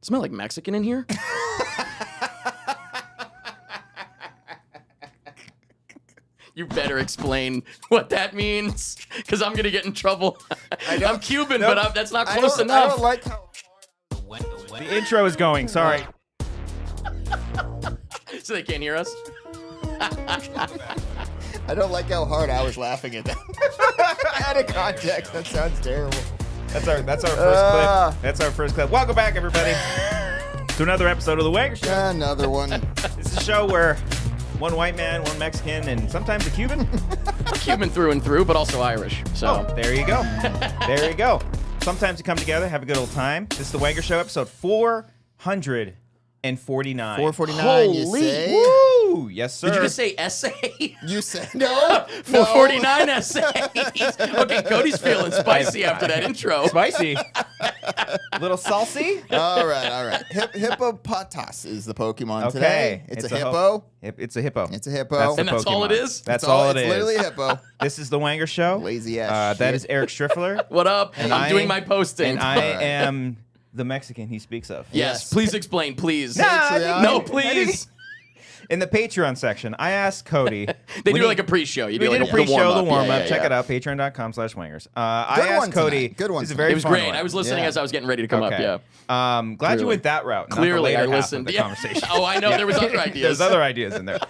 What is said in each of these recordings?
Smell like Mexican in here? You better explain what that means, because I'm going to get in trouble. I'm Cuban, but that's not close enough. I don't like how The intro is going. Sorry. So they can't hear us? I don't like how hard I was laughing at that. Out of context, that sounds terrible. That's our first clip. That's our first clip. Welcome back, everybody, to another episode of the Wangers Show. Another one. It's a show where one white man, one Mexican, and sometimes a Cuban. Cuban through and through, but also Irish. So There you go. There you go. Sometimes you come together, have a good old time. This is the Wanger Show, episode 449. 449, you Holy say? Woo! Yes, sir. did you just say essay? You said no. 449 essays. Okay, Cody's feeling spicy after that intro. Spicy. Little salty. All right. Hippopotas is the Pokemon Okay. today. It's a hippo. It's a hippo. It's a hippo. And that's all it Pokemon. is? That's all it It's is. literally a hippo. This is the Wanger Show. Lazy ass That shit. is Eric Striffler. What up? I'm doing my posting. And I am the Mexican he speaks of. Yes, please explain, please. Patreon. No, please. In the Patreon section, I asked Cody. They do like a pre-show. You We do did like a pre-show, the warm-up. Yeah. Check it out, patreon.com/wangers. I Good one asked Cody. tonight. Good one This is a tonight. very It was fun great. one. I was listening Yeah. as I was getting ready to come up. Yeah. Glad Clearly. you went that route. Clearly, not I the later half listened. of the conversation. Oh, I know. There was other ideas. There's other ideas in there.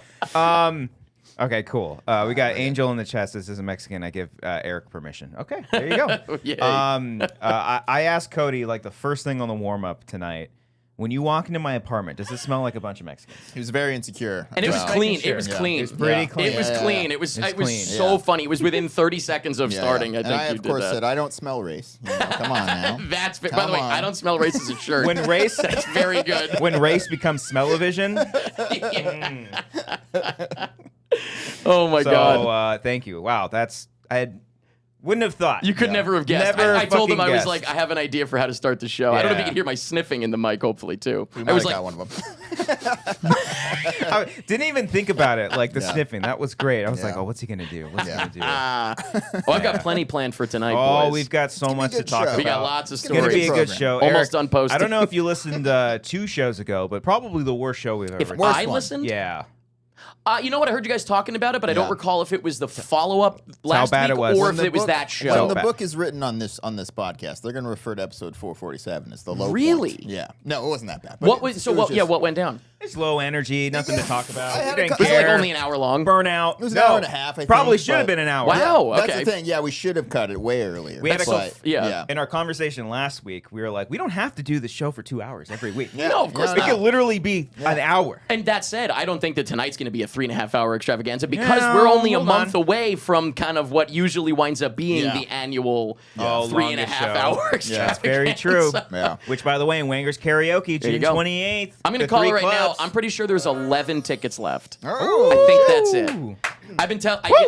Okay, cool. We got Angel in the chat. This is a Mexican. I give Eric permission. Okay, there you go. Yay. I asked Cody, like, the first thing on the warm-up tonight, when you walk into my apartment, does it smell like a bunch of Mexicans? He was very insecure. And it was Well, clean. sure. It was Yeah. clean. It was pretty Yeah. clean. It was Yeah. clean. It was It's it was clean. so Yeah. funny. It was within 30 seconds of Yeah. starting. I And think I, you of did course, that. said, I don't smell race. You know, come on now. That's by the Come way, on. I don't smell race as a shirt. When race, That's very good. when race becomes smell-o-vision. Oh my god. So thank you. Wow, wouldn't have thought. You could never have guessed. Never I told him fucking I was guessed. like, I have an idea for how to start the show. I don't know if you Yeah. can hear my sniffing in the mic, hopefully, too. We I might was have like, got one of them. I didn't even think about it, like the Yeah. sniffing. That was great. I was like, Yeah. oh, what's he gonna do? What's Yeah. he gonna do? oh, I've got plenty planned for tonight, Oh, boys. we've got so It's gonna be a much to good talk show. about. We got lots of It's gonna stories. be a good program. show. Almost Eric, done posting. I don't know if you listened 2 shows ago, but probably the worst show we've ever If done. Worst I one. listened, Yeah. you know what? I heard you guys talking about it, but I Yeah. don't recall if it was the follow-up last bad week it was. or When if The it was book- that When show. the bad. book is written on this podcast, they're going to refer to episode 447 as the low Really? point. Yeah. No, it wasn't that bad. but What it- was it so? was What? just- Yeah, what went down? It's low energy, nothing to talk about. I had We a didn't cou- It was like care. only an hour long. Burnout. It was an No. hour and a half, I think. Probably should have but- been an hour. Wow. That's okay. the thing. Yeah, we should have cut it way earlier. We had a But- yeah. In our conversation last week, we were like, we don't have to do the show for 2 hours every week. Yeah. No, of course It not. could literally be an hour. And that said, I don't think that tonight's going to be a 3.5-hour extravaganza because No, we're only a hold month on. away from kind of what usually winds up being Yeah. the annual Oh, 3.5-hour longest show. extravaganza. That's very true. Yeah. Which, by the way, in Wangers Karaoke, There you June go. 28th. I'm going to the call it 3 right now. clubs. I'm pretty sure there's 11 tickets left. Oh, I think that's it. Ooh. I've been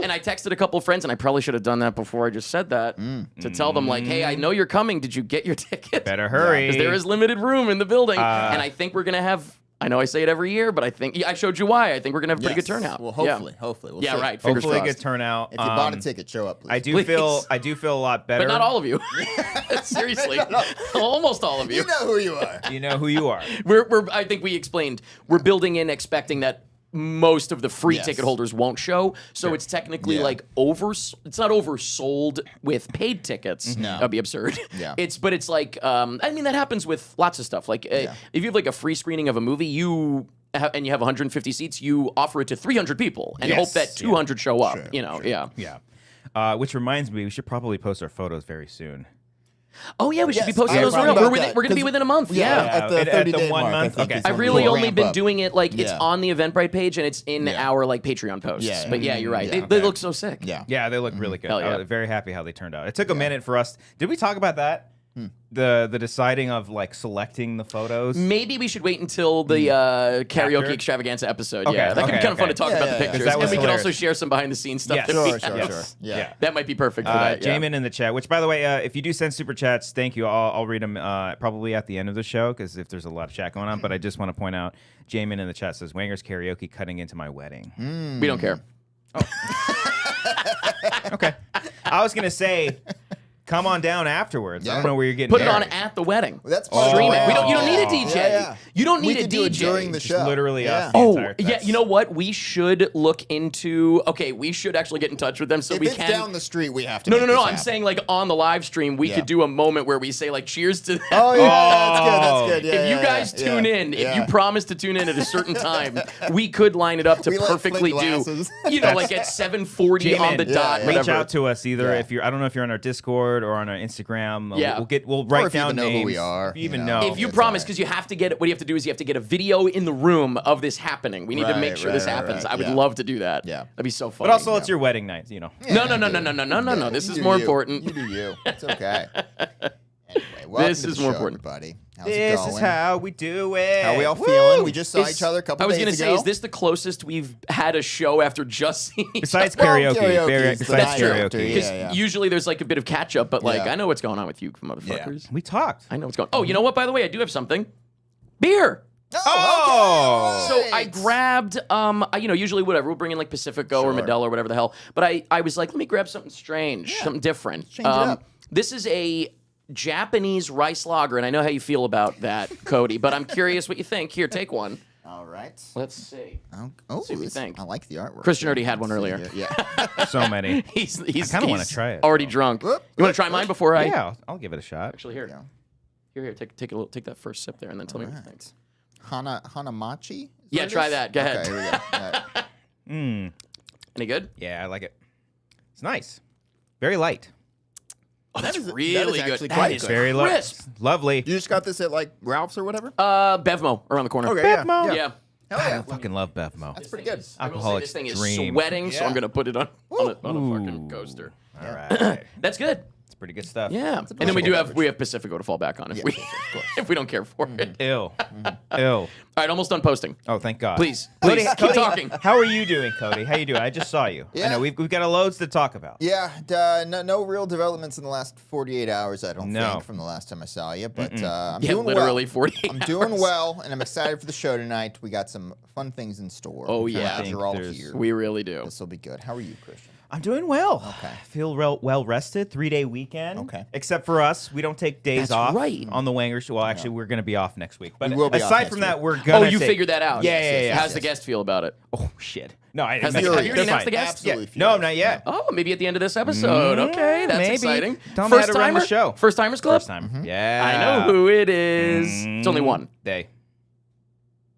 and I texted a couple of friends, and I probably should have done that before I just said that to tell them like, hey, I know you're coming. Did you get your ticket? Better hurry. Because there is limited room in the building, and I think we're gonna have. I know I say it every year, but I think I showed you why. I think we're gonna have a pretty good Yes. turnout. Well, Yeah. hopefully. We'll Yeah, see. right. Fingers Hopefully, a crossed. good turnout. If you bought a ticket, show up, please. I do Please. feel a lot better. But not all of you. Seriously, almost all of you. You know who you are. You know who you are. We're. I think we explained. We're building in expecting that most of the free Yes. ticket holders won't show, so it's technically Yeah. like it's not oversold with paid tickets. No. That'd be absurd. Yeah. It's like I mean that happens with lots of stuff. Like if you have like a free screening of a movie, and you have 150 seats, you offer it to 300 people and Yes. hope that 200 show up. Sure, You know, yeah. Yeah. Which reminds me, we should probably post our photos very soon. Oh yeah, we should be Yes, posting I those was around. talking We're about gonna that, we're gonna be 'cause- within a month. Yeah, Yeah. at the At the 30-day 1 mark, I month? think Okay. is I when really we'll only ramp been up. doing it like it's Yeah. on the Eventbrite page and it's in Yeah. our like Patreon posts. Yeah. But yeah, you're right. Yeah. They look so sick. Yeah. Yeah, they look really good. Hell yeah. I was very happy how they turned out. It took a minute for us. Did we talk about that? The deciding of like selecting the photos. Maybe we should wait until the karaoke After? extravaganza episode. Okay, yeah, that could be okay, kind of fun okay. to talk Yeah, about yeah, the yeah. pictures, That and was we can also hilarious. share some behind the scenes stuff. Yes. that we Sure, have. sure. Yeah. That might be perfect for that. Yeah. Jamin in the chat, which by the way, if you do send super chats, thank you. I'll read them probably at the end of the show because if there's a lot of chat going on. But I just want to point out, Jamin in the chat says, Wangers Karaoke cutting into my wedding. We don't care. Okay. I was going to say, come on down afterwards. I Yeah. don't know where you're getting. Put it on married. at the wedding. Well, that's Stream it. wow. You don't need a DJ. Yeah. You don't need We a could do it DJ. during the show. Just literally us. the Oh, entire- yeah. that's- You know what? We should look into. Okay, we should actually get in touch with them so If we it's can. down the street, we have to. No. make this I'm happen. saying like on the live stream, we Yeah. could do a moment where we say like cheers to that. Oh yeah, that's good. Yeah, If you guys tune in, if you promise to tune in at a certain time, we could line it up to We let perfectly Flint do, glasses. like at 7:40 on the J-Man, dot. yeah. Reach Whatever. out to us either Yeah. if you're. I don't know if you're on our Discord or on our Instagram. Yeah. We'll write if you down even know names. who we are, If you even you know. know. If you It's promise, alright. because you have to get what you have to do is you have to get a video in the room of this happening. We need to make Right, sure this right, happens. right, I would yeah. love to do that. Yeah. That'd be so fun. But also, it's your wedding night. You know. No. This You is do more you. important. You do you. It's okay. Anyway, welcome This to is the more show, important. everybody. How's it This going? is how we do it. How we all Woo! feeling? We just saw Is- each other a couple I was days gonna say, ago. is this the closest we've had a show after just seeing each Besides Well, karaoke. karaoke is the Besides night karaoke. after, Because yeah. usually there's like a bit of catch up, but like Yeah. I know what's going on with you motherfuckers. We talked. I know what's going on. Oh, you know what, by the way, I do have something. Beer. Oh! So I grabbed, usually whatever, we'll bring in like Pacifico or Sure. Modelo or whatever the hell. But I was like, let me grab something strange, something different. Change it up. This is a Japanese rice lager, and I know how you feel about that, Cody, but I'm curious what you think. Here, take one. All right. Let's see. Oh, see what you this- think. I like the artwork. Christian already had one earlier. Yeah. So many. He's kinda wanna he's try it, Already though. drunk. Whoop, You want to try mine before I? Yeah, I'll give it a shot. Actually, here. Yeah. Here. Take that first sip there, and then tell me what you think. Hanamachi? Is Yeah, what it try is? that. Go ahead. Okay, here we go. All right. Mm. Any good? Yeah, I like it. It's nice. Very light. Oh, that's is- that really is good. actually That quite is good. Very light. crisp. Lovely. You just got this at like Ralph's or whatever? Bevmo around the corner. Okay, Bevmo. Yeah. Hell I yeah. fucking love Bevmo. That's pretty good. I will say Alcoholic's this thing is dream. sweating, so Yeah. I'm gonna put it on a fucking coaster. All right. That's good. It's pretty good stuff. Yeah. And then we beverage. we have Pacifico to fall back on if we of course. if we don't care for it. Ill. Ill. All right, almost done posting. Oh, thank God. Please, Cody, keep talking. How are you doing, Cody? How you doing? I just saw you. Yeah. I know we've got a loads to talk about. Yeah, no real developments in the last 48 hours, I don't No. think, from the last time I saw you. But I'm Yeah, doing literally well. 48 I'm doing well, and I'm excited for the show tonight. We got some fun things in store. Oh, I'm yeah. glad you're all There's- here. We really do. This will be good. How are you, Christian? I'm doing well. Okay. I feel well rested. 3-day weekend. Okay. Except for us, we don't take days That's off right. on the Wangers. Well, actually, we're going to be off next week. But We will be off aside next from week. that, we're gonna. Oh, you take- figured that out. Yeah, yeah, yeah. How's the guest feel about it? Oh shit. No, I Has didn't. the- mention have you that. already They're announced the fine. guest? Absolutely. No, not yet. Oh, maybe at the end of this episode. Okay, that's maybe. exciting. Tell 'em I had First to run the timer? show. First timers club. First time. Yeah. I know who it is. It's only one. They.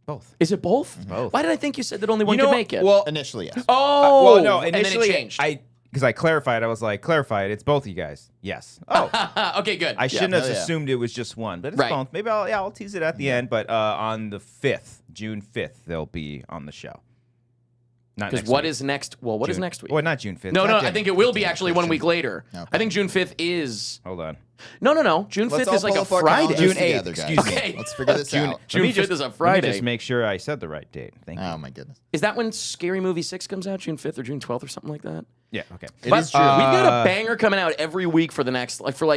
Both. Is it both? Both. Why did I think you said that only one You know could what? make it? Well, Initially, yes. oh, well, no. and Initially, then it changed. because I clarified. I was like, clarified. It's both of you guys. Yes. Oh. Okay, good. I shouldn't have hell yeah. assumed it was just one, but it's Right. both. Maybe I'll tease it at the end. But on the 5th, June 5th, they'll be on the show. Not Because next what week. is next? Well, what is June- next week? Well, not June 5th. No, God no, damn I it. think it will be Damn it, actually 1 Christian. week later. Okay. I think June 5th is. Hold on. No. June Let's 5th all is like pull a up our Friday. calendars June 8th, together, guys. excuse me. Okay. Let's figure this out. June Let me 5th just- is a Let me Friday. just make sure I said the right date. Thank you. Oh, my goodness. Is that when Scary Movie 6 comes out? June 5th or June 12th or something like that? Yeah, okay. It But is true. we've got a banger coming out every week for the next, well, we're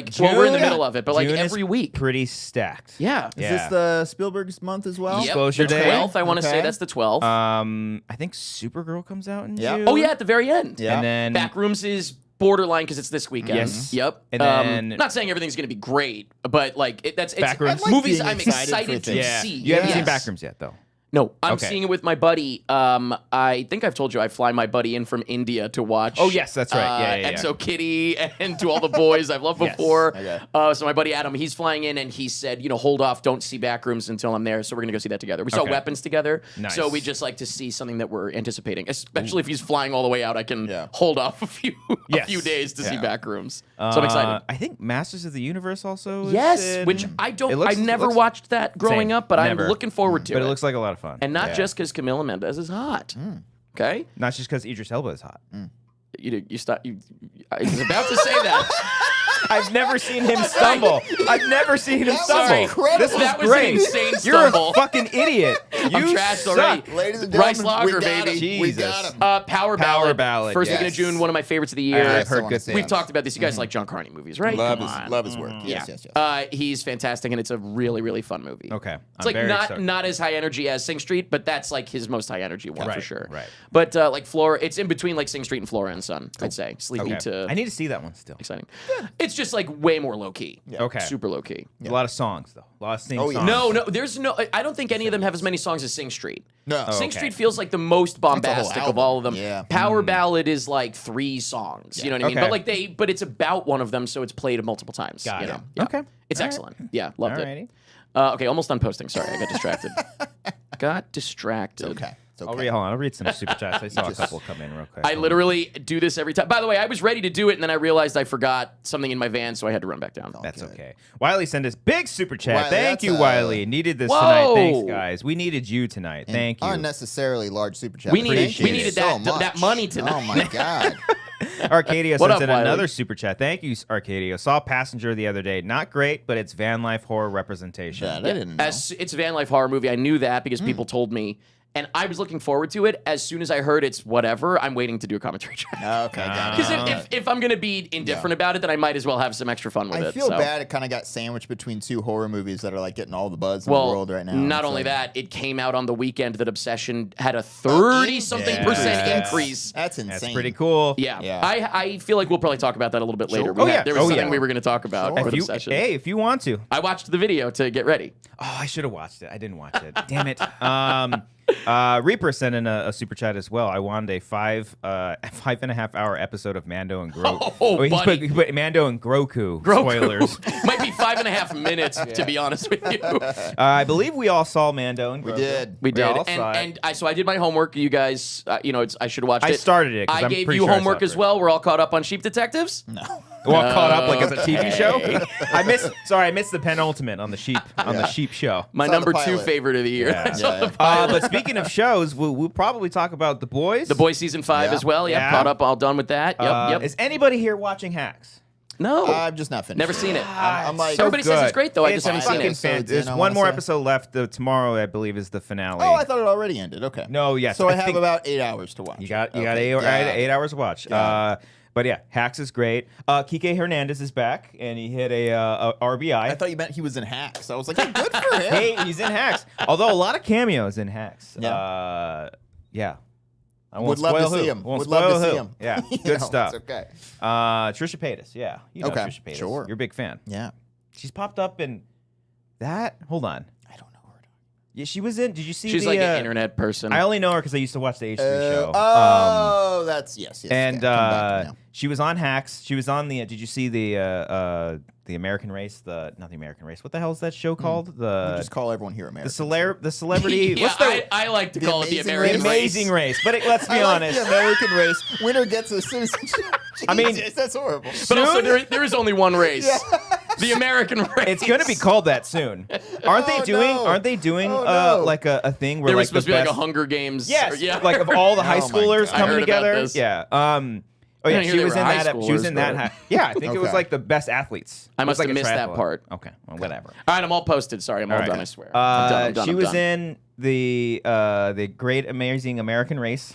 in the June- middle of it, but like June is every week. Pretty stacked. Yeah. Is Yeah. this the Spielberg's month as well? Yep. Disclosure the Day. 12th, I want to say Okay. that's the 12th. I think Supergirl comes out in Yeah. June. Oh, yeah, at the very end. Yeah. And then Backrooms is borderline because it's this weekend. Yes. Yep. And then- not saying everything's going to be great, but like it's Backrooms. I like movies being I'm excited excited for to things. yeah. see. You haven't seen Yes. Backrooms yet, though. No, I'm Okay. seeing it with my buddy. I think I've told you I fly my buddy in from India to watch. Oh, yes, that's right. Yeah. Exo Kitty and To All the Boys I've loved Yes. before. Okay. So my buddy Adam, he's flying in and he said, hold off, don't see Backrooms until I'm there. So we're gonna go see that together. We saw Okay. Weapons together. Nice. So we just like to see something that we're anticipating, especially if he's flying all the way out. I can Yeah. hold off a few Yes. days to see Yeah. Backrooms. So I'm excited. I think Masters of the Universe also. is Yes, in- which I don't. It looks- I never looks- watched that growing Same. up, but Never. I'm looking forward to But it. it looks like a lot of fun. And not Yeah. just because Camila Mendes is hot. Okay, Not just because Idris Elba is hot. you stop. I was about to say that. I've never seen him stumble. I've never seen him That was stumble. incredible. This was That was an great. insane You're stumble. a fucking idiot. I'm trashed already. Ladies and Rice gentlemen, Lager, we got baby. him. We Jesus. got him. Power Power Ballad. Ballad, First weekend yes. of June, one of my favorites of the year. I've heard good We've things. talked about this. You guys like John Carney movies, right? Love Come his, on. love his work. Yes, Yeah. yes, yes. He's fantastic, and it's a really, really fun movie. Okay. It's like not as high energy as Sing Street, but that's like his most high energy one for Right, sure. right. But like Flora, it's in between like Sing Street and Flora and Son. I'd say sleepy to I need to see that one still. exciting. It's just like way more low key. Okay. Super low key. A lot of songs though. A lot of sing Oh, yeah. songs. No, there's no. I don't think any of them have as many songs as Sing Street. No. Sing okay. Street feels like the most bombastic of album. all of them. Yeah. Power Ballad is like 3 songs. You know what I mean? Okay. But it's about one of them, so it's played multiple times. Got you it. know? Yeah. Okay. It's All excellent. Yeah, loved Alrighty. it. Okay, almost done posting. Sorry, I got distracted. Got distracted. Okay. It's okay. Hold on. I'll read some super chats. I saw a couple come in real quick. I literally do this every time. By the way, I was ready to do it, and then I realized I forgot something in my van, so I had to run back down. That's Good. okay. Wiley sent us big super chat. Wiley, Thank that's you, a- Wiley. Needed this Whoa. tonight. Thanks, guys. We needed you tonight. An Thank you. Unnecessarily large super chat. We needed- Appreciate we it needed so that- much. that money tonight. Oh my god. Arcadia What sent up, in Wiley? another super chat. Thank you, Arcadia. Saw Passenger the other day. Not great, but it's van life horror representation. That I didn't know. It's a van life horror movie. I knew that because people told me, and I was looking forward to it. As soon as I heard it's whatever, I'm waiting to do a commentary track. Okay, got it. Because if I'm going to be indifferent about it, then I might as well have some extra fun with it. I feel so. bad. It kind of got sandwiched between 2 horror movies that are like getting all the buzz in Well, the world right now. not It's only like- that, it came out on the weekend that Obsession had a 30-something Yeah. percent That's- increase. That's insane. That's pretty cool. Yeah. Yeah. I feel like we'll probably talk about that a little bit later. Sure. We had- There was something yeah. we were going to talk about Sure. with If you, Obsession. hey, if you want to. I watched the video to get ready. Oh, I should have watched it. I didn't watch it. Damn it. Reaper sent in a super chat as well. I wanted a 5.5 hour episode of Mando and Grogu. Oh, buddy. He put Mando and Grogu. Spoilers. Might be 5.5 minutes, to be honest with you. I believe we all saw Mando and Grogu. We did. We did, all saw it. and so I did my homework. You guys, I should have watched I it. started it 'cause I I'm gave pretty you sure I homework saw it as well. We're all caught up on Sheep Detectives. No. Well, caught up like as a TV show. Okay. I missed the penultimate on the sheep show. My Saw the number 2 pilot. favorite of the year. Yeah. I saw Yeah. the pilot. But speaking of shows, we'll probably talk about The Boys. The Boys season 5 Yeah. as well. Yep, Yeah. caught up, all done with that. Yep. Is anybody here watching Hacks? No, I'm just not finished. never seen it. I'm like, So Everybody says it's good. great, though. I It's just haven't seen fucking it. fan- There's I one wanna more say. episode left. Tomorrow, I believe, is the finale. oh, I thought it already ended. Okay. No, yes. So I I have think- about 8 hours to watch. You got Okay, 8 hours to watch. Yeah. But yeah, Hacks is great. Kike Hernandez is back, and he hit a RBI. I thought you meant he was in Hacks. I was like, hey, good for him. Hey, he's in Hacks. Although a lot of cameos in Hacks. Yeah. Yeah. I won't Would love spoil to see who. him. Won't Would love spoil to see who. him. Yeah, You good know, stuff. It's okay. Trisha Paytas. Yeah, you know Okay, Trisha Paytas. sure. You're a big fan. Yeah. She's popped up in that. Hold on. I don't know her. Yeah, she was in. Did you see? She's the, like an internet person. I only know her because I used to watch the H3 show. Oh, that's yes. And okay, come back now. she was on Hacks. She was on the. Did you see the American Race? Not the American Race. What the hell is that show called? We'll just call everyone here American. The celebrity. yeah, what's the I like to call it the Amazing American Race? Race. Amazing Race? But let's be I like honest. the American race. Winner gets a citizenship. I mean- Jesus, that's horrible. But also, Soon? there is only one race. The American race. It's gonna be called that soon. Aren't they Oh, doing? no. Aren't they doing Oh, no. like a thing where There like was supposed the to be like a best- Hunger Games. Yes, or- yeah. like of all the high Oh my schoolers God. I coming heard about together. this. Yeah. Oh I yeah, didn't hear she they was were in high that. She was schoolers, in that. but- Yeah, I think it was Okay. like the best athletes. I It must was like have a missed that triathlon. part. Okay, well, whatever. All right, I'm all posted. Sorry, I'm all All right. done. I swear. I'm done, I'm done, She I'm was done. in the Great Amazing American Race.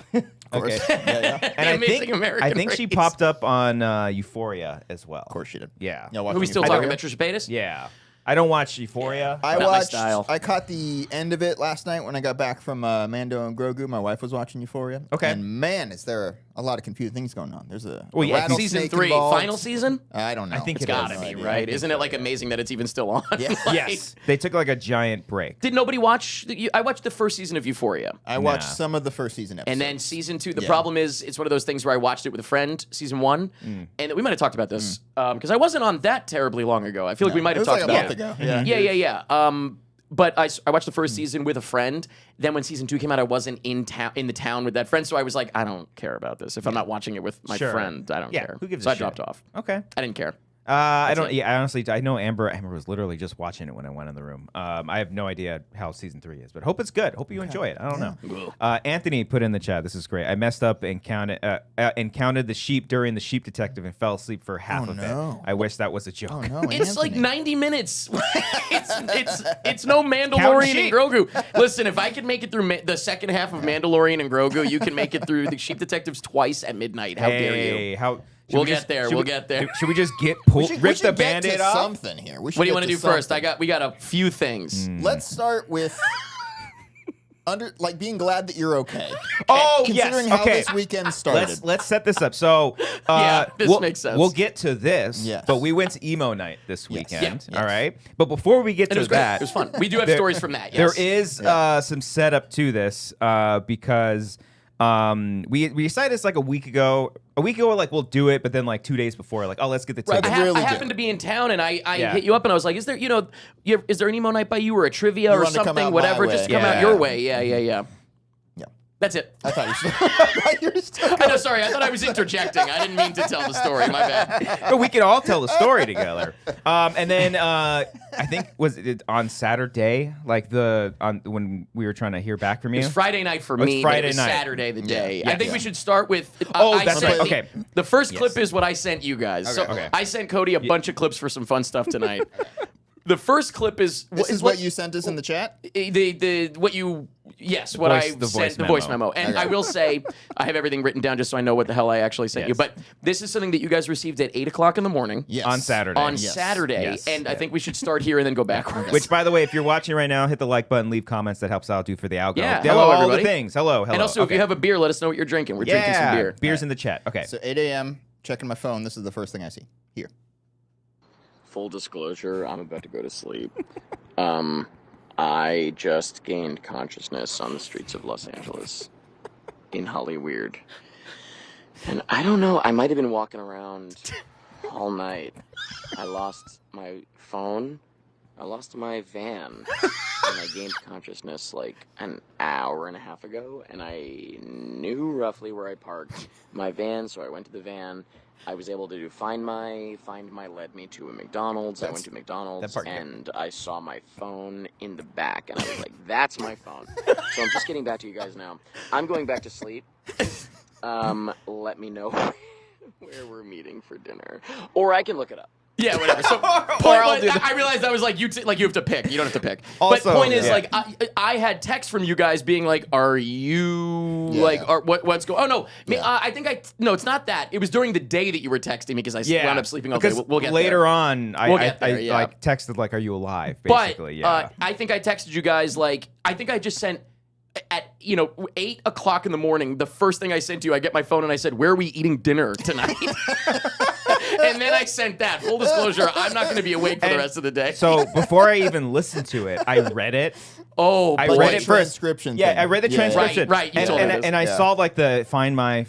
Okay. Yeah. And I Amazing think American she Race. popped up on Euphoria as well. Of course she did. Yeah. Yeah, Are we still talking about Trisha Paytas? Yeah. I don't watch Euphoria. I Not my watched. style. I caught the end of it last night when I got back from Mando and Grogu. My wife was watching Euphoria. Okay. And man, is there a lot of confusing things going on. There's a Well, yeah, rattlesnake Season 3, involved. final season? I don't know. I think It's it is. gotta No be, idea. right? I think Isn't it so, like yeah. amazing that it's even still on? Yeah. Like, Yes. They took like a giant break. Did nobody watch? I watched the first season of Euphoria. I watched Nah. some of the first season episodes. And then season 2, the Yeah. problem is it's one of those things where I watched it with a friend, season 1, and we might have talked about this because I wasn't on that terribly long ago. I feel like we might it have was talked like a about month it. ago. Yeah. Yeah. But I watched the first season with a friend. Then when season 2 came out, I wasn't in the town with that friend, so I was like, I don't care about this. If I'm not watching it with my Sure. friend, I don't Yeah, care. who gives so a I shit? dropped off. Okay. I didn't care. I don't. Yeah, I honestly, I know Amber was literally just watching it when I went in the room. I have no idea how season 3 is, but hope it's good. Hope you enjoy it. I don't know. Anthony put in the chat. This is great. I messed up and counted the sheep during the Sheep Detective and fell asleep for half of it. I wish that was a joke. Oh no, It's like 90 minutes. it's no Mandalorian and Grogu. Listen, if I can make it through the second half of Mandalorian and Grogu, you can make it through the Sheep Detectives twice at midnight. How dare you? We'll get there. Should we just rip the Band-Aid off? Something here. What do you want to do first? We got a few things. Let's start with being glad that you're okay. Considering how this weekend started. Let's set this up. So this makes sense. We'll get to this. Yes. But we went to Emo Night this weekend. Yes. All right. But before we get to that, it was fun. We do have stories from that. Yes. There is some setup to this because we decided it's like a week ago, like we'll do it, but then like 2 days before, like, oh, let's get the tickets. I happened to be in town and I hit you up and I was like, is there, is there an Emo Night by you or a trivia or something, whatever, just come out your way. Yeah. That's it. I thought you were still I know, sorry. I thought I was interjecting. I didn't mean to tell the story. My bad. But we can all tell the story together. And then I think was it on Saturday, like when we were trying to hear back from you. It was Friday night for me. Friday night. Saturday the day. Yeah. I think we should start with. That's right. Okay. The first clip is what I sent you guys. Okay. So I sent Cody a bunch of clips for some fun stuff tonight. The first clip is what you sent us in the chat. The voice memo. And I will say I have everything written down just so I know what the hell I actually sent you. But this is something that you guys received at 8:00 in the morning. Yes. On Saturday. Saturday, and I think we should start here and then go backwards. Which, by the way, if you're watching right now, hit the like button, leave comments. That helps out for the algo. Yeah. Hello, everybody. all the things. Hello. And also, if you have a beer, let us know what you're drinking. We're drinking some beer. Beer's in the chat. Okay. So 8 a.m. checking my phone. This is the first thing I see here. Full disclosure, I'm about to go to sleep. I just gained consciousness on the streets of Los Angeles in Hollyweird. And I don't know, I might have been walking around all night. I lost my phone. I lost my van. And I gained consciousness like an hour and a half ago. And I knew roughly where I parked my van, so I went to the van. I was able to do Find My. Find My led me to a McDonald's. I went to McDonald's and I saw my phone in the back. And I was like, that's my phone. So I'm just getting back to you guys now. I'm going back to sleep. Let me know where we're meeting for dinner. Or I can look it up. Yeah, whatever. So, I realized I was like, you have to pick. You don't have to pick. Also, but point is, like, I had texts from you guys being like, "Are you what's going?" Oh no, I think it's not that. It was during the day that you were texting me because I wound up sleeping all day. We'll get later there. on. I like texted like, "Are you alive?" Basically, but I think I texted you guys like I think I just sent. At 8:00 in the morning, the first thing I sent to you, I get my phone and I said, "Where are we eating dinner tonight?" And then I sent that. Full disclosure, I'm not going to be awake for the rest of the day. So before I even listened to it, I read it. I read it transcription. Yeah, I read the transcription. Right. And I saw like the Find My,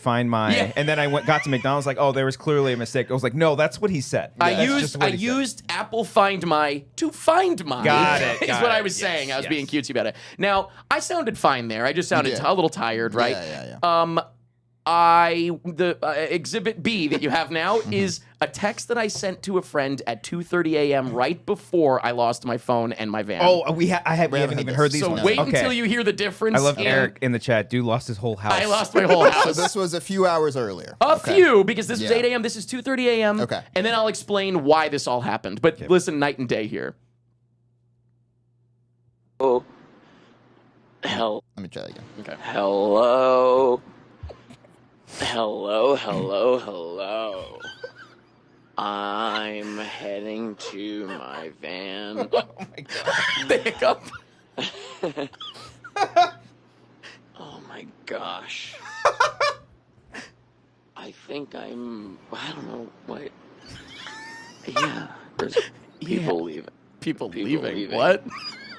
and then I got to McDonald's. Like, oh, there was clearly a mistake. I was like, no, that's what he said. I used Apple Find My to find my. Got it. Is what I was saying. I was being cutesy about it. Now I sounded fine there. I just sounded a little tired, right? Yeah. The exhibit B that you have now is a text that I sent to a friend at 2:30 a.m. right before I lost my phone and my van. Oh, we haven't even heard these. So wait until you hear the difference. I love Eric in the chat. Dude lost his whole house. I lost my whole house. So this was a few hours earlier. Few, because this was 8 a.m. This is 2:30 a.m. Okay. And then I'll explain why this all happened. But listen, night and day here. Oh. Hell. Let me try that again. Okay. Hello. Hello. I'm heading to my van. Oh my god. The hiccup. Oh my gosh. I think I don't know, what. Yeah, there's people leaving. People leaving? What?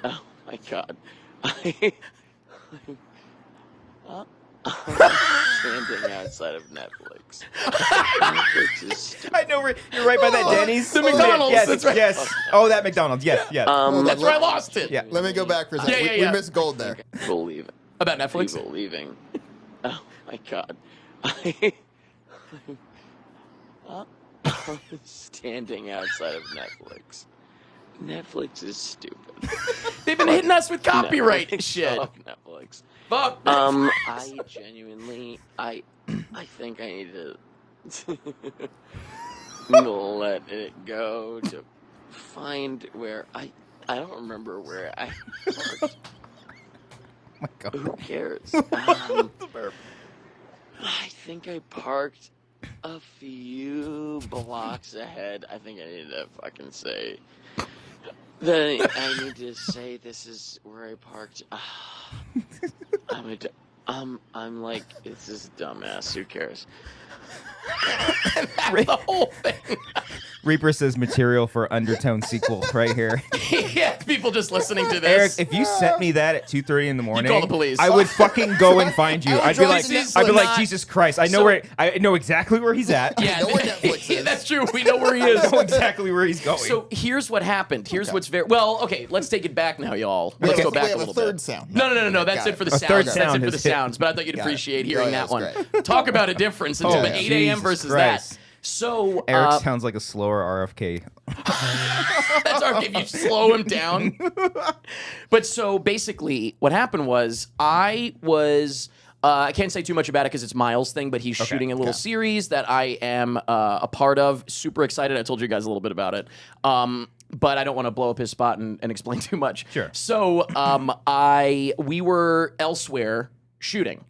Oh my god. I'm standing outside of Netflix. I know you're right by that Denny's. The McDonald's. Yes, that's right. Yes. Oh, that McDonald's. Yes. That's where I lost it. Yeah. Let me go back for a second. We missed gold there. People leaving. About Netflix? People leaving. Oh my god. standing outside of Netflix. Netflix is stupid. They've been hitting us with copyright and shit. Fuck Netflix. Fuck. I genuinely, I think I need to let it go to find where I don't remember where I parked. Oh my God. Who cares? I think I parked a few blocks ahead. I think I need to fucking say. Then I need to say this is where I parked. I'm like, this is dumbass. Who cares? That's the whole thing. Reaper says material for Undertone sequel right here. Yeah, people just listening to Eric, this. if you sent me that at 2:30 in the morning, call the police. I would fucking go and find you. I'd be like, not- Jesus Christ, I know I know exactly where he's at. Yeah, know where Netflix is. that's true. We know where he I is. know exactly where he's going. So here's what happened. Here's what's very well. Okay, let's take it back now, y'all. Let's go back we have a little third bit. sound. No. That's Got it for the A third sounds. That's sound it for the has hit. sounds. But I thought you'd appreciate hearing Yeah, that that's one. great. Talk about a difference. It's Oh, been 8 a.m. Jesus versus Christ. that. So Eric sounds like a slower RFK. that's our if you slow him down. But so basically, what happened was I can't say too much about it because it's Miles' thing, but he's shooting a little series that I am a part of. Super excited. I told you guys a little bit about it. But I don't want to blow up his spot and explain too much. Sure. So we were elsewhere shooting.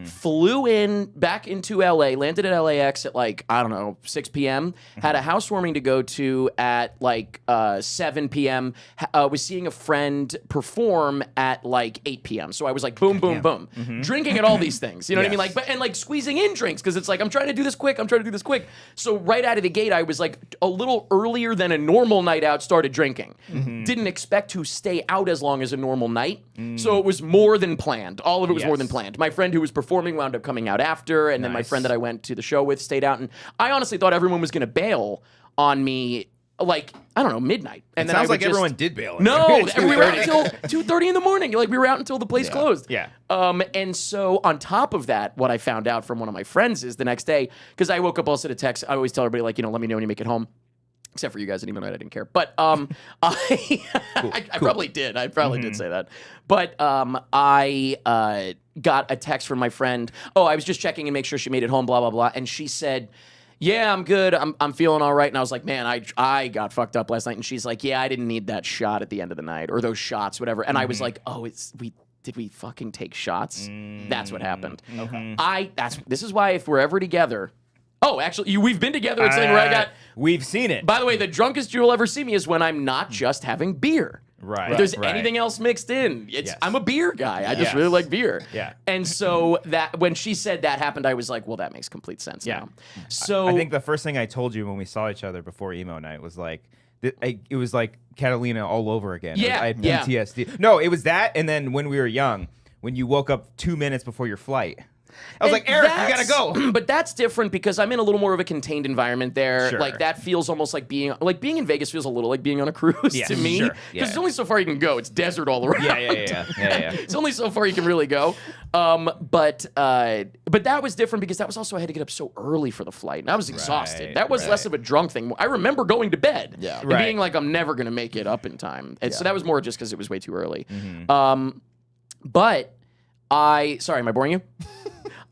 Flew in back into LA, landed at LAX at like, I don't know, 6 p.m. Had a housewarming to go to at like 7 p.m. Was seeing a friend perform at like 8 p.m. So I was like, boom, boom, boom. Drinking at all these things. You know what I mean? Like, and like squeezing in drinks because it's like, I'm trying to do this quick. So right out of the gate, I was like a little earlier than a normal night out started drinking. Didn't expect to stay out as long as a normal night. So it was more than planned. All of it was more than planned. My friend who was performing wound up coming out after, and then my friend that I went to the show with stayed out, and I honestly thought everyone was going to bail on me, like, I don't know, midnight. And It then sounds like everyone did bail. No, we were out until 2:30 in the morning. Like, we were out until the place closed. Yeah. And so on top of that, what I found out from one of my friends is the next day, because I woke up also to text, I always tell everybody, like, let me know when you make it home. Except for you guys at Emo Nite, I didn't care. But I probably did. I probably did say that. But I got a text from my friend. Oh, I was just checking and make sure she made it home, blah, blah, blah. And she said, yeah, I'm good. I'm feeling all right. And I was like, man, I got fucked up last night. And she's like, yeah, I didn't need that shot at the end of the night or those shots, whatever. And I was like, oh, did we fucking take shots? That's what happened. Okay. This is why if we're ever together. Oh, actually, we've been together at something where I got. We've seen it. By the way, the drunkest you'll ever see me is when I'm not just having beer. Right. If there's right. anything else mixed in, I'm a beer guy. I just really like beer. Yeah. And so that when she said that happened, I was like, well, that makes complete sense now. So I think the first thing I told you when we saw each other before Emo Night was like, it was like Catalina all over again. Yeah, I had PTSD. No, it was that, and then when we were young, when you woke up 2 minutes before your flight. I was like, Eric, you gotta go. But that's different because I'm in a little more of a contained environment there. Sure. Like that feels almost like being in Vegas feels a little like being on a cruise to me. Sure. Because it's only so far you can go. It's desert all around. Yeah. It's only so far you can really go. But that was different because that was also I had to get up so early for the flight and I was exhausted. That was less of a drunk thing. I remember going to bed and being like, I'm never gonna make it up in time. And so that was more just because it was way too early. But sorry, am I boring you?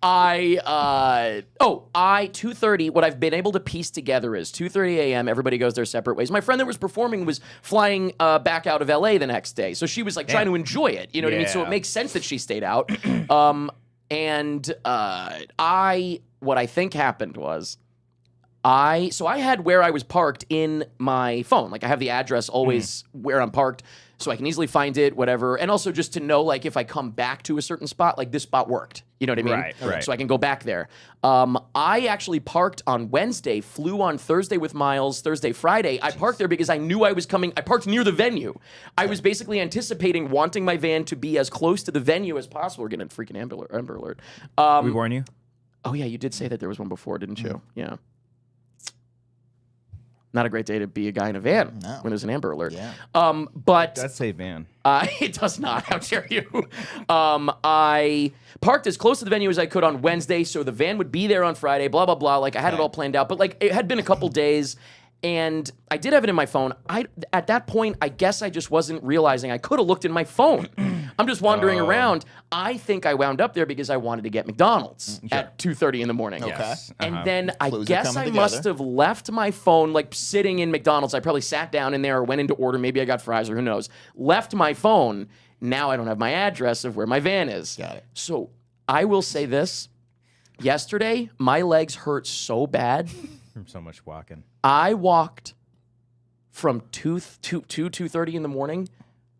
2:30, what I've been able to piece together is 2:30 a.m., everybody goes their separate ways. My friend that was performing was flying back out of LA the next day. So she was like trying to enjoy it. You know what I mean? So it makes sense that she stayed out. What I think happened was I had where I was parked in my phone. Like I have the address always where I'm parked so I can easily find it, whatever. And also just to know, like, if I come back to a certain spot, like this spot worked. You know what I mean? Right. So I can go back there. I actually parked on Wednesday, flew on Thursday with Miles, Thursday, Friday. I parked there because I knew I was coming. I parked near the venue. I was basically anticipating wanting my van to be as close to the venue as possible. We're getting a freaking Amber Alert. We warn you? Oh, yeah, you did say that there was one before, didn't you? Yeah. not a great day to be a guy in a van No. when there's an Amber Alert. Yeah. But That's a van. it does not. How dare you? I parked as close to the venue as I could on Wednesday, so the van would be there on Friday. Blah blah blah. Like I had it all planned out, but like it had been a couple days. And I did have it in my phone. At that point, I guess I just wasn't realizing I could have looked in my phone. I'm just wandering around. I think I wound up there because I wanted to get McDonald's at 2:30 in the morning. Okay. Yes. And then I Clues are guess coming I together. must have left my phone like sitting in McDonald's. I probably sat down in there or went into order. Maybe I got fries or who knows. Left my phone. Now I don't have my address of where my van is. Got it. So I will say this. Yesterday, my legs hurt so bad. From so much walking. I walked from 2:30 in the morning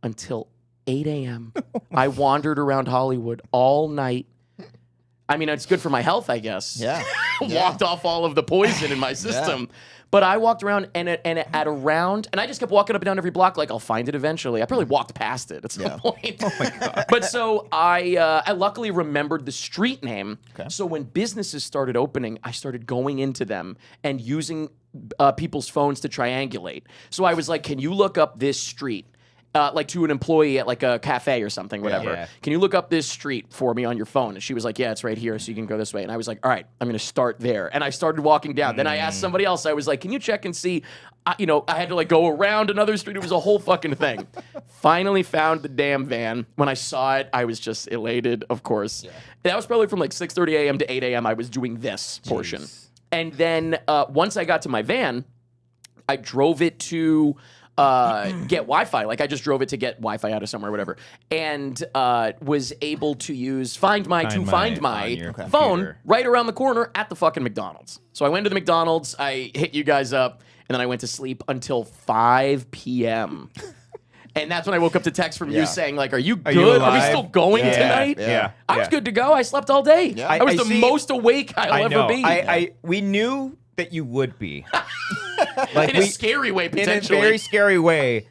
until 8 a.m. I wandered around Hollywood all night. I mean, it's good for my health, I guess. Yeah. Walked off all of the poison in my system. But I walked around and at around, and I just kept walking up and down every block like I'll find it eventually. I probably walked past it at some point. Oh my God. But so I luckily remembered the street name. Okay. So when businesses started opening, I started going into them and using people's phones to triangulate. So I was like, can you look up this street? Like to an employee at like a cafe or something, whatever. Yeah. Can you look up this street for me on your phone? And she was like, yeah, it's right here, so you can go this way. And I was like, all right, I'm going to start there. And I started walking down. Then I asked somebody else. I was like, can you check and see? I had to like go around another street. It was a whole fucking thing. Finally found the damn van. When I saw it, I was just elated, of course. Yeah. That was probably from like 6:30 a.m. to 8 a.m. I was doing this portion. And then once I got to my van, I drove it to get Wi-Fi. Like I just drove it to get Wi-Fi out of somewhere, whatever, and was able to use Find My on your phone computer. right around the corner at the fucking McDonald's. So I went to the McDonald's, I hit you guys up, and then I went to sleep until 5 p.m. And that's when I woke up to text from you saying, like, are you good? you Are we alive? still going tonight? Yeah. I was good to go. I slept all day. Yeah. I was I the see- most awake I'll I ever know. be. We knew that you would be. Like in a scary way, potentially. In a very scary way.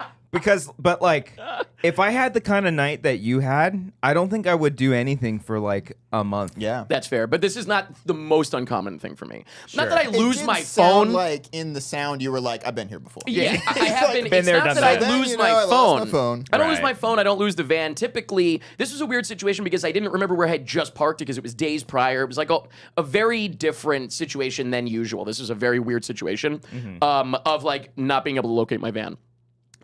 But like, if I had the kind of night that you had, I don't think I would do anything for like a month. Yeah. That's fair, but this is not the most uncommon thing for me. Not Sure. that I It lose did my sound phone. like in the sound you were like, I've been here before. Yeah, I have been. Been It's there, not done that that. I Then, lose you know, my I lost phone. my phone. I don't lose Right. my phone. I don't lose the van. Typically, this was a weird situation because I didn't remember where I had just parked because it was days prior. It was like a very different situation than usual. This was a very weird situation of like not being able to locate my van.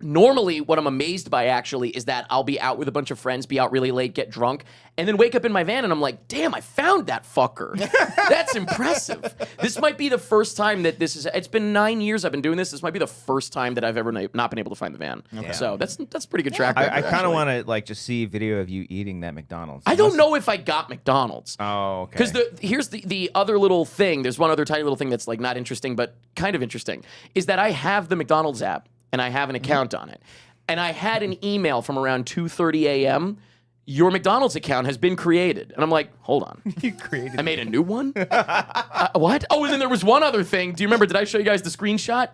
Normally, what I'm amazed by actually is that I'll be out with a bunch of friends, be out really late, get drunk, and then wake up in my van and I'm like, damn, I found that fucker. That's impressive. This might be the first time that it's been 9 years I've been doing this. This might be the first time that I've ever not been able to find the van. So that's pretty good track record. I kind of actually. want to like just see video of you eating that McDonald's. I don't know if I got McDonald's. Oh, okay. Because here's the other little thing. There's one other tiny little thing that's like not interesting, but kind of interesting, is that I have the McDonald's app and I have an account on it. And I had an email from around 2:30 a.m. Your McDonald's account has been created. And I'm like, hold on. You created. I made a new one? What? Oh, and then there was one other thing. Do you remember, did I show you guys the screenshot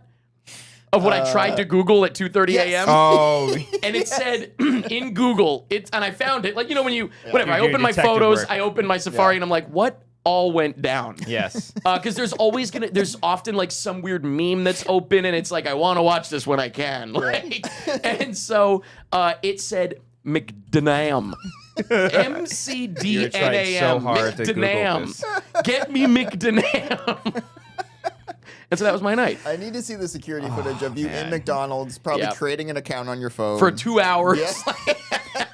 of what I tried to Google at 2:30 a.m.? Oh, And it said in Google, and I found it. Like, you know, when whatever, You I do opened my detective photos, work. I opened my Safari, and I'm like, what all went down? yes. Because there's often like some weird meme that's open, and it's like, I want to watch this when I can. Like, and so it said McDonam. McDnam. You're trying so hard to Google McDonam. Get me McDonam. And so that was my night. I need to see the security footage of you in McDonald's, probably Yep. creating an account on your phone. For 2 hours. Yeah.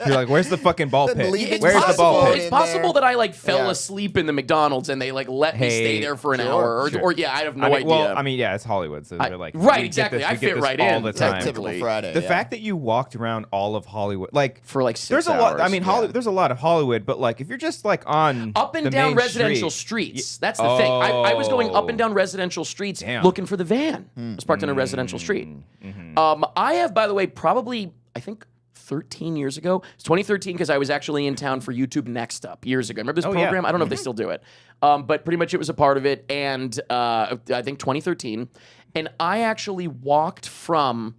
You're like, where's the fucking ball Then pit? leave it Where's the possible. ball Pit pit? It's in possible there. that I like fell Yeah. asleep in the McDonald's and they like let me Hey, stay there for an sure, hour, sure. or yeah, I have no I mean, idea. well, I mean, yeah, it's Hollywood, so they're like, right, we get exactly. this- I we get fit this right all in. the time. Typical Friday. The yeah. fact that you walked around all of Hollywood, like for like 6 there's a hours. lot. I mean, there's a lot of Hollywood, but like if you're just like on up and the down main residential street, streets. That's the thing. I was going up and down residential streets Damn. looking for the van. I was parked on a residential street. I have, by the way, probably, I think 13 years ago. It's 2013 because I was actually in town for YouTube Next Up years ago. Remember this Oh, yeah. program? I don't know if they still do it. But pretty much it was a part of it. And I think 2013. And I actually walked from,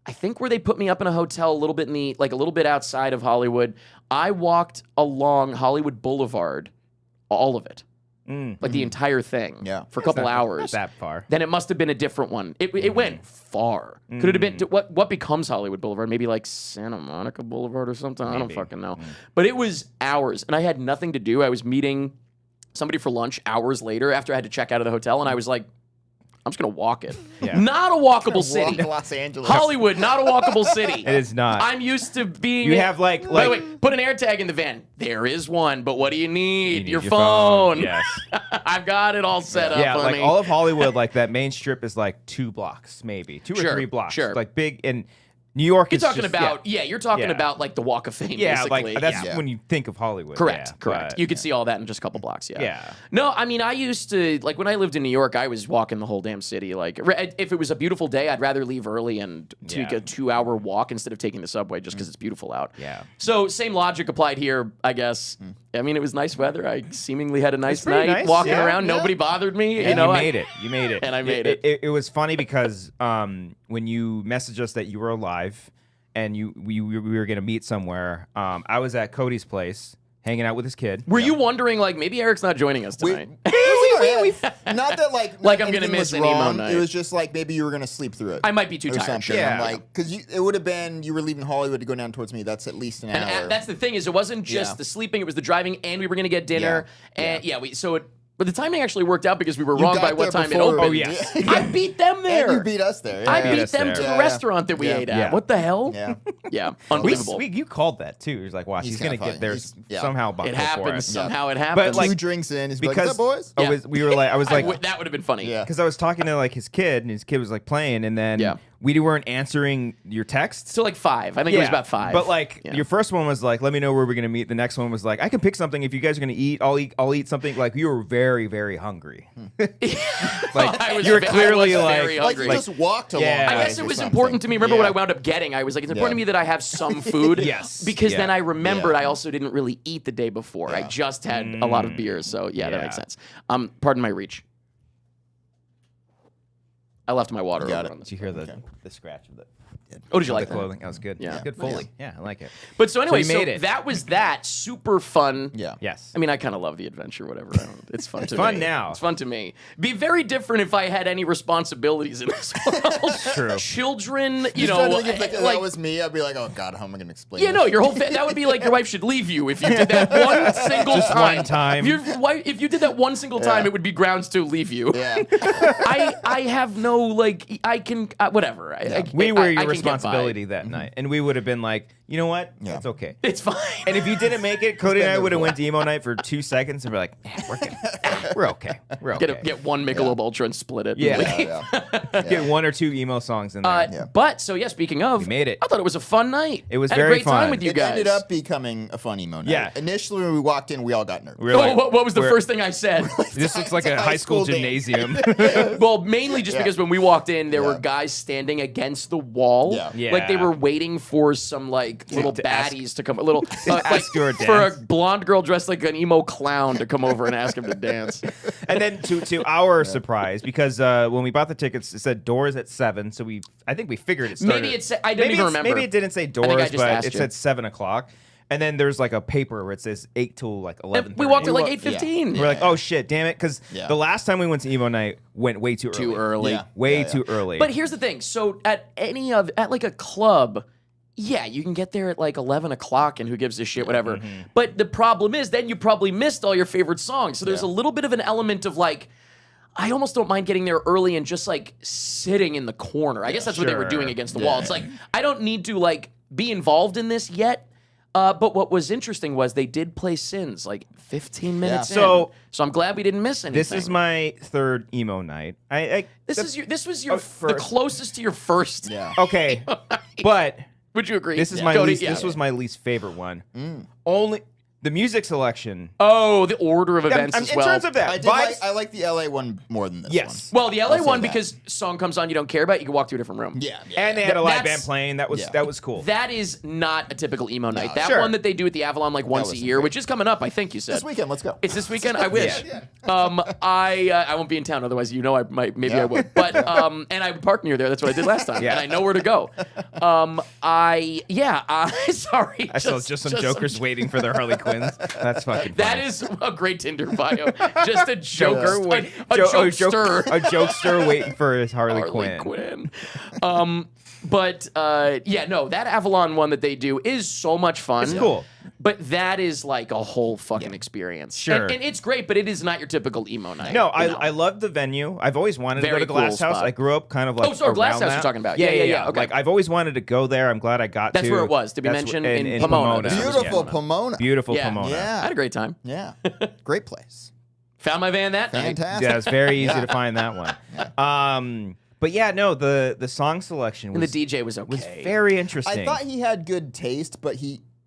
I think where they put me up in a hotel a little bit a little bit outside of Hollywood. I walked along Hollywood Boulevard, all of it. like the entire thing, Yeah. for a couple hours. that far. Then it must have been a different one. It went far. Could it have been what becomes Hollywood Boulevard? Maybe like Santa Monica Boulevard or something. I don't fucking know. But it was hours, and I had nothing to do. I was meeting somebody for lunch hours later after I had to check out of the hotel, and I was like, I'm just gonna walk it. Yeah. Not a walkable city. Walk Los Angeles. Hollywood, not a walkable city. It is not. I'm used to being. You have like Wait, put an air tag in the van. There is one, but what do you need? You need your your phone. Yes. I've got it all set up. Yeah, like honey. all of Hollywood, like that main strip is like 2 blocks, maybe 2 or Sure, 3 blocks. sure. Like big, and New York You're is talking just, about you're talking Yeah. about like the Walk of Fame. yeah, basically. like that's Yeah. when you think of Hollywood. Correct, yeah, correct. but- You could see all that in just a couple blocks. Yeah. Yeah. No, I mean, I used to like when I lived in New York, I was walking the whole damn city. Like, if it was a beautiful day, I'd rather leave early and take Yeah. a 2-hour walk instead of taking the subway just because it's beautiful out. Yeah. So same logic applied here, I guess. I mean, it was nice weather. I seemingly had a nice pretty night nice, walking yeah, around. yeah. Nobody bothered me. Yeah, you know, you made it. You made it. And I made It was funny because when you messaged us that you were alive and we were going to meet somewhere, I was at Cody's place hanging out with his kid. Were you wondering like maybe Eric's not joining us tonight? Not that like Like I'm gonna anything miss was an Emo wrong. Night. It was just like maybe you were gonna sleep through it. I might be too or tired. something. Yeah. I'm like, because it would have been you were leaving Hollywood to go down towards me. That's at least an And hour. that's the thing is it wasn't just Yeah. the sleeping, it was the driving, and we were gonna get dinner. Yeah. And but the timing actually worked out because we were You wrong got by what there time it before- opened. Oh, yes. I beat them there. And you beat us there. I Yeah, beat us them there. to the Yeah. restaurant that we Yeah. ate at. Yeah. What the hell? Yeah. Yeah, We, unbelievable. you called that too. He was like, watch, He's he's going to kinda get there funny. Yeah. somehow It before happens. us. Somehow it happens. like, Two drinks in, he's because like, "What's up, boys?" I was like, that would have been funny. Yeah. because I was talking to like his kid, and his kid was like playing, and then Yeah. we weren't answering your texts. So like 5. I think it was about 5. But like Yeah. your first one was like, let me know where we're gonna meet. The next one was like, I can pick something if you guys are gonna eat. I'll eat something. Like you were very, very hungry. Like I was you were ve- I clearly was like, very Like hungry. you just walked along. Yeah. I guess it was important to me. Remember what I wound up getting? I was like, it's important to me that I have some food. Yes. Because Yeah. then I remembered Yeah. I also didn't really eat the day before. I Yeah. just had a lot of beers. So yeah, that Yeah. makes sense. Pardon my reach. I left my water Got over it. on this. Did you hear the scratch of the Oh, did you like the that? clothing? That was good. Yeah. Good Foley. Yeah, I like it. But so anyway, you so made it. that was that. Super fun. Yeah. Yes. I mean, I kind of love the adventure, whatever. It's fun to fun me. now. It's fun to me. Be very different if I had any responsibilities in this world. True. Children, you Just know, trying to think if like that was me, I'd be like, "Oh God, how am I going to explain?" yeah, this? no, your whole that would be like your wife should leave you if you did that one single Just time. one time. If you did that one single time, Yeah. it would be grounds to leave you. Yeah. I have no like I can whatever. We were I your can get by. responsibility that night, and we would have been like, you know what? Yeah. It's okay. It's fine. And if you didn't make it, Cody and I been would have there went to Emo Night for 2 seconds, and we're like, we're good. We're okay. We're okay. Get one Michelob Ultra and split it. Yeah. Yeah. Get 1 or 2 emo songs in there. Yeah. But so yeah, speaking of, We made it. I thought it was a fun night. It was Had very a great fun. time with you It guys. ended up becoming a fun emo night. Yeah. Initially, when we walked in, we all got nervous. We were Oh, like, what was the we're- first thing I said? This looks like It's a high school dance. gymnasium. Well, mainly just Yeah. because when we walked in, there were Yeah. guys standing against the wall. Yeah. Yeah. Like they were waiting for some like little To ask- baddies to come, a little like ask your for a dance. blonde girl dressed like an emo clown to come over and ask him to dance. And then to our surprise, because when we bought the tickets, it said doors at 7. So I think we figured it started. Maybe it said, I don't even remember. Maybe it didn't say doors, I just but asked it you. said 7 o'clock. And then there's like a paper where it says 8 till like 11. And we walked at like wa- 8:15. We're like, oh shit, damn it, because Yeah. the last time we went to Emo Night went way too early. Too early. Yeah. Way too early. But here's the thing. So at like a club, yeah, you can get there at like 11 o'clock and who gives a shit, whatever. Mm-hmm. But the problem is then you probably missed all your favorite songs. So there's a Yeah. little bit of an element of like, I almost don't mind getting there early and just like sitting in the corner. I guess that's what they were Sure. doing against the Yeah. wall. It's like, I don't need to like be involved in this yet. But what was interesting was they did play Sins like 15 minutes in. So- So I'm glad we didn't miss anything. this is my 3rd Emo Night. This was your the first- closest to your first. Yeah. Okay, but Would you agree? this is Yeah. my Cody, least. yeah. This was my least favorite one. Only the music selection. Oh, the order of events as in well. terms of that, I like the LA one more than this Yes. one. Well, the LA I'll say one that. because song comes on you don't care about, you can walk to a different room. Yeah. and they had a live That's- band playing. That was Yeah. that was cool. That is not a typical emo night. That Sure. one that they do at the Avalon like once a wasn't year, great. which is coming up, I think you said. This weekend, let's go. It's this weekend. I wish. Yeah. I won't be in town. Otherwise, I might. Maybe I would. But and I would park near there. That's what I did last time. Yeah. And I know where to go. Sorry. I saw just some jokers waiting for their Harley Quinn. Twins. That's fucking funny. That is a great Tinder bio. Just a joker, a jokester. jokester. A jokester waiting for his Harley Quinn. But yeah, no, that Avalon one that they do is so much fun. It's cool. But that is like a whole fucking experience. Sure. And it's great, but it is not your typical emo night. No, I love the venue. I've always wanted to go to Glass House. spot. I grew up kind of like Glass around House that. you're talking about. Yeah. Okay. Like I've always wanted to go there. I'm glad I got That's to. where it was, to be mentioned, in Pomona. Beautiful Pomona. Beautiful Yeah. Pomona. Yeah. I had a great time. Yeah. Great place. Found my van that night. Fantastic. Yeah, it's very easy to find that one. But yeah, no, the song selection was, And the DJ was okay. was very interesting. I thought he had good taste, but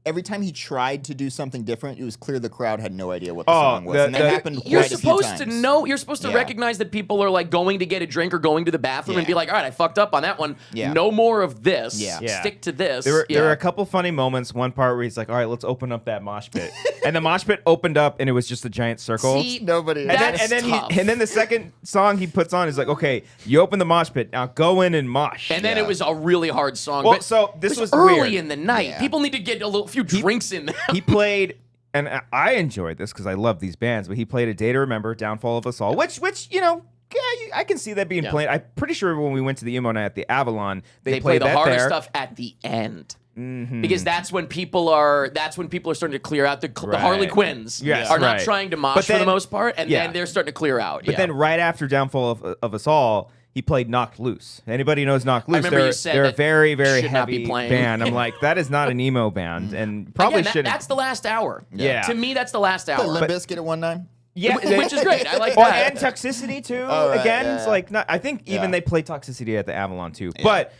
every time he tried to do something different, it was clear the crowd had no idea what the song was. And that happened You're quite a few supposed to times. know. You're supposed to Yeah. recognize that people are like going to get a drink or going to the bathroom and Yeah. be like, all right, I fucked up on that one. Yeah. No more of this. Yeah. Yeah. Stick to this. There were a couple funny moments. One part where he's like, "All right, let's open up that mosh pit," and the mosh pit opened up, and it was just a giant circle. See, Nobody. and then, that's tough. and then the second song he puts on is like, "Okay, you open the mosh pit, now go in and mosh." And then it was a really hard song. Well, but so this it was early weird. in the night. Yeah. People need to get a few drinks in them. He played, and I enjoyed this because I love these bands. But he played "A Day to Remember," "Downfall of Us All," which you know. Yeah, I can see that being played. I'm pretty sure when we went to the Emo Night at the Avalon, they play played the that harder there. stuff at the end. Because that's when people are starting to clear out. The Harley Right. Quinns Yes, are not right. trying to But mosh for then- the most part, and yeah. then they're starting to clear out. But then right after "Downfall of Us All," he played "Knocked Loose." Anybody knows "Knocked Loose"? remember you said they're a that very, very should not be heavy playing. band. I'm like, that is not an emo band, and probably Again, shouldn't. that's the last hour. Yeah. To me, that's the last Played hour. Limp Bizkit at one night. Yeah, Which is great. I like Oh, that. and Toxicity too. Oh, right, Again, yeah, it's yeah. like not. I think even Yeah. they play Toxicity at the Avalon too. But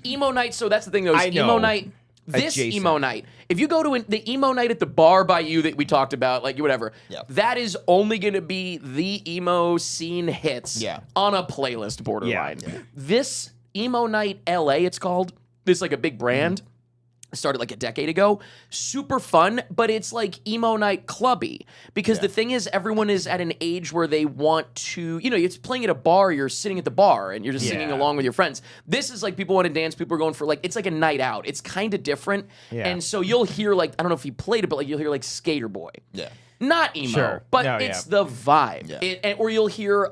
Emo Night, so that's the thing though. Is I know. Emo Night, this Adjacent. Emo Night, if you go to the Emo Night at the bar by you that we talked about, like whatever, Yeah. that is only going to be the emo scene hits Yeah. on a playlist borderline. Yeah. This Emo Night LA, it's called. This like a big brand. Started like a decade ago. Super fun, but it's like Emo Night clubby. Because the thing is, everyone is at an age where they want to, it's playing at a bar, you're sitting at the bar and you're just singing Yeah. along with your friends. This is like people want to dance, people are going for like, it's like a night out. It's kind of different. Yeah. And so you'll hear like, I don't know if he played it, but like you'll hear like Skater Boy. Yeah. Not emo, Sure. but No, it's yeah. the vibe. Yeah. Or you'll hear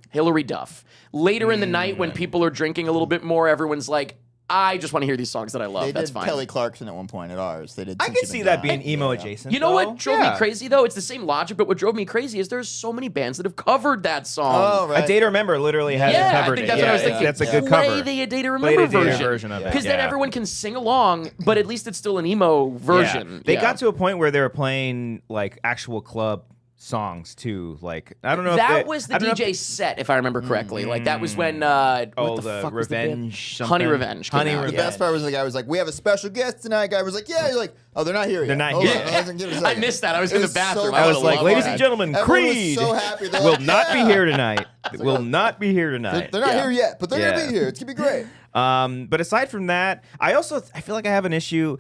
Hillary Duff. Later in the night when people are drinking a little bit more, everyone's like, I just want to hear these songs that I love. They That's did fine. Kelly Clarkson at one point at ours. They did. I Since can You've see Been that Gone. being emo Yeah. adjacent. You know what though. drove Yeah. me crazy though? It's the same logic, but what drove me crazy is there's so many bands that have covered that song. Oh, right. A Day to Remember literally has Yeah, I covered think it. that's what I was Yeah, thinking. That's a good Play cover. the A Day to Play Remember the Day to version. version of it. Because then Yeah. everyone can sing along, but at least it's still an emo version. Yeah. They Yeah. got to a point where they were playing like actual club songs too. Like I don't know. That if they, was the I don't know if DJ set, if I remember correctly. Like that was when Oh, what the the fuck was the band? Revenge. something? Honey Revenge came Honey out. The Revenge. best part was the guy was like, "We have a special guest tonight." Guy was like, "Yeah." You're like, "Oh, they're not here yet. They're not Hold here. on, hasn't given a I second." missed that. I was It in the was bathroom. so I I would've was like, loved ladies that. and gentlemen, Everyone was Creed so happy. They're will like, not be "Yeah." here tonight. Will not be here They're tonight. not Yeah. here yet, but they're Yeah. gonna be here. It's gonna be great. But aside from that, I feel like I have an issue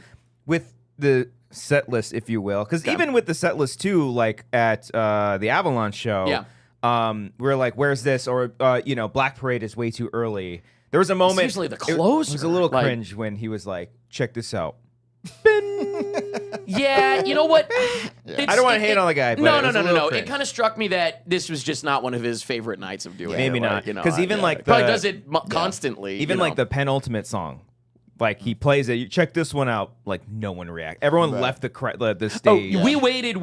with the set list, if you will, because even with the set list too, like at the Avalon show, we're like, "Where's this?" Or Black Parade is way too early. There was a moment. usually the It was a closer, little like- cringe when he was like, "Check this out." Yeah, you know what? I don't want to hate on the guy. But No, it was a no. little It cringe. kind of struck me that this was just not one of his favorite nights of doing it. Maybe like, not. 'Cause even, like, probably the- does it constantly. Even like the penultimate song. Like he plays it. You check this one out. Like no one react. Everyone left the Oh, stage. we waited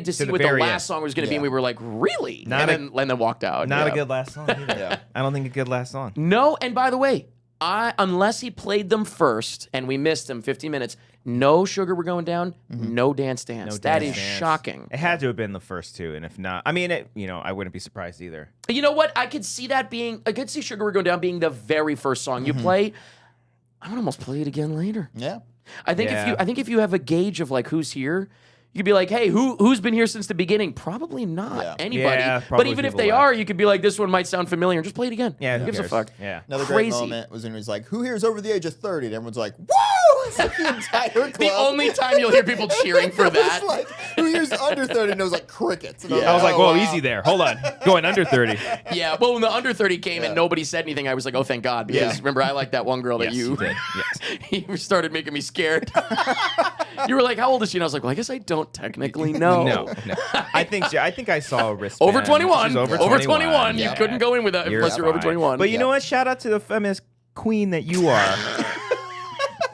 to see the what the very last end. song was going to be, Yeah. and we were like, really? Not and then walked out. Not Yeah. a good last song. Either. Yeah. I don't think a good last song. No, and by the way, unless he played them first and we missed him 15 minutes, no Sugar We're Going Down, no Dance Dance. No That Dance is Dance. shocking. It had to have been the first two, and if not, I mean, I wouldn't be surprised either. You know what? I could see Sugar We're Going Down being the very first song you play. I would almost play it again later. Yeah. I think Yeah. if you have a gauge of like who's here, you could be like, hey, who's been here since the beginning? Probably not Yeah. anybody. Yeah, but probably even if people they left. are, you could be like, this one might sound familiar. Just play it again. Yeah, who gives cares? a fuck? Yeah. Another Crazy. great moment was when he was like, "Who here is over the age of 30?" And everyone's like, "Woo!" The entire club. The only time you'll hear people cheering for that. It's like, who here's under 30 knows like crickets? And I was like, oh, whoa, wow. easy there. Hold on. Going under 30. Yeah, well, when the under 30 came and nobody said anything, I was like, oh, thank God. Because remember, I liked that one girl that Yes, you did. Yes. you started making me scared. You were like, how old is she? And I was like, well, I guess I don't technically know. No. I think I saw a wristband. Over 21. She's Over 21. Yeah. You couldn't go in with that unless you're over fine. 21. But you know what? Shout out to the feminist queen that you are.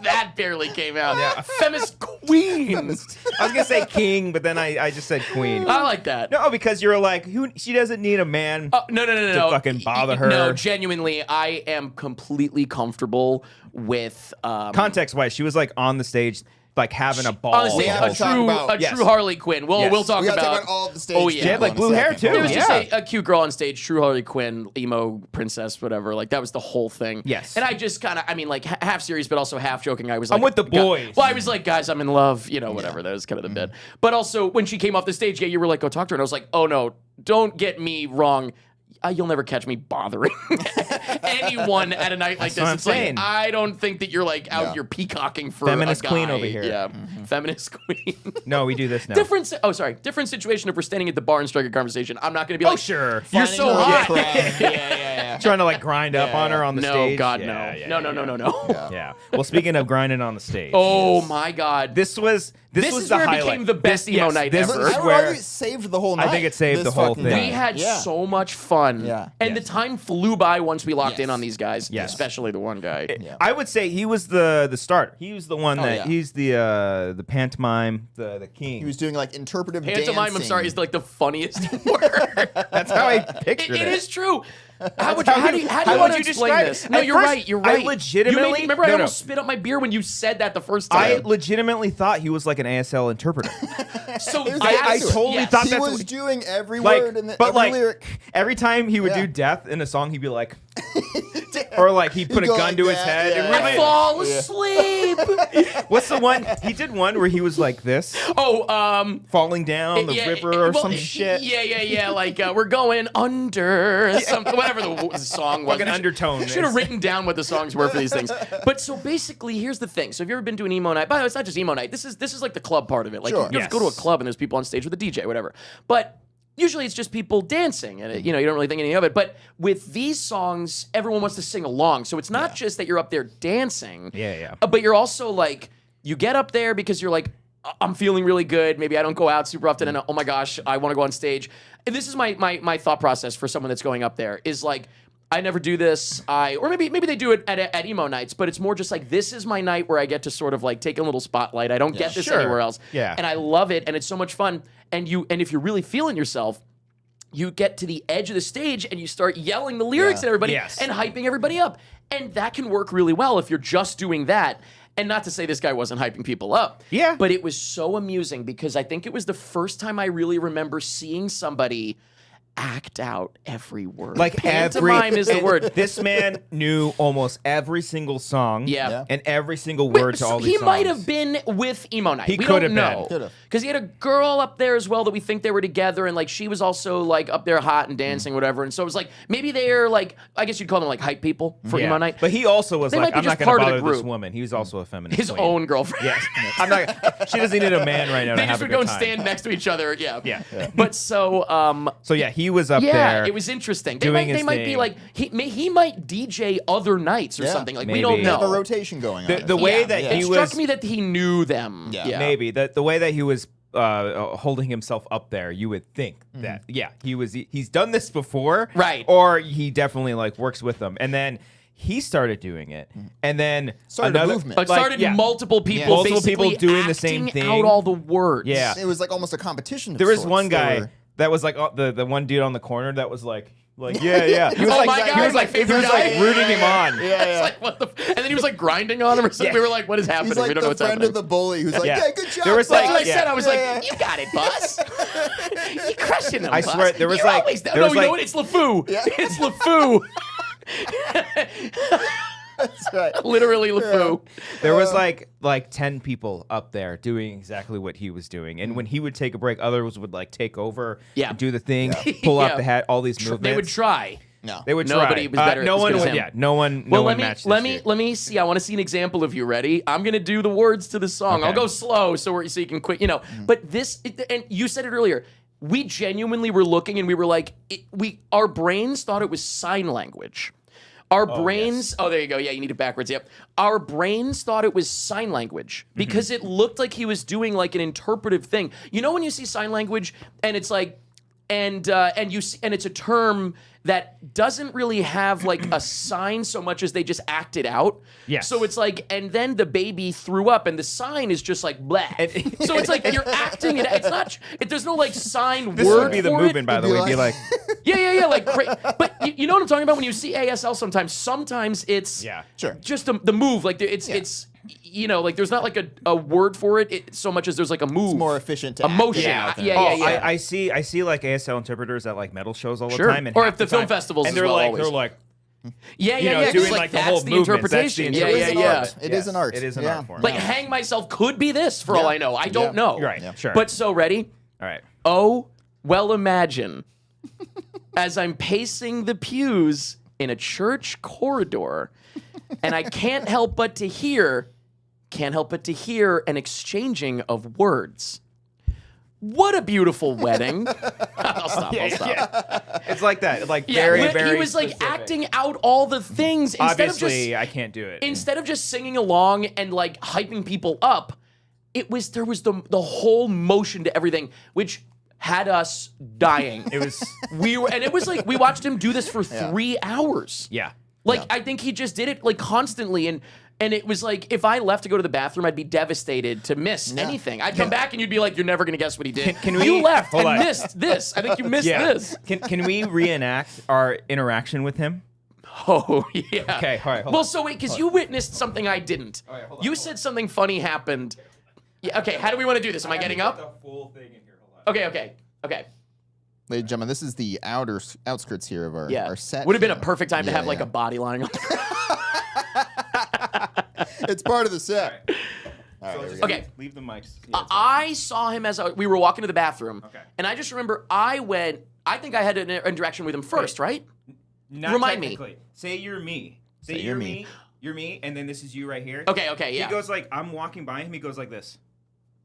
That barely came out. Yeah. Feminist queen. I was gonna say king, but then I just said queen. I like that. No, because you're like, she doesn't need a man. No. To fucking bother her. No, genuinely, I am completely comfortable with Context wise, she was like on the stage, like having a ball. honestly, have a to talk about- true Harley Quinn. Well, Yes. we'll talk We gotta about. talk about all of the stage. Oh, yeah. She had like people blue in a hair second. too. There was Yeah. just a cute girl on stage, true Harley Quinn, emo princess, whatever. Like that was the whole thing. Yes. And I just kind of, I mean, like half serious, but also half joking. I was like, I'm with the boys. Well, I was like, guys, I'm in love. You know, whatever. That was kind of the bit. But also, when she came off the stage, you were like, go talk to her, and I was like, oh no, don't get me wrong. You'll never catch me bothering anyone at a night like That's what I'm this. It's like saying. I don't think that you're like out Yeah. here peacocking for Feminist a guy. queen over here. Yeah, feminist queen. No, we do this now. Different situation if we're standing at the bar and strike a conversation. I'm not going to be like, sure. you're Finding so her hot. crowd. Yeah. Trying to like grind up on her on the No, stage. God, Yeah, no. yeah, No. Yeah. Well, speaking of grinding on the stage. Oh my God. This was This was is the where it highlight. became the best emo night this ever. is I would where argue it saved the whole night. I think it saved this the whole fucking thing. night. We had Yeah. so much fun. Yeah. And the time flew by once we locked in on these guys. Yes. Especially the one guy. Yeah. I would say he was the starter. He was the one that yeah. he's the pantomime, the king. He was doing like interpretive Pantomime, I'm dancing. sorry, is like the funniest word. That's how I pictured it. It is true. How do how you you want to explain describe it? this? No, At you're first, right. You're I right. legitimately- You made me, remember, I no, no. almost spit up my beer when you said that the first I time. legitimately thought he was like an ASL interpreter. So I totally yes. thought He that's was what- doing every like, word in the but every like lyric. every time he would Yeah. do death in a song, he'd be like, or like he'd put a He'd go gun like to his that, head. yeah. It really, I fall asleep. what's the one? He did one where he was like this, falling down the river or some shit. Yeah. Like we're going under something, whatever the song was. Fucking undertone. Should have written down what the songs were for these things. But so basically, here's the thing. So have you ever been to an emo night? By the way, it's not just emo night. This is like the club part of it. Like Sure. you go to a club and there's people on stage with a DJ, whatever. But usually it's just people dancing, and you don't really think anything of it. But with these songs, everyone wants to sing along. So it's not just that you're up there dancing. Yeah. But you're also like, you get up there because you're like, I'm feeling really good. Maybe I don't go out super often, and oh my gosh, I want to go on stage. And this is my thought process for someone that's going up there is like, I never do this. Or maybe they do it at emo nights, but it's more just like, this is my night where I get to sort of like take a little spotlight. I don't get this Sure. anywhere else. Yeah. And I love it, and it's so much fun. And if you're really feeling yourself, you get to the edge of the stage and you start yelling the lyrics Yeah. at everybody Yes. and hyping everybody up. And that can work really well if you're just doing that. And not to say this guy wasn't hyping people up. Yeah. But it was so amusing because I think it was the first time I really remember seeing somebody act out every word. Like pantomime is the word. This man knew almost every single song. Yeah. And every single word to So all these he songs. might have been with Emo Night. He we could don't have been. know. Could've. Because he had a girl up there as well that we think they were together, and like she was also like up there hot and dancing, whatever. And so it was like maybe they're like, I guess you'd call them like hype people for Emo Night. But he also was They like, might be I'm just not going part to of the bother this group. woman. He was also a feminist. His queen. own girlfriend. Yes. I'm not. She doesn't need a man right now They to have just a would good go and time. stand next to each other. Yeah. Yeah. But so So yeah, he was up yeah, there. it was interesting. They doing might, his be thing. like he might DJ other nights or Yeah. something. Like we Maybe. don't They have a know. rotation going on. The way Yeah. that it he struck was me that he knew them. Yeah. maybe the way that he was holding himself up there, you would think that he's done this before, Right. Or he definitely like works with them, and then he started doing it, and then Started a another movement. But started multiple people, multiple people basically doing the same acting thing. out all the words. Yeah. It was like almost a competition. Of There was sorts. one They guy were- that was like the one dude on the corner that was like yeah. He was Oh like my God, he was my like favorite guy. rooting him on. It's like, what the and then he was like grinding on him or something. Yeah. We were like, what is happening? He's we like don't know the what's friend happening. of the bully who's like, Yeah. yeah, good job. There was boss." That's what I Yeah. said. I was Yeah. like, you got it, boss. You're crushing them, I boss. swear, there was You're like- always there no, was you know like- what? It's LeFou. Yeah. It's LeFou. That's right. Literally LeFou. There was like 10 people up there doing exactly what he was doing, and when he would take a break, others would like take over, Yeah. and do the thing, pull Yeah. out the hat, all these movements. They would try. No. They would try. Nobody was better no as one good as would. him. Yeah, no one. Well, no let one me matched let this me shit. let me see. I want to see an example of you. Ready? I'm gonna do the words to the song. Okay. I'll go slow so you can quit. But this and you said it earlier. We genuinely were looking and we were like, our brains thought it was sign language. Our brains. Oh, there you go. Yeah, you need it backwards. Yep. Our brains thought it was sign language because it looked like he was doing like an interpretive thing. You know when you see sign language and it's like, and it's a term that doesn't really have like a sign so much as they just act it out. Yes. So it's like, and then the baby threw up, and the sign is just like blah. So it's like you're acting it. It's not. There's no like sign This word would be the for movement, it. by the way. Be like, Yeah. Like, but you know what I'm talking about when you see ASL. Sometimes it's yeah, Sure. just the move. Like it's like there's not like a word for it, so much as there's like a move. It's more efficient to Emotion. act it out Yeah. then. I see like ASL interpreters at like metal shows all the Sure. time, and Or half at the film time- festivals and as they're well, like always. they're like Yeah. doing It's like the that's whole the movements. That's the interpretation. interpretation. Yeah. It is an art. It is an Yeah. art form. Like hang myself could be this for all I know. I don't know. right, Yeah. sure. But so ready? all right, Oh, well, imagine as I'm pacing the pews in a church corridor, and I can't help but to hear an exchanging of words. What a beautiful wedding. I'll stop. it's like that. Like Yeah, very. he was like specific. acting out all the things Obviously, I can't do it. instead of just singing along and like hyping people up. There was the whole motion to everything, which had us dying. It was It was like we watched him do this for 3 hours. yeah. Like I think he just did it like constantly and it was like if I left to go to the bathroom, I'd be devastated to miss anything. I'd come back and you'd be like, "You're never gonna guess what he did." Can we- you left hold and on. missed this. I think you missed Yeah. this. Can we reenact our interaction with him? Oh yeah. Okay, all right, hold Well, on. so wait, because you witnessed something I didn't. right, hold on, You hold said something funny happened. Yeah. Okay. How do we want to do this? Am I getting up? The full thing in here. Hold on. Okay. Ladies and gentlemen, this is the outskirts here of Yeah. our set. Would have been a here. perfect time to Yeah, have like yeah. a body lying on. It's part of the set. All right, So there we just go. Okay. leave the mics. I saw him as we were walking to the bathroom. Okay. And I just remember I think I had an interaction with him first, right? Not Remind me. technically. Say you're me. Say you're you're me. me. You're me, and then this is you right here. Okay, yeah. He goes like, I'm walking by him. He goes like this.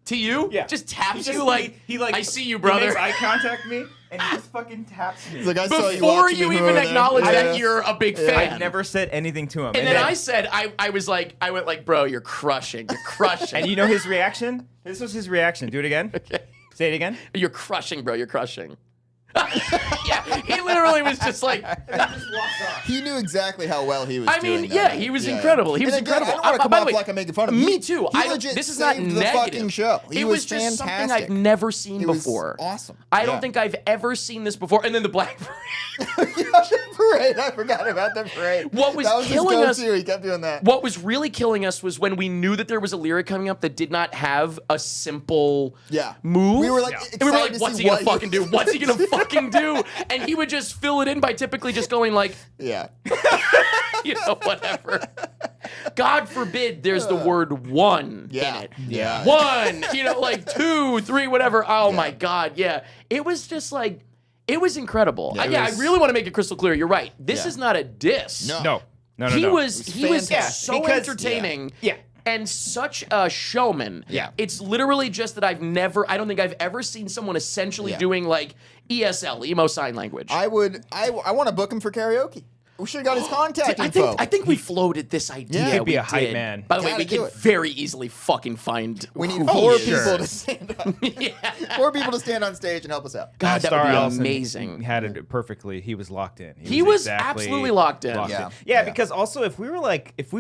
To you? Yeah. Just taps He you like, he like I see you, He brother. makes eye contact me, and he just fucking taps me. He's like, I saw you Before watching you me even over there. acknowledge Yeah. that you're a big fan. I've never said anything to him. And then I said, I went like, bro, you're crushing. You're crushing. and you know his reaction? This was his reaction. Do it again. Okay. Say it again. You're crushing, bro. You're crushing. Yeah, he literally was just like, He knew exactly how well he was I doing mean, that. yeah, he was incredible. He was And again, incredible. I don't want to come by the off way, like I'm making fun of him. Me too. He legit This is not saved negative. the fucking show. He It was just something fantastic. I've never seen It was before. awesome. I don't Yeah. think I've ever seen this before. And then the Black Parade. The parade. I forgot about the parade. What was that was killing his us- go-to. He kept doing that. What was really killing us was when we knew that there was a lyric coming up that did not have a simple move. We were like, and we were like, excited to what's see he gonna what fucking do? What's he gonna fucking do? And he would just fill it in by typically just going like, Yeah. whatever. God forbid there's the word one in it. Yeah. One, like 2, 3, whatever. Oh my God, yeah. It was just like, it was incredible. Yeah, it I was- really want to make it crystal clear. You're right. This Yeah. is not a diss. No. No. He was fantastic. so Because- entertaining. Yeah. And such a showman. Yeah. It's literally just that I don't think I've ever seen someone essentially Yeah. doing like ESL, emo sign language. I want to book him for karaoke. We should have got his contact I info. think we floated this idea. Yeah. He'd be We a hype did. man. By the way, Gotta we do can it. very easily fucking find. we need who four he is. people to stand up. Yeah. 4 people to stand on stage and help us out. God, that Star would be Allison amazing. Had it perfectly. He was locked in. He was exactly absolutely locked in. Yeah. Yeah, because also if we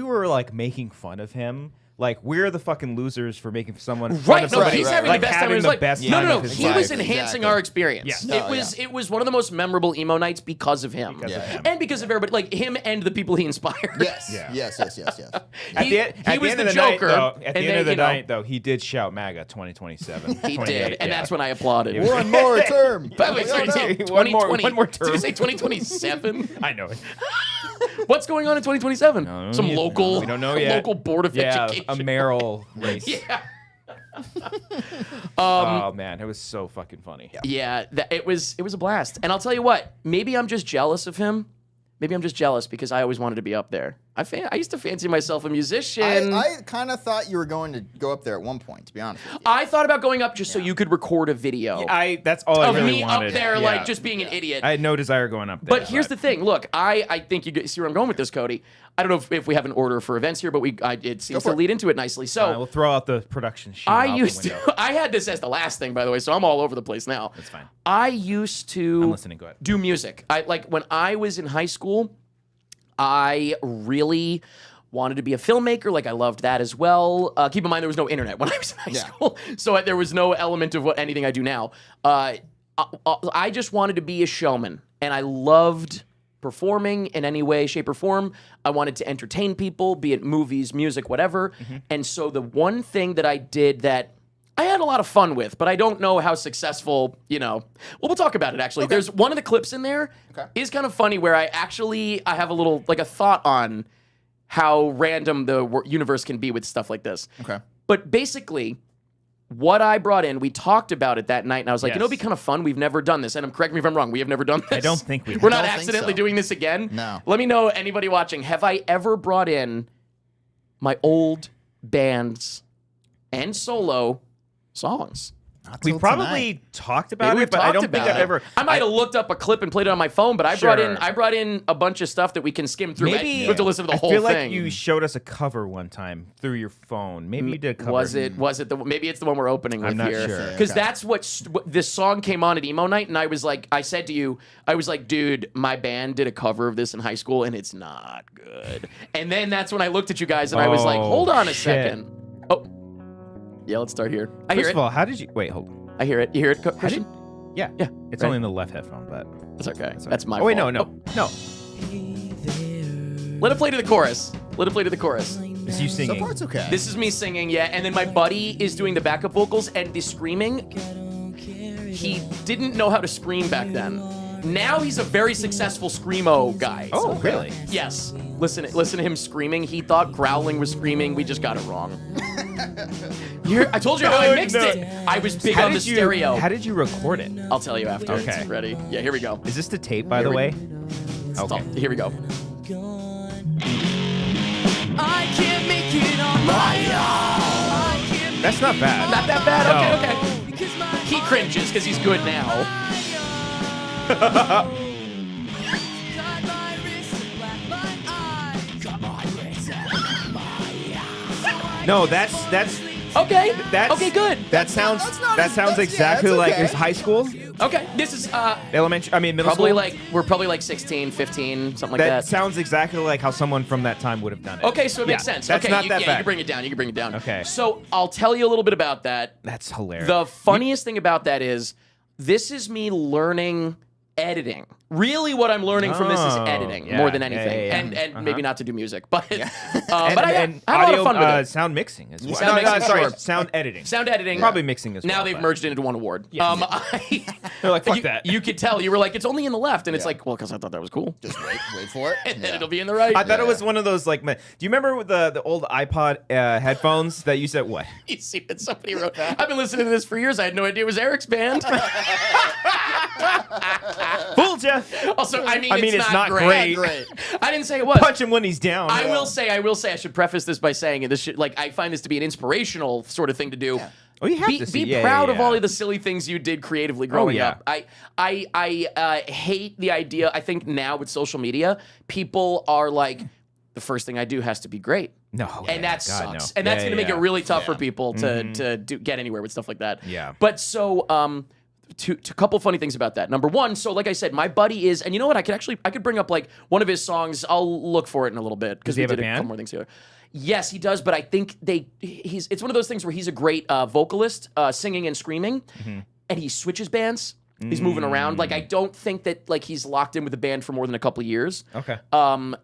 were like making fun of him, like we're the fucking losers for making fun of Right, no, somebody. he's having like, the best time of having his the life. best No, time no, of no. his He life. was enhancing Exactly. our experience. Yeah. It was one of the most memorable emo nights because of him, Because of him. and because of everybody, like him and the people he inspired. Yes. Yeah. Yes. He was the night, Joker, though, at and the end then, of the you know, night, though, he did shout MAGA 2027. He 28, did, and yeah. that's when I applauded. One more term. By the way, We don't know. sorry, One more 2020 term. Did you say 2027? I know it. What's going on in 2027? No, Some yeah, local, we don't know yet. local board of Yeah, education. a mayoral race. Yeah. Oh man, it was so fucking funny. Yeah, it was a blast. And I'll tell you what, maybe I'm just jealous of him maybe I'm just jealous because I always wanted to be up there. I used to fancy myself a musician. I kind of thought you were going to go up there at one point, to be honest with you. I thought about going up just so you could record a video That's all I of really me wanted. up there, Yeah. like just being an idiot. I had no desire going up there. But here's the thing. Look, I think you see where I'm going with this, Cody. I don't know if we have an order for events here, but it seems to lead into it nicely. So we'll throw out the production sheet. I used to. I had this as the last thing, by the way, so I'm all over the place now. That's fine. I used to I'm listening. Go ahead. do music. When I was in high school, I really wanted to be a filmmaker. Like, I loved that as well. Keep in mind, there was no internet when I was in high school, so there was no element of anything I do now. I just wanted to be a showman, and I loved performing in any way, shape, or form. I wanted to entertain people, be it movies, music, whatever. And so the one thing that I did that I had a lot of fun with, but I don't know how successful, well, we'll talk about it, actually. There's one of the clips in there is kind of funny where I have a little, like, a thought on how random the universe can be with stuff like this. Okay. But basically, what I brought in, we talked about it that night, and I was like, it'd be kind of fun. We've never done this. And correct me if I'm wrong. We have never done this. I don't think we have. We're not I don't think accidentally so. doing this again. No. Let me know, anybody watching, have I ever brought in my old bands and solo songs? Not We till probably tonight. talked about Maybe it, we've but I talked don't think about I've it. ever. I might have looked up a clip and played it on my phone, but I Sure. brought in a bunch of stuff that we can skim through. Maybe We have to listen to the whole I feel thing. like you showed us a cover one time through your phone. Maybe you did a cover. Was it maybe it's the one we're opening with I'm not here. sure. Because that's what this song came on at Emo Night, and I said to you, I was like, dude, my band did a cover of this in high school, and it's not good. And then that's when I looked at you guys, and I was like, hold on a shit. second. Oh, yeah, let's start here. I hear First it. of all, how did you wait? Hold on. I hear it. You hear it, Christian? Yeah, Yeah, It's right. only in the left headphone, but That's okay. okay. That's my Oh wait, fault. no. Let it play to the chorus. Let it play to the chorus. It's you So singing. far, it's okay. This is me singing, yeah, and then my buddy is doing the backup vocals and the screaming. He didn't know how to scream back then. Now he's a very successful screamo guy. Oh, really? Yes. Listen to him screaming. He thought growling was screaming. We just got it wrong. I told you how I mixed it. I was big on the stereo. How did you record it? I'll tell you after. Okay. It's ready? Yeah, here we go. Is this the tape, by Here the we- way? Okay. Here we go. I can't make it on my own. That's not bad. Not that bad. No. Okay. He cringes because he's good now. No, that's Okay. That's okay. Good. That sounds that's exactly okay. like his high school, Okay. This is elementary. I mean, middle probably school. we're probably like 16, 15, something like That that. sounds exactly like how someone from that time would have done it. Okay, so it makes Yeah, sense. That's okay, not you, that yeah, bad. you can bring it down. You can bring it down. Okay. So I'll tell you a little bit about that. That's hilarious. The funniest thing about that is this is me learning editing. Really, what I'm learning from this is Oh, editing yeah, more than yeah, anything, yeah, and yeah. maybe not to do music, but but and I have audio, a lot of fun with it. sound mixing as well. Sound mixing, sorry, sure. sound editing. Sound editing, Probably mixing as well. Now they've but- merged it into one award. Yes. They're like, fuck you, that. You could tell you were like, it's only in the left, and it's Yeah. like, well, because I thought that was cool, Just wait for it. and then Yeah. it'll be in the right. I thought it was one of those like. Do you remember the old iPod headphones that you said what? You see that somebody wrote. I've been listening to this for years. I had no idea it was Eric's band. Fooled ya. Also, I mean, it's not great. Great. I didn't say it was. Punch him when he's down. I will say. I should preface this by saying, and this should I find this to be an inspirational sort of thing to do. Oh, you have Be to see. be Yeah, proud yeah, of all yeah. of the silly things you did creatively growing yeah. up. I hate the idea. I think now with social media, people are like, the first thing I do has to be great. No, And yeah, that God, sucks. no. And that's Yeah, going to make yeah. it really tough for people to get anywhere with stuff like that. Yeah. But so, to couple funny things about that. Number one, so like I said, my buddy is, and you know what? I could bring up like one of his songs. I'll look for it in a little bit because he we have a did a couple band? more things together. Yes, he does, but I think it's one of those things where he's a great vocalist, singing and screaming, and he switches bands. He's moving around. Like, I don't think that like he's locked in with the band for more than a couple of years. Okay.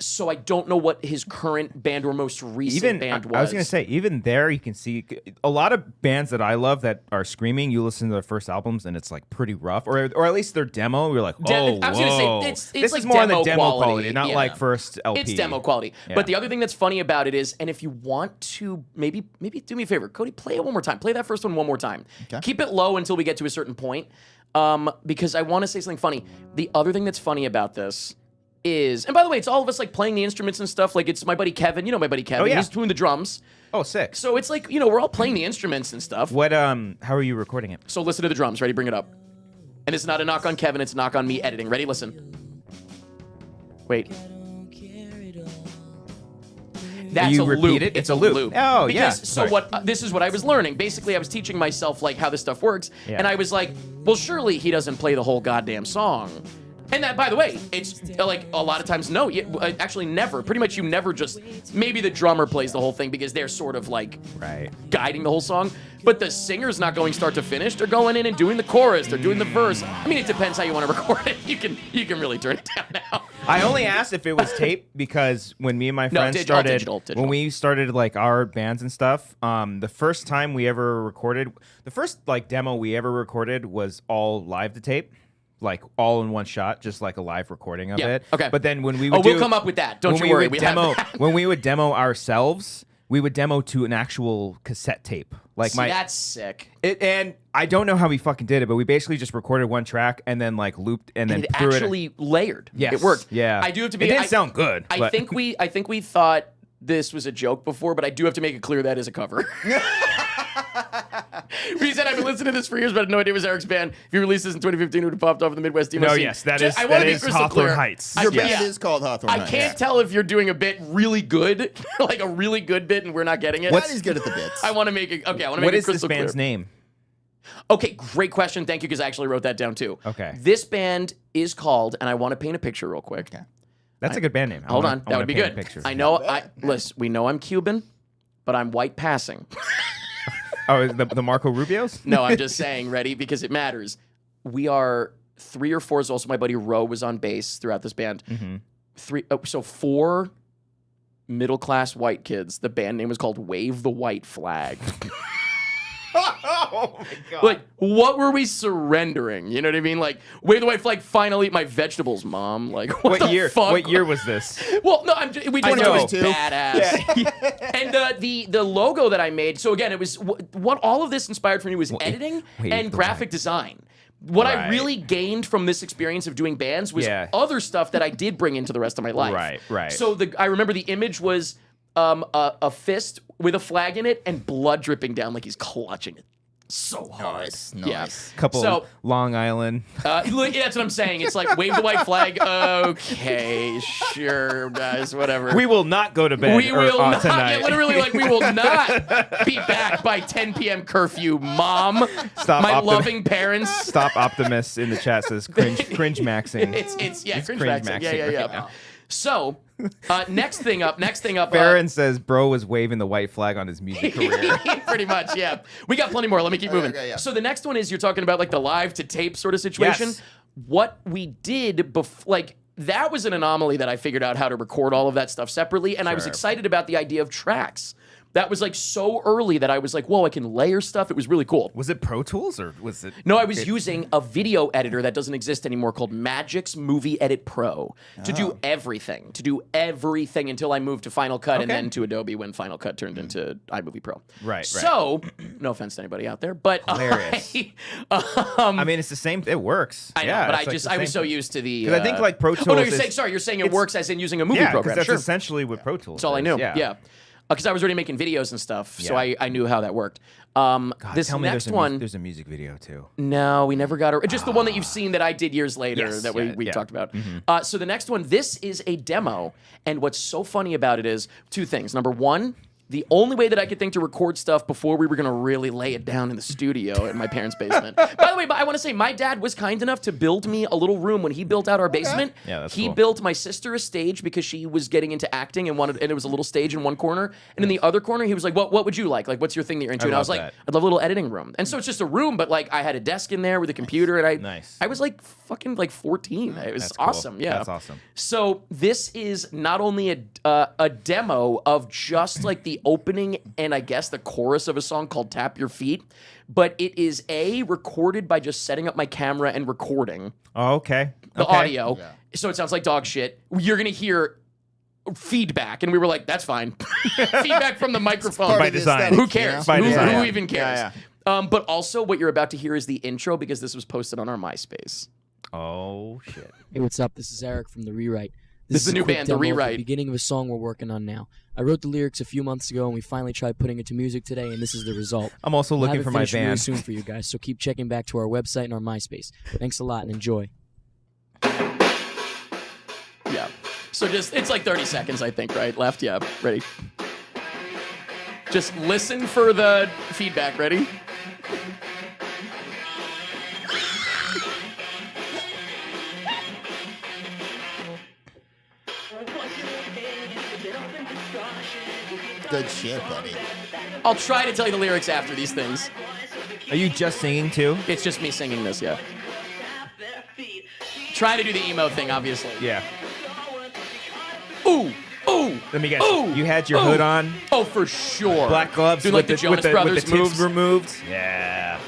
So I don't know what his current band or most recent Even band was. I was gonna say, even there you can see a lot of bands that I love that are screaming. You listen to their first albums and it's like pretty rough, or at least their demo. You're like, oh, I was gonna say, whoa. it's this like is more on the demo demo quality, not yeah. like first LP. It's demo quality. Yeah. But the other thing that's funny about it is, and if you want to maybe do me a favor, Cody, play it one more time. Play that first one more time. Okay. Keep it low until we get to a certain point. Because I want to say something funny. The other thing that's funny about this is, and by the way, it's all of us like playing the instruments and stuff. Like it's my buddy Kevin. You know my buddy Kevin. Oh, yeah. He's doing the drums. Oh, sick. So it's like, you know, we're all playing the instruments and stuff. What? How are you recording it? So listen to the drums. Ready? Bring it up. And it's not a knock on Kevin. It's a knock on me editing. Ready? Listen. Wait. That's You a repeat loop. it? It's a loop. Oh, yeah. Because, so what? This is what I was learning. Basically, I was teaching myself like how this stuff works, and I was like, well, surely he doesn't play the whole goddamn song. And that, by the way, it's like a lot of times, no, actually never. Pretty much you never just, maybe the drummer plays the whole thing because they're sort of like guiding the whole song. But the singer's not going start to finish. They're going in and doing the chorus. They're doing the verse. I mean, it depends how you want to record it. You can really turn it down now. I only asked if it was tape because when me and my friends digital. when we started like our bands and stuff, the first time we ever recorded, the first like demo we ever recorded was all live to tape. Like all in one shot, just like a live recording of it. Okay. But then when we would we'll come up with that. Don't you worry. We have that. When we would demo ourselves, we would demo to an actual cassette tape. Like that's sick. And I don't know how we fucking did it, but we basically just recorded one track and then like looped and then it threw actually layered. Yes. It worked. Yeah. I do have to be. It didn't sound good. I think we thought this was a joke before, but I do have to make it clear that is a cover. We said I've been listening to this for years, but I had no idea it was Eric's band. If you released this in 2015, it would have popped off in the Midwest emo scene. Yes, that is crystal Hawthorne clear. Heights. Your band is called Hawthorne I Heights. can't tell if you're doing a bit really good, like a really good bit, and we're not getting it. He's good at the bits. I want to make it. Okay, I want to What make it is this crystal band's clear. name? Okay, great question. Thank you, because I actually wrote that down too. Okay. This band is called, and I want to paint a picture real quick. That's a good band name. Hold on, that would be good. I know. Listen, we know I'm Cuban, but I'm white passing. Oh, the Marco Rubios? No, I'm just saying, ready? Because it matters. We are 3 or 4 is also my buddy Ro was on bass throughout this band. So 4 middle-class white kids. The band name was called Wave the White Flag. Oh my god! Like, what were we surrendering? You know what I mean? Like, wave the white flag. Finally, eat my vegetables, Mom. Like, what the year? fuck? What year was this? Well, no, we just know it was 2022. badass. And the logo that I made. So again, it was what all of this inspired for me was editing and graphic design. What I really gained from this experience of doing bands was other stuff that I did bring into the rest of my life. Right. So I remember the image was a fist with a flag in it and blood dripping down like he's clutching it so hard. Nice. Yeah. Couple Long Island. Look, that's what I'm saying. It's like wave the white flag. Okay, sure, guys, whatever. We will not go to bed. We will not. tonight. Yeah, literally, like we will not be back by 10 p.m. curfew, Mom. Stop. My loving parents. Stop. Optimus in the chat says cringe maxing. It's cringe cringe maxing. maxing Yeah. right now. So, next thing up. Baron says bro was waving the white flag on his music career. Pretty much, yeah. We got plenty more. Let me keep moving. Okay, yeah. So the next one is you're talking about like the live to tape sort of situation. Yes. What we did like that was an anomaly that I figured out how to record all of that stuff separately, and I was excited about the idea of tracks. That was like so early that I was like, whoa, I can layer stuff. It was really cool. Was it Pro Tools or was it? No, I was using a video editor that doesn't exist anymore called Magic's Movie Edit Pro to do everything, until I moved to Final Cut and then to Adobe when Final Cut turned into iMovie Pro. Right. So, no offense to anybody out there, but Hilarious. I mean, it's the same. It works. I know, but I was so used to the. Because I think like Pro Tools. Oh no, you're saying it works as in using a movie program. That's Sure, essentially what Pro Tools. that's all I is. knew. Yeah. Because I was already making videos and stuff, so I knew how that worked. This tell me next one, there's a music video too. no, we never got just the one that you've seen that I did years later that we talked about. So the next one, this is a demo, and what's so funny about it is 2 things. Number 1, the only way that I could think to record stuff before we were going to really lay it down in the studio in my parents' basement. By the way, I want to say my dad was kind enough to build me a little room when he built out our basement. Yeah, that's he cool. built my sister a stage because she was getting into acting and it was a little stage in one corner. And in the other corner, he was like, what would you like? Like, what's your thing that you're into? And I was love like, that. I'd love a little editing room. And so it's just a room, but like I had a desk in there with a computer and I was like fucking like 14. It was That's cool. awesome. Yeah. That's awesome. So this is not only a demo of just like the opening and I guess the chorus of a song called Tap Your Feet, but it is recorded by just setting up my camera and recording Oh, okay. the audio. Yeah. So it sounds like dog shit. You're going to hear feedback, and we were like, that's fine. Feedback from the microphone. By design. Who cares? By design. Who even cares? Yeah. But also what you're about to hear is the intro because this was posted on our MySpace. Oh shit. Hey, what's up? This is Eric from The Rewrite. This is a new quick band, The demo of Rewrite. The beginning of a song we're working on now. I wrote the lyrics a few months ago, and we finally tried putting it to music today, and this is the result. I'm also We'll looking have it for my finished really band. soon for you guys, so keep checking back to our website and our MySpace. Thanks a lot, and enjoy. Yeah. So it's like 30 seconds, I think, right? Left? Yeah. Ready? Just listen for the feedback. Ready? Good shit, buddy. I'll try to tell you the lyrics after these things. Are you just singing too? It's just me singing this, yeah. Trying to do the emo thing, obviously. Yeah. Ooh! Ooh! Let me guess. Ooh! You had your Ooh! hood on, Oh, for sure. black gloves Doing with like the Jonas Brothers with the tips moves. removed. Yeah.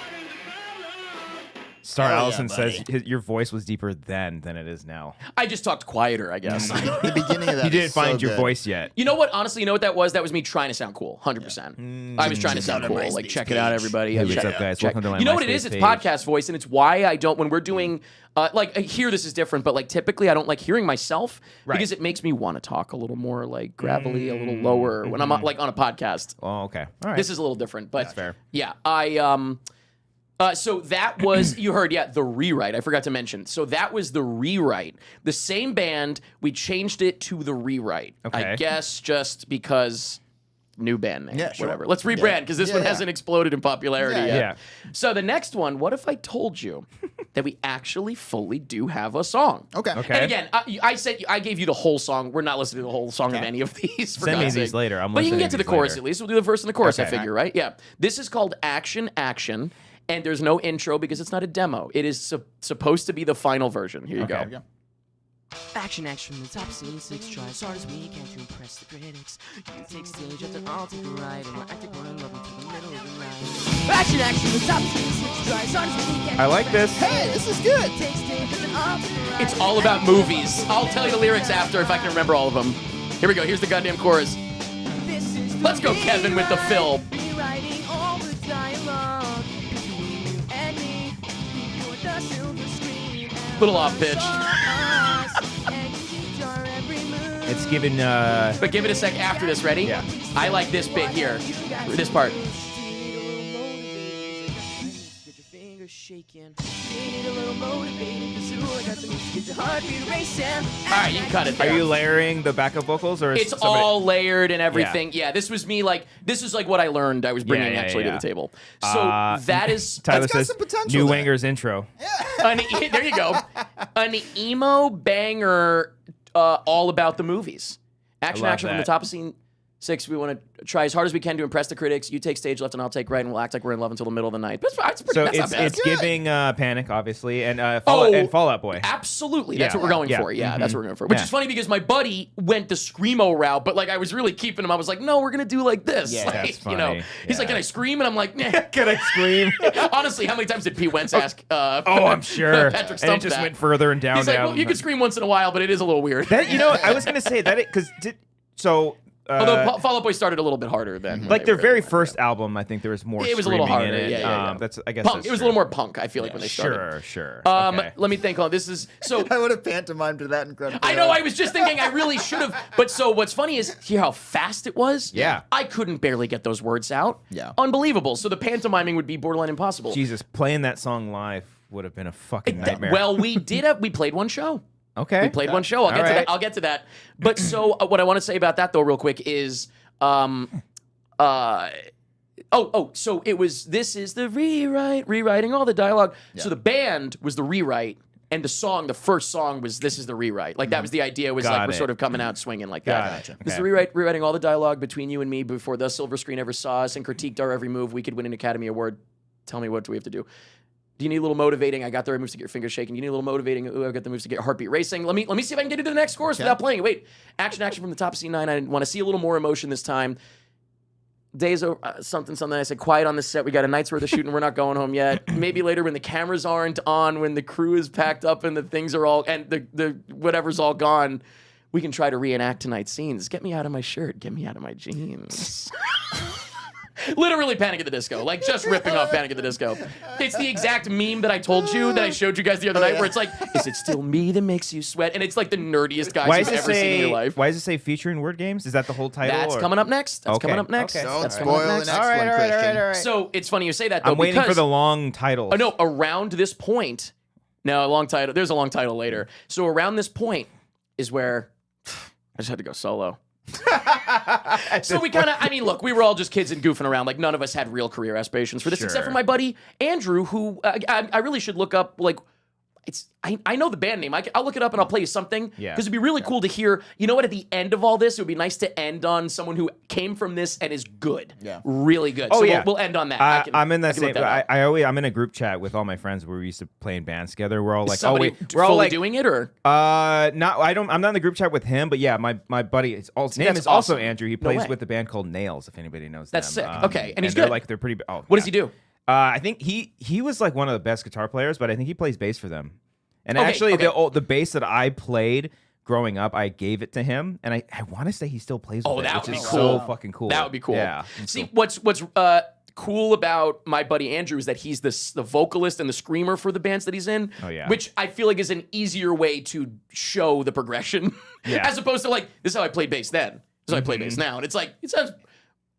Star Oh, yeah, Allison says buddy. your voice was deeper then than it is now. I just talked quieter, I guess. The beginning of that You didn't is so find your good. voice yet. You know what? Honestly, you know what that was? That was me trying to sound cool, 100%. I was trying to sound Check out cool. our Like, MySpace check it out, page. everybody. Hey, what's Check- up, guys? check- Welcome to my You know what it MySpace is? It's page. podcast voice, and it's why I don't, when we're doing, here, this is different, but like typically I don't like hearing myself Right. because it makes me want to talk a little more like gravelly, a little lower when I'm like on a podcast. Oh, okay. All right. This is a little different, but fair. Yeah, so that was you heard, yeah, the rewrite. I forgot to mention. So that was the rewrite. The same band. We changed it to the rewrite. Okay. I guess just because new band name. Yeah, sure. Whatever. Let's rebrand because this Yeah, one yeah. hasn't exploded in popularity Yeah, yet. yeah. So the next one. What if I told you that we actually fully do have a song? Okay. Okay. And again, I gave you the whole song. We're not listening to the whole song of any of these. For Send me God's these sake. later. I'm But you can listening get to to the these chorus later. at least. We'll do the verse and the chorus. I Okay. figure, right? Yeah. This is called Action Action, and there's no intro because it's not a demo. It is supposed to be the final version. Here you Okay. go. Action, action, the top scene, 6 try as hard as we can to impress the critics. You take stage, after I'll take a ride, and we'll act like we're in love until the middle of the night. Action, action, the top scene, 6 try as hard as we can. I like this. Hey, this is good. Take stage, after I'll take a ride. It's all about movies. I'll tell you the lyrics after if I can remember all of them. Here we go. Here's the goddamn chorus. This is the Let's go, Kevin, with the fill. rewriting all the dialogue between you and me. Before the silver screen. Little off pitch. It's given. But give it a sec after this. Ready? Yeah. I like this bit here. This part. All right, you can cut it Are there. you layering the backup vocals, or is It's somebody- all layered and everything. Yeah, this was me. Like, this is like what I learned I was bringing yeah, actually yeah. to the table. So that is Tyler That's got says some potential new there. Wangers intro. there you go. An emo banger all about the movies. Action, love action from the that. top of scene 6. We want to try as hard as we can to impress the critics. You take stage left and I'll take right, and we'll act like we're in love until the middle of the night. That's pretty. So That's it's not bad. it's giving Panic, obviously, and Oh, Fall Out Boy. Absolutely. That's Yeah. what we're going Yeah. for. Yeah, that's what we're going for. Which Yeah. is funny because my buddy went the Screamo route, but like I was really keeping him. I was like, no, we're going to do like this. Yeah, Like, that's you know, funny. he's like, Yeah. can I scream? And I'm like, nah. Can I scream? Honestly, how many times did Pete Wentz ask? Oh, I'm sure. Patrick And Stump it just that? went further and down. He's like, down. well, you can scream once in a while, but it is a little weird. That I was gonna say that because so. Although Fall Out Boy started a little bit harder then. when Like they their were- very first album, I think there was more. It was a little screaming harder. in it. Yeah. That's I guess Punk. that's It was a true. little more punk, I feel like, when they started. Sure. Okay. Let me think. Oh, this is so. I would have pantomimed to that incredible. I know. I was just thinking I really should have. But so what's funny is hear how fast it was. Yeah. I couldn't barely get those words out. Yeah. Unbelievable. So the pantomiming would be borderline impossible. Jesus, playing that song live would have been a fucking nightmare. Well, we played one show. okay. We played one show. I'll get to right. that. I'll get to that. But so what I want to say about that though, real quick, is so it was. This is the rewriting all the dialogue. So the band was the rewrite. And the song, the first song was "This Is the Rewrite." Like that was the idea. Was Got like we're it. sort of coming out swinging like that. Gotcha. This is Okay. rewriting all the dialogue between you and me before the silver screen ever saw us and critiqued our every move. We could win an Academy Award. Tell me, what do we have to do? Do you need a little motivating? I got the right moves to get your fingers shaking. You need a little motivating. Ooh, I got the moves to get your heartbeat racing. Let me see if I can get into the next chorus without playing it. Wait, action from the top of C9. I want to see a little more emotion this time. Days over, something. I said, quiet on the set. We got a night's worth of shooting. We're not going home yet. Maybe later when the cameras aren't on, when the crew is packed up and the things are all, and the whatever's all gone, we can try to reenact tonight's scenes. Get me out of my shirt. Get me out of my jeans. Literally Panic at the Disco, like just ripping off Panic at the Disco. It's the exact meme that I told you that I showed you guys the other night, where it's like, "Is it still me that makes you sweat?" And it's like the nerdiest guys you've ever seen in your life. Why does it say featuring word games? Is that the whole title? That's coming up next. That's coming up next. Okay. Don't That's spoil coming up the next. next one, Christian. So it's funny you say that though. I'm waiting for because- the long title. Oh no! Around this point, no, a long title. There's a long title later. So around this point is where I just had to go solo. So we kind of, I mean, look, we were all just kids and goofing around. Like none of us had real career aspirations for this, except for my buddy Andrew, who I really should look up. Like, I know the band name. I'll look it up and I'll play you something. Yeah. Because it'd be really cool to hear. You know what? At the end of all this, it would be nice to end on someone who came from this and is good. Yeah. Really good. Oh, So yeah. we'll end on that. I'm in that I can look same. that up. I'm in a group chat with all my friends where we used to play in bands together. We're all like, Somebody we're all fully like, doing it or? I'm not in the group chat with him, but yeah, my buddy, his name that's is also awesome. Andrew. He No plays way. with the band called Nails, if anybody knows That's them. sick. Okay, and he's they're good. Like they're pretty. Oh, What does he do? I think he was like one of the best guitar players, but I think he plays bass for them. And Okay, actually, okay. the bass that I played growing up, I gave it to him, and I want to say he still plays with Oh, it, that which would be is cool. so fucking cool. That would be cool. Yeah. See, what's cool about my buddy Andrew is that he's the vocalist and the screamer for the bands that he's in. Oh, yeah. Which I feel like is an easier way to show the progression, Yeah. as opposed to like, this is how I played bass then. This is how I play bass now, and it's like it sounds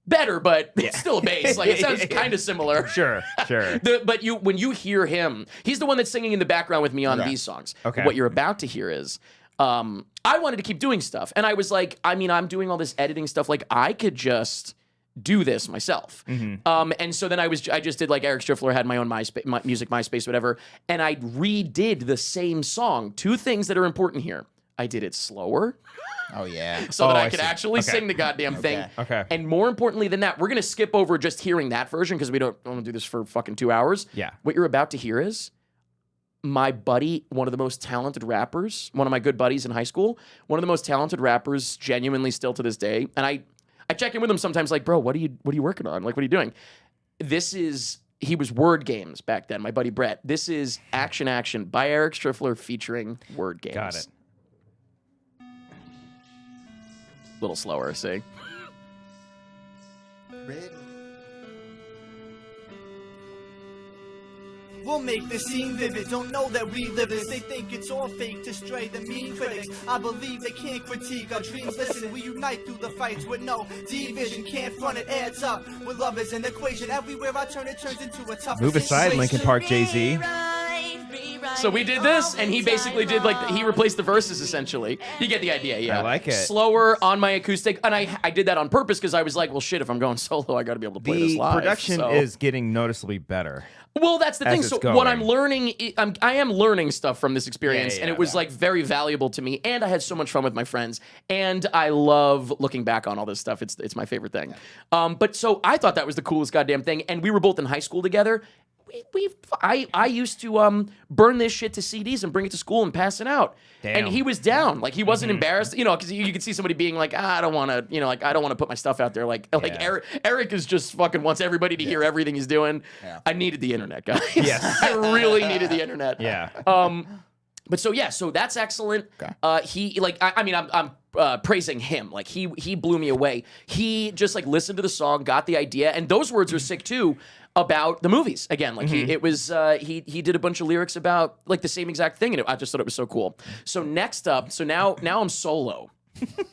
better, but it's still a bass. Like it sounds kind of similar. Sure. But when you hear him, he's the one that's singing in the background with me on these songs. Okay. What you're about to hear is, I wanted to keep doing stuff, and I was like, I mean, I'm doing all this editing stuff. Like, I could just do this myself. And so then I just did like Eric Striffler had my own MySpace, whatever, and I redid the same song. Two things that are important here. I did it slower. Oh yeah. So that I I could see. actually Okay. sing the goddamn thing. Okay. And more importantly than that, we're going to skip over just hearing that version because we don't want to do this for fucking 2 hours. Yeah. What you're about to hear is my buddy, one of the most talented rappers, one of my good buddies in high school, one of the most talented rappers, genuinely still to this day. And I check in with him sometimes like, bro, what are you working on? Like, what are you doing? He was Word Games back then, my buddy Brett. This is Action by Eric Striffler featuring Word Games. Got it. Little slower, see? We'll make the scene vivid, don't know that we live this. They think it's all fake to stray the mean critics. I believe they can't critique our dreams. Listen, we unite through the fights with no division. Can't front it, adds up. With love is an equation. Everywhere I turn, it turns into a tough Move aside, Linkin Park, Jay-Z. So we did this, and he basically did he replaced the verses essentially. You get the idea, yeah. I like it. Slower on my acoustic, and I did that on purpose because I was like, well, shit, if I'm going solo, I got to be able to play this The live. production so. is getting noticeably better. Well, that's the as thing. it's So going. what I'm learning, I am learning stuff from this experience, Yeah, and it was like very valuable to me. And I had so much fun with my friends, and I love looking back on all this stuff. It's my favorite thing. But so I thought that was the coolest goddamn thing. And we were both in high school together. I used to burn this shit to CDs and bring it to school and pass it out. Damn. And he was down, like he wasn't embarrassed, because you could see somebody being like, I don't want to, like I don't want to put my stuff out there. Like Eric is just fucking wants everybody to hear everything he's doing. Yeah. I needed the internet, guys. Yes. I really needed the internet. Yeah. But so that's excellent. Okay. He like I mean I'm praising him. Like he blew me away. He just like listened to the song, got the idea, and those words are sick too about the movies. Again, like he did a bunch of lyrics about like the same exact thing, and I just thought it was so cool. So next up, now I'm solo.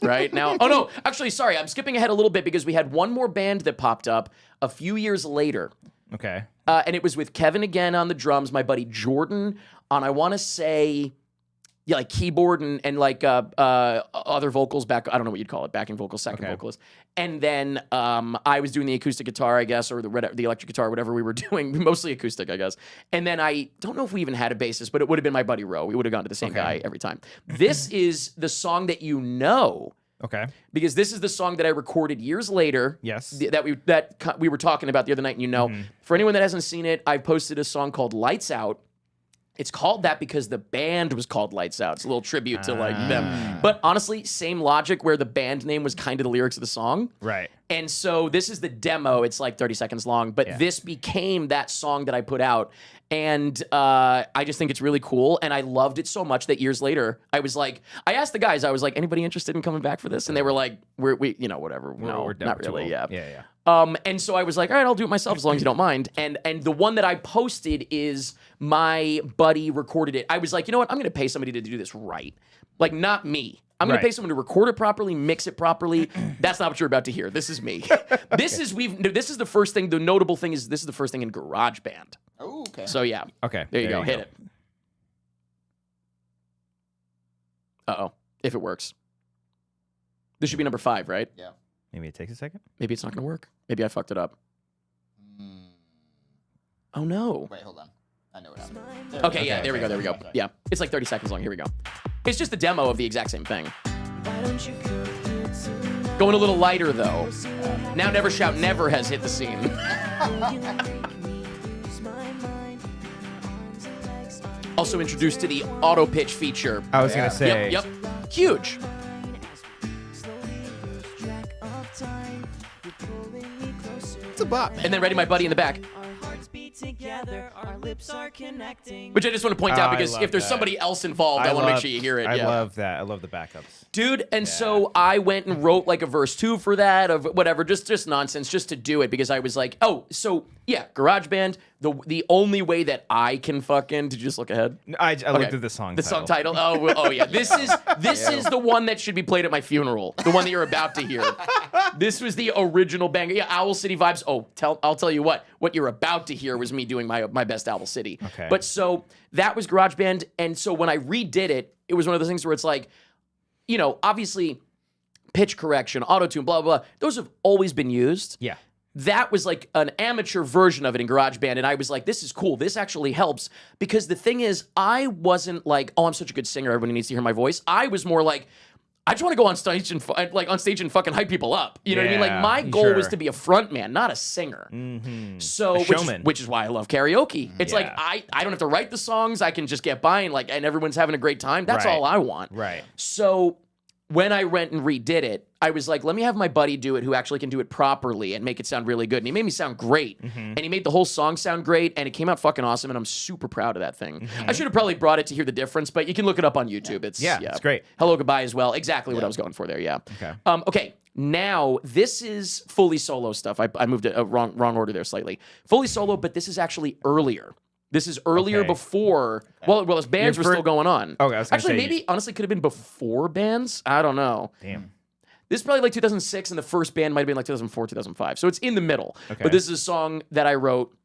Right now, oh no, actually, sorry, I'm skipping ahead a little bit because we had one more band that popped up a few years later. Okay. And it was with Kevin again on the drums, my buddy Jordan on, I want to say, like keyboard and like other vocals back. I don't know what you'd call it, backing vocals, second vocalist. And then I was doing the acoustic guitar, I guess, or the electric guitar, whatever we were doing, mostly acoustic, I guess. And then I don't know if we even had a bassist, but it would have been my buddy Ro. We would have gone to the same guy every time. This is the song that you know. Okay. Because this is the song that I recorded years later. Yes. That we were talking about the other night, and For anyone that hasn't seen it, I posted a song called Lights Out. It's called that because the band was called Lights Out. It's a little tribute to like them. But honestly, same logic where the band name was kind of the lyrics of the song. Right. And so this is the demo. It's like 30 seconds long, but this became that song that I put out. And I just think it's really cool. And I loved it so much that years later, I was like, I asked the guys, I was like, anybody interested in coming back for this? And they were like, we you know, whatever. No, we're not really. Yeah. Yeah. And so I was like, all right, I'll do it myself as long as you don't mind. And the one that I posted is my buddy recorded it. I was like, you know what? I'm going to pay somebody to do this right. Like, not me. I'm going to pay someone to record it properly, mix it properly. That's not what you're about to hear. This is me. This is the first thing. The notable thing is this is the first thing in GarageBand. Oh, okay. So yeah. Okay. There you go. Hit it. Uh-oh. If it works. This should be number 5, right? Yeah. Maybe it takes a second. Maybe it's not going to work. Maybe I fucked it up. Oh, no. Wait, hold on. I know what happened. Okay, yeah, there we go. Yeah, it's like 30 seconds long. Here we go. It's just a demo of the exact same thing. Going a little lighter, though. Now Never Shout Never has hit the scene. Also introduced to the auto pitch feature. I was going to say. Yep. Huge. It's a bop, man. And then Ready My Buddy in the back. Together, our lips are connecting. Which I just want to point out I because love if there's that. somebody else involved, I want to make sure you hear it. I Yeah. love that. I love the backups. Dude, and so I went and wrote like a verse 2 for that of whatever, just nonsense, just to do it because I was like, oh, so yeah, GarageBand. The only way that I can fucking did you just look ahead? I looked at the song. The song title. Oh yeah. This is the one that should be played at my funeral. The one that you're about to hear. This was the original banger. Yeah, Owl City vibes. Oh, I'll tell you what you're about to hear was me doing my best Owl City. Okay. But so that was GarageBand, and so when I redid it, it was one of those things where it's like, you know, obviously pitch correction, auto-tune, blah, blah, blah. Those have always been used. Yeah. That was like an amateur version of it in GarageBand, and I was like, this is cool. This actually helps because the thing is, I wasn't like, oh, I'm such a good singer. Everybody needs to hear my voice. I was more like, I just want to go on stage and fucking hype people up. You know what I mean? Like my goal was to be a front man, not a singer. Mm-hmm. So, which is why I love karaoke. It's like I don't have to write the songs. I can just get by and everyone's having a great time. That's all I want. Right. So when I went and redid it, I was like, let me have my buddy do it who actually can do it properly and make it sound really good. And he made me sound great. Mm-hmm. And he made the whole song sound great. And it came out fucking awesome. And I'm super proud of that thing. Mm-hmm. I should have probably brought it to hear the difference, but you can look it up on YouTube. It's great. Hello, Goodbye as well. Exactly what I was going for there. Yeah. Okay. Okay. Now this is fully solo stuff. I moved it wrong order there slightly. Fully solo, but this is actually earlier. This is earlier before. Well, as bands were still going on. Okay, I was gonna actually, say- maybe honestly could have been before bands. I don't know. Damn. This is probably like 2006, and the first band might have been like 2004, 2005. So it's in the middle. Okay. But this is a song that I wrote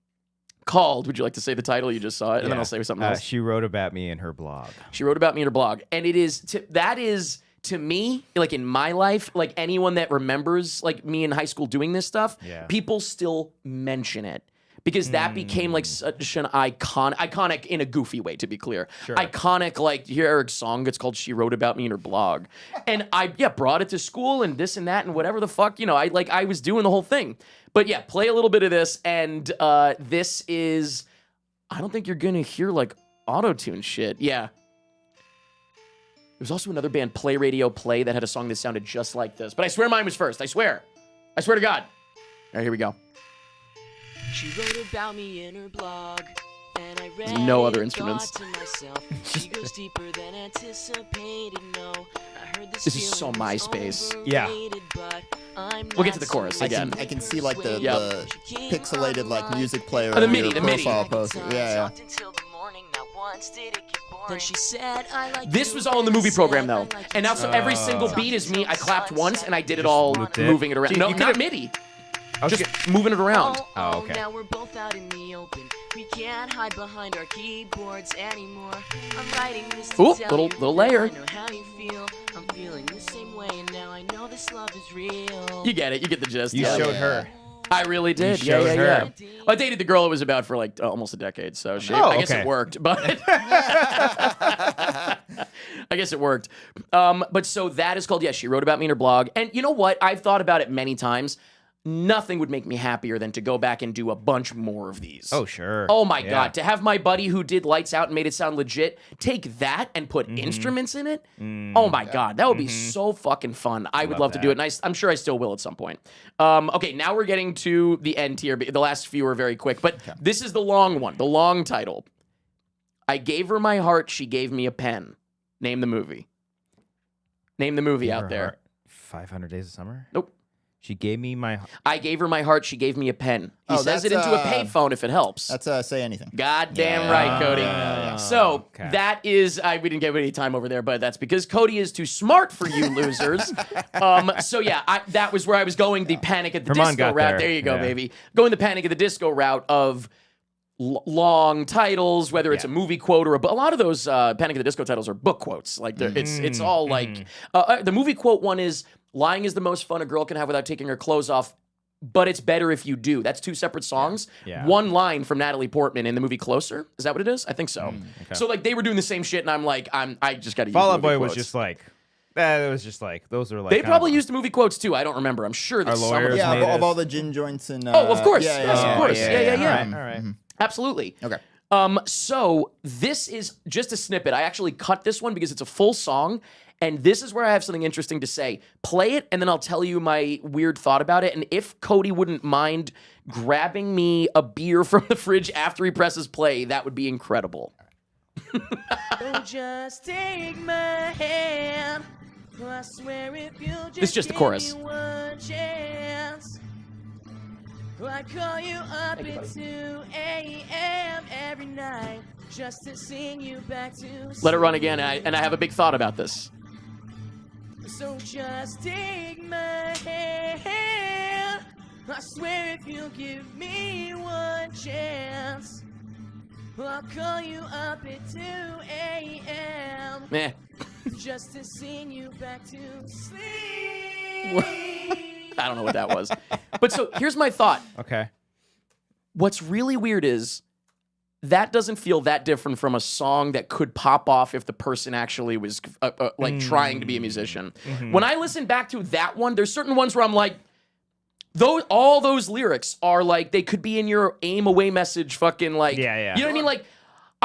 called. Would you like to say the title? You just saw it, and then I'll say something else. She wrote about me in her blog. She wrote about me in her blog, and it is that is to me, like in my life, like anyone that remembers like me in high school doing this stuff, people still mention it. Because that became like such an iconic in a goofy way, to be clear. Sure. Iconic, like here Eric's song, it's called She Wrote About Me in Her Blog. And I brought it to school and this and that and whatever the fuck, you know, I was doing the whole thing. But yeah, play a little bit of this, and this is, I don't think you're gonna hear like auto-tune shit. Yeah. There's also another band, Play Radio Play, that had a song that sounded just like this. But I swear mine was first. I swear to God. All right, here we go. She wrote about me in her blog, and I read no other it and instruments. thought to myself, she goes deeper than anticipated. No, I heard This is so MySpace. Yeah. We'll get to the chorus again. I can see like the Yep. pixelated like music player. Oh, the of MIDI, your the MIDI. profile poster. Yeah. Then she said, I like This you, was all in the and I movie said, program, I though. like And you now, so too. every single beat is me. I clapped once, and I did it all looped it? moving it around. Gee, No, you not could've- MIDI. Just moving it around. Oh, okay. Now we're both out in the open. We can't hide behind our keyboards anymore. I'm writing this to Ooh, tell little you layer. that I know how you feel. I'm feeling the same way, and now I know this love is real. You get it. You get the gist. You Yeah. showed her. I really did. You showed her. Well, I dated the girl it was about for like almost a decade, so shit. Oh, I guess okay. it worked, but I guess it worked. But so that is called, She Wrote About Me in Her Blog. And you know what? I've thought about it many times. nothing would make me happier than to go back and do a bunch more of these. Oh, sure. Oh my Yeah. God. To have my buddy who did Lights Out and made it sound legit take that and put instruments in it. Oh my God. That would be so fucking fun. I would love to do it. And I'm sure I still will at some point. Okay, now we're getting to the end here. The last few are very quick, but this is the long one, the long title. I gave her my heart. She gave me a pen. Name the movie. Name the movie out there. 500 Days of Summer? Nope. She gave me my... I gave her my heart. She gave me a pen. He says it that's, into a payphone if it helps. That's Say Anything. Goddamn right, Cody. So that is, we didn't give any time over there, but that's because Cody is too smart for you losers. So yeah, that was where I was going. The Panic at the Herman Disco got route. there. There you go, Yeah. baby. Going the Panic at the Disco route of long titles, whether it's a movie quote or a lot of those Panic at the Disco titles are book quotes. Like it's all like the movie quote one is lying is the most fun a girl can have without taking her clothes off. But it's better if you do. That's two separate songs. Yeah. One line from Natalie Portman in the movie Closer. Is that what it is? I think so. So like they were doing the same shit, and I'm like, I just got to use Fall Out movie Boy was quotes. just like... it was just like... Those are like... They kind probably of- used the movie quotes too. I don't remember. I'm sure that Our some of lawyers them- Yeah, made of us- all the gin joints and. Oh, of course. Yeah, Yes, of course. Yeah. All right. Absolutely. Okay. So this is just a snippet. I actually cut this one because it's a full song, and this is where I have something interesting to say. Play it, and then I'll tell you my weird thought about it. And if Cody wouldn't mind grabbing me a beer from the fridge after he presses play, that would be incredible. Oh, just take my hand. I swear if you just This is just the give chorus. me one chance, I'd call you up at 2 a.m. every night just to sing you back to Let it run sleep. again, and I have a big thought about this. So just take my hand. I swear if you give me one chance, I'll call you up at 2 a.m. Meh. just to sing you back to sleep. I don't know what that was. But so here's my thought. Okay. What's really weird is that doesn't feel that different from a song that could pop off if the person actually was like trying to be a musician. When I listen back to that one, there's certain ones where I'm like, all those lyrics are like they could be in your aim away message, fucking like, Yeah. you know what I mean? Like,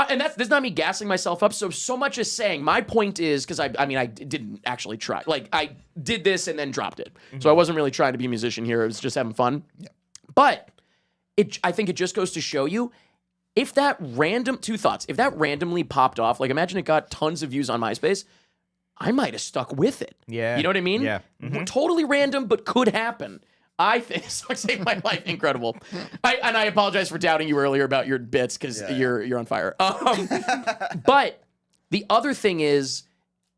and that's not me gassing myself up. So much as saying my point is because I didn't actually try. Like I did this and then dropped it. So I wasn't really trying to be a musician here. I was just having fun. Yeah. But I think it just goes to show you if that two thoughts, if that randomly popped off, like imagine it got tons of views on MySpace, I might have stuck with it. Yeah. You know what I mean? Yeah. Totally random, but could happen. I think song saved my life. Incredible. I apologize for doubting you earlier about your bits because you're on fire. But the other thing is,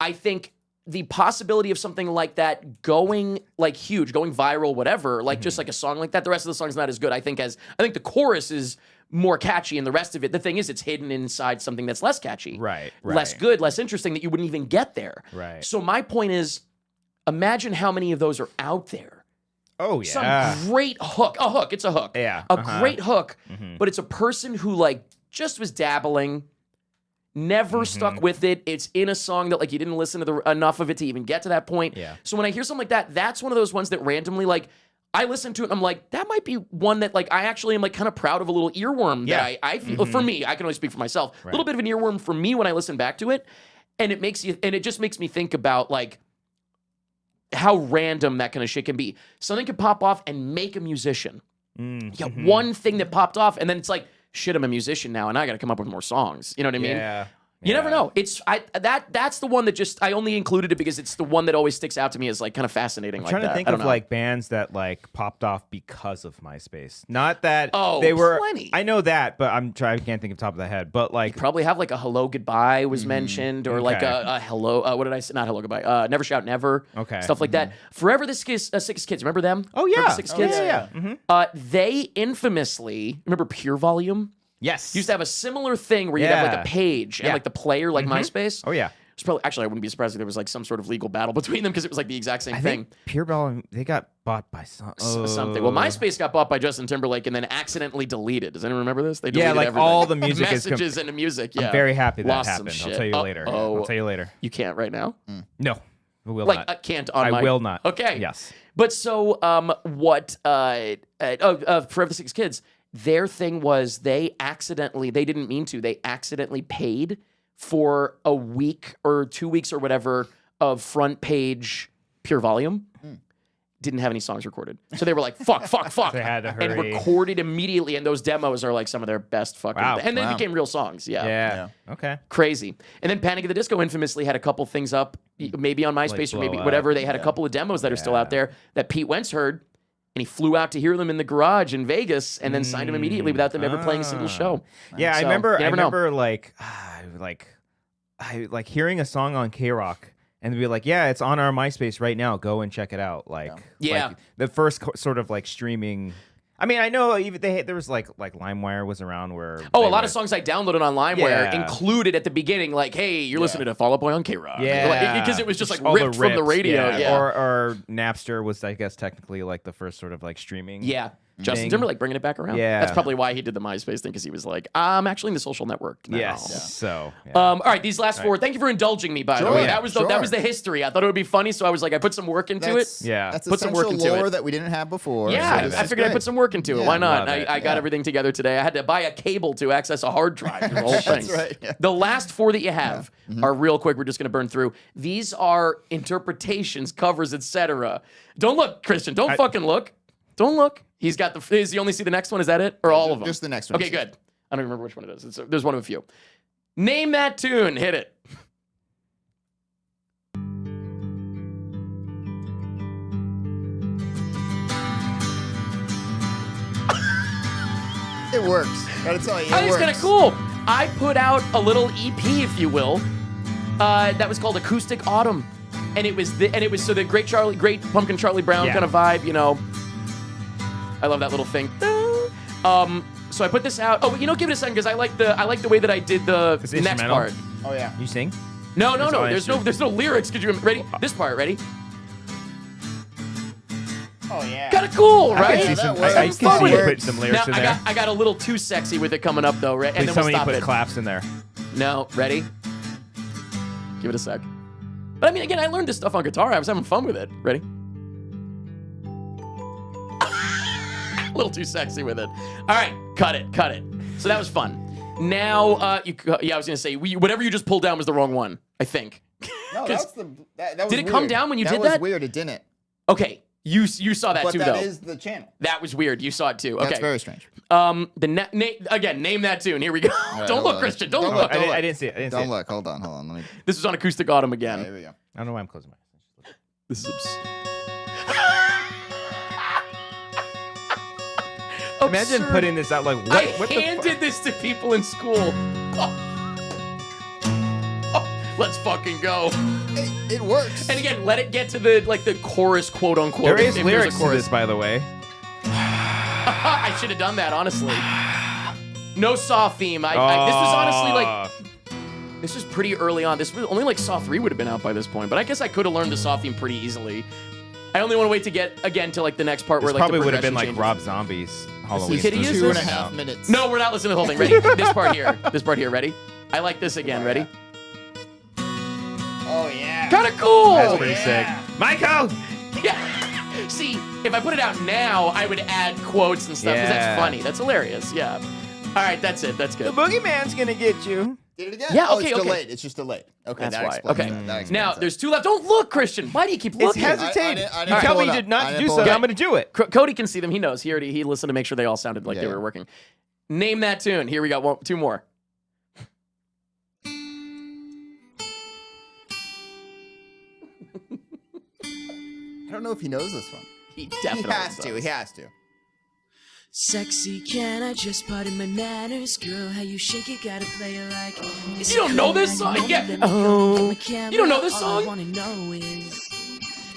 I think the possibility of something like that going like huge, going viral, whatever, like just like a song like that, the rest of the song's not as good. I think the chorus is more catchy and the rest of it. The thing is, it's hidden inside something that's less catchy, Right. less good, less interesting that you wouldn't even get there. Right. So my point is, imagine how many of those are out there. Oh, yeah. Some great hook. A hook. It's a hook. Yeah, A great hook, but it's a person who like just was dabbling, never stuck with it. It's in a song that like you didn't listen to enough of it to even get to that point. Yeah. So when I hear something like that, that's one of those ones that randomly like I listen to it and I'm like, that might be one that like I actually am like kind of proud of a little earworm that I feel for me. I can only speak for myself. A little bit of an earworm for me when I listen back to it. And it just makes me think about like how random that kind of shit can be. Something could pop off and make a musician. Yeah, one thing that popped off, and then it's like, shit, I'm a musician now, and I got to come up with more songs. You know what I mean? Yeah. You never know. That's the one that just I only included it because it's the one that always sticks out to me as like kind of fascinating. I'm like trying that. to think I of don't know. like bands that like popped off because of MySpace. Not that Oh, they were. plenty. I know that, but I can't think of top of the head. But like, Probably have like a Hello Goodbye was mentioned, or like Okay. a Hello. What did I say? Not Hello Goodbye. Never Shout Never. Okay. Stuff like that. Forever the Six Kids. Remember them? oh Remember yeah, the Six Kids. yeah. They infamously remember Pure Volume. Yes. Used to have a similar thing where you'd have like Yeah. a page and Yeah. like the player, like MySpace. Oh yeah. It's probably actually I wouldn't be surprised if there was like some sort of legal battle between them because it was like the exact same I thing. think Pure Bell, they got bought by Something. Well, MySpace got bought by Justin Timberlake and then accidentally deleted. Does anyone remember this? They Yeah, deleted like everything. all the music is messages and the music. Yeah, I'm very happy that Lost some happened. I'll shit. tell you later. Uh-oh. I'll tell you later. You can't right now. No. Will like not. can't on I my. will not. Okay. Yes. But so what? Forever 6 Kids. Their thing was they didn't mean to. They accidentally paid for a week or 2 weeks or whatever of front page Pure Volume. Didn't have any songs recorded. So they were like, fuck. They had to and hurry. recorded immediately. And those demos are like some of their best fucking. Wow. And they Wow. became real songs. Yeah. Okay. Crazy. And then Panic at the Disco infamously had a couple things up, maybe on MySpace or blow maybe up. whatever. They had a couple of demos that are still out there that Pete Wentz heard. And he flew out to hear them in the garage in Vegas and then signed them immediately without them ever playing a single show. Yeah, So, I remember. you I never know. remember like hearing a song on K-Rock and be like, "Yeah, it's on our MySpace right now. Go and check it out." Like the first sort of like streaming. I mean, I know even there was like LimeWire was around where. A lot of songs I downloaded on LimeWire Yeah. included at the beginning, like, "Hey, you're listening to Fall Out Boy on K-Rock." Yeah, because it was just like all ripped from the radio. Yeah. Or Napster was, I guess, technically like the first sort of like streaming. Yeah. Justin thing. Timberlake bringing it back around. Yeah. That's probably why he did the MySpace thing, because he was like, I'm actually in the social network now. Yes. Yeah. So. Yeah. All right, these last four. Thank you for indulging me, by the way. That was the history. I thought it would be funny, so I was like, I put some work into it. Yeah. That's Put some essential work into lore it. that we didn't have before. Yeah, so I that's figured I'd great. put some work into it. Yeah. Why not? Love it. I got everything together today. I had to buy a cable to access a hard drive. The whole thing. That's right. Yeah. The last four that you have are real quick. We're just going to burn through. These are interpretations, covers, etc. Don't look, Christian. Don't fucking look. Don't look. He's got the. Is you only see the next one? Is that it, or all of them? Just the next one. Okay, good. I don't remember which one it is. There's one of a few. Name that tune. Hit it. It works. Gotta tell you, it I think it's works. kind of cool. I put out a little EP, if you will, that was called Acoustic Autumn, and it was so the great Pumpkin Charlie Brown kind of vibe, you know. I love that little thing. So I put this out. Oh, give it a second because I like the way that I did the It's next instrumental? part. Oh yeah. You sing? No. all There's no lyrics. Could you ready? This part, ready? Oh yeah. Kind of cool, I right? can see Yeah, some. that works. I Have can fun see with you it. put some lyrics Now in there. I got a little too sexy with it coming up though, right? And Please then tell we'll me you stop put it. claps in there. No, ready? Give it a sec. But I mean, again, I learned this stuff on guitar. I was having fun with it. Ready? A little too sexy with it. All right, cut it. So that was fun. Now, I was gonna say, whatever you just pulled down was the wrong one. I think. No, that was Did it come weird. down when you that did was that? weird. It didn't. Okay, you saw that But too, that though. is the channel. That was weird. You saw it too. Okay. That's very strange. Again, name that tune. Here we go. right, Don't hold look, on. Christian. Don't Don't look. look. I didn't see it. Don't look. Hold on. Let me. This was on Acoustic Autumn again. Here we go. I don't know why I'm closing my eyes. This is Imagine absurd. putting this out like what? I what the handed this to people in school. Let's fucking go. It works. And again, let it get to the chorus, quote unquote. There is if there's a lyrics to chorus. this, by the way. I should have done that, honestly. No Saw theme. This was honestly like. This was pretty early on. This was only like Saw 3 would have been out by this point, but I guess I could have learned the Saw theme pretty easily. I only want to wait to get again to like the next part This where like probably the would have been progression like changes. Rob Zombie's Halloween. Kitty is Two this? and a half minutes. No, we're not listening to the whole thing. Ready? This part here. This part here. Ready? I like this again. Ready? Oh yeah. Kind of cool. That's pretty sick. Michael! Yeah. See, if I put it out now, I would add quotes and stuff because Yeah. that's funny. That's hilarious. Yeah. All right, that's it. That's The good. boogeyman's gonna get you. Did it again? Yeah, Oh, okay, it's okay. delayed. It's just delayed. Okay, That's that why. explains Okay. that. That explains Now, that. there's two left. Don't look, Christian. Why do you keep It's looking? hesitating. I You didn't tell pull me it you up. did not I do didn't pull so. it up. I'm gonna do it. Cody can see them. He knows. He listened to make sure they all sounded like they Yeah. were working. Name that tune. Here we go. Two more. I don't know if he knows this one. He definitely He has to. Sexy, can I just pardon my manners? Girl, how you shake it, gotta play it like. You don't know this song? Yeah. You don't know this All I song? wanna know is.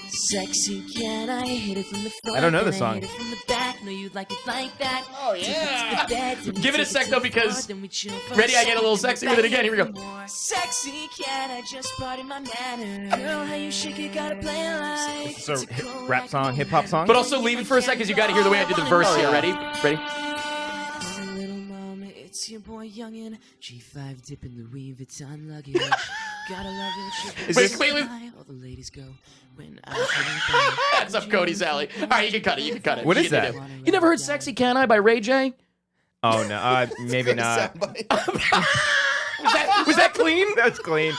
Sexy, can I hit it from the front? I don't know this Can I song. hit it from the back? No, you like it like that. Oh yeah. Give it a sec, though, because- Ready, I get a little sexy with it again. Here we go. Sexy, can I just pardon my manners? Girl, how you shake it, gotta play it like. It's a rap song, hip hop song. But also leave it for a second because you got to hear the way I did the verse here. Ready? Ready? Little mama, it's your boy Youngin. G5 dipping Louis Vuitton luggage. Gotta love your shit. Is Wait, this- wait, wait. All the ladies go when I'm feeling bad. That's up Cody's alley. All right, you can cut it. You can cut it. What You is can do that? it. You never heard "Sexy Can I" by Ray J? Oh no, maybe not. Was that clean? That's clean.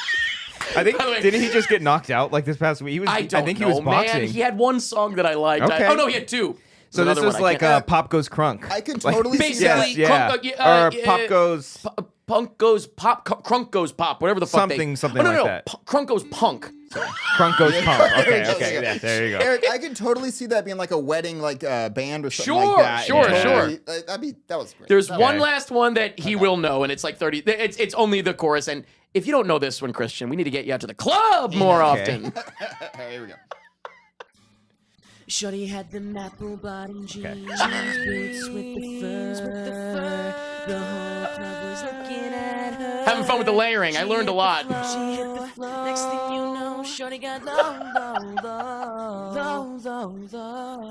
I think By the way- didn't he just get knocked out like this past week? He was. I don't think know, he was boxing. man. He had one song that I liked. Okay. Oh no, he had two. So There's this another is one I like can't- Pop Goes Crunk. I can Like- totally see Basically, that. yeah. Crunk, Or Pop Goes Punk Goes Pop, Crunk Goes Pop, whatever the fuck Something no, like no. that. Crunk Goes Punk. Crunk Goes Punk. Okay, There okay, you go. yeah, there you go. Eric, I can totally see that being like a wedding, like band or something Sure, like that. sure, Yeah. sure. That was great. There's That one Okay. last one that he will know, and it's like 30. It's only the chorus, and if you don't know this one, Christian, we need to get you out to the club more Okay. often. Here we go. Shorty had the apple bottom jeans, boots with the fur. The whole club was looking at her. Having fun with the layering. I learned a lot. She hit the floor. Next thing you know, Shorty got low.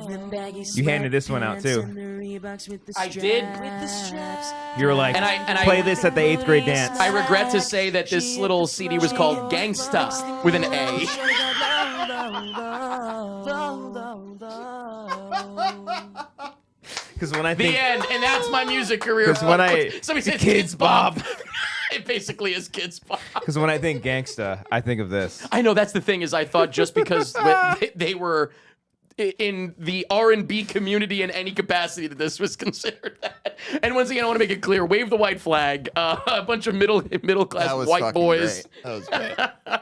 Them baggy You handed this one out, sweatpants too. and the Reeboks with the I straps. did. With the straps. You were like, And I play this at the 8th grade dance. I regret to say that this little CD was called Gangsta with an A. Shorty got low. Because when I The think, end, and that's my music career. 'Cause when somebody said Kids Kids Bob. Bob. It basically is Kids Bob. because when I think gangsta, I think of this. I know that's the thing is I thought just because they were in the R&B community in any capacity that this was considered that. And once again, I want to make it clear: wave the white flag. A bunch of middle class That was white fucking boys. great. That was great.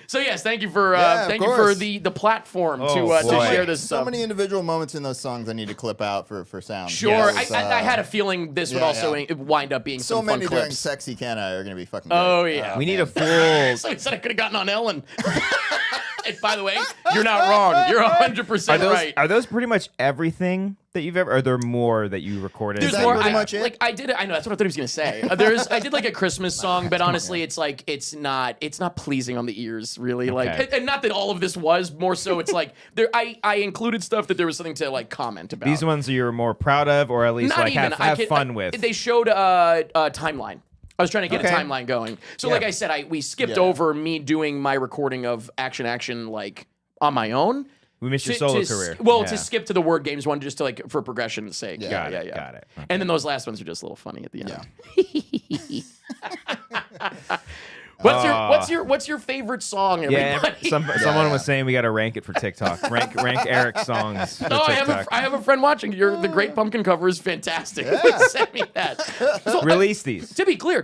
So yes, thank you for Yeah, of thank you for course. the platform Oh, to boy. share this So stuff. many individual moments in those songs I need to clip out for sound. Sure, Yes, I had a feeling this would yeah, also yeah. wind up being so some fun many during clips. Sexy Can I are gonna be fucking. Oh great. yeah. We need a man. full. Somebody said I could have gotten on Ellen. And by the way, you're not wrong. You're 100% right. Are those pretty much everything that you've ever? Are there more that you recorded? There's that more. pretty I, much it? Like I did it. I know that's what I thought he was gonna say. I did like a Christmas song, but honestly, it's like it's not pleasing on the ears really. Like, Okay. and not that all of this was more so. It's like there. I included stuff that there was something to like comment about. These ones you're more proud of, or at least Not like even. have fun with. They showed a timeline. I was trying to get Okay. a timeline going. So Yeah. like I said, we skipped Yeah. over me doing my recording of Action like on my own. We missed your solo to career. Well, Yeah. to skip to the word games one, just to like for progression's sake. Yeah. Got yeah, it, yeah. got it. And then those last ones are just a little funny at the end. Yeah. What's your favorite song? Yeah, Everybody? someone was saying we got to rank it for TikTok. Rank Eric's songs for No, TikTok. I have a friend watching. The Great Pumpkin cover is fantastic. Yeah. Send me that. So, Release these. to be clear,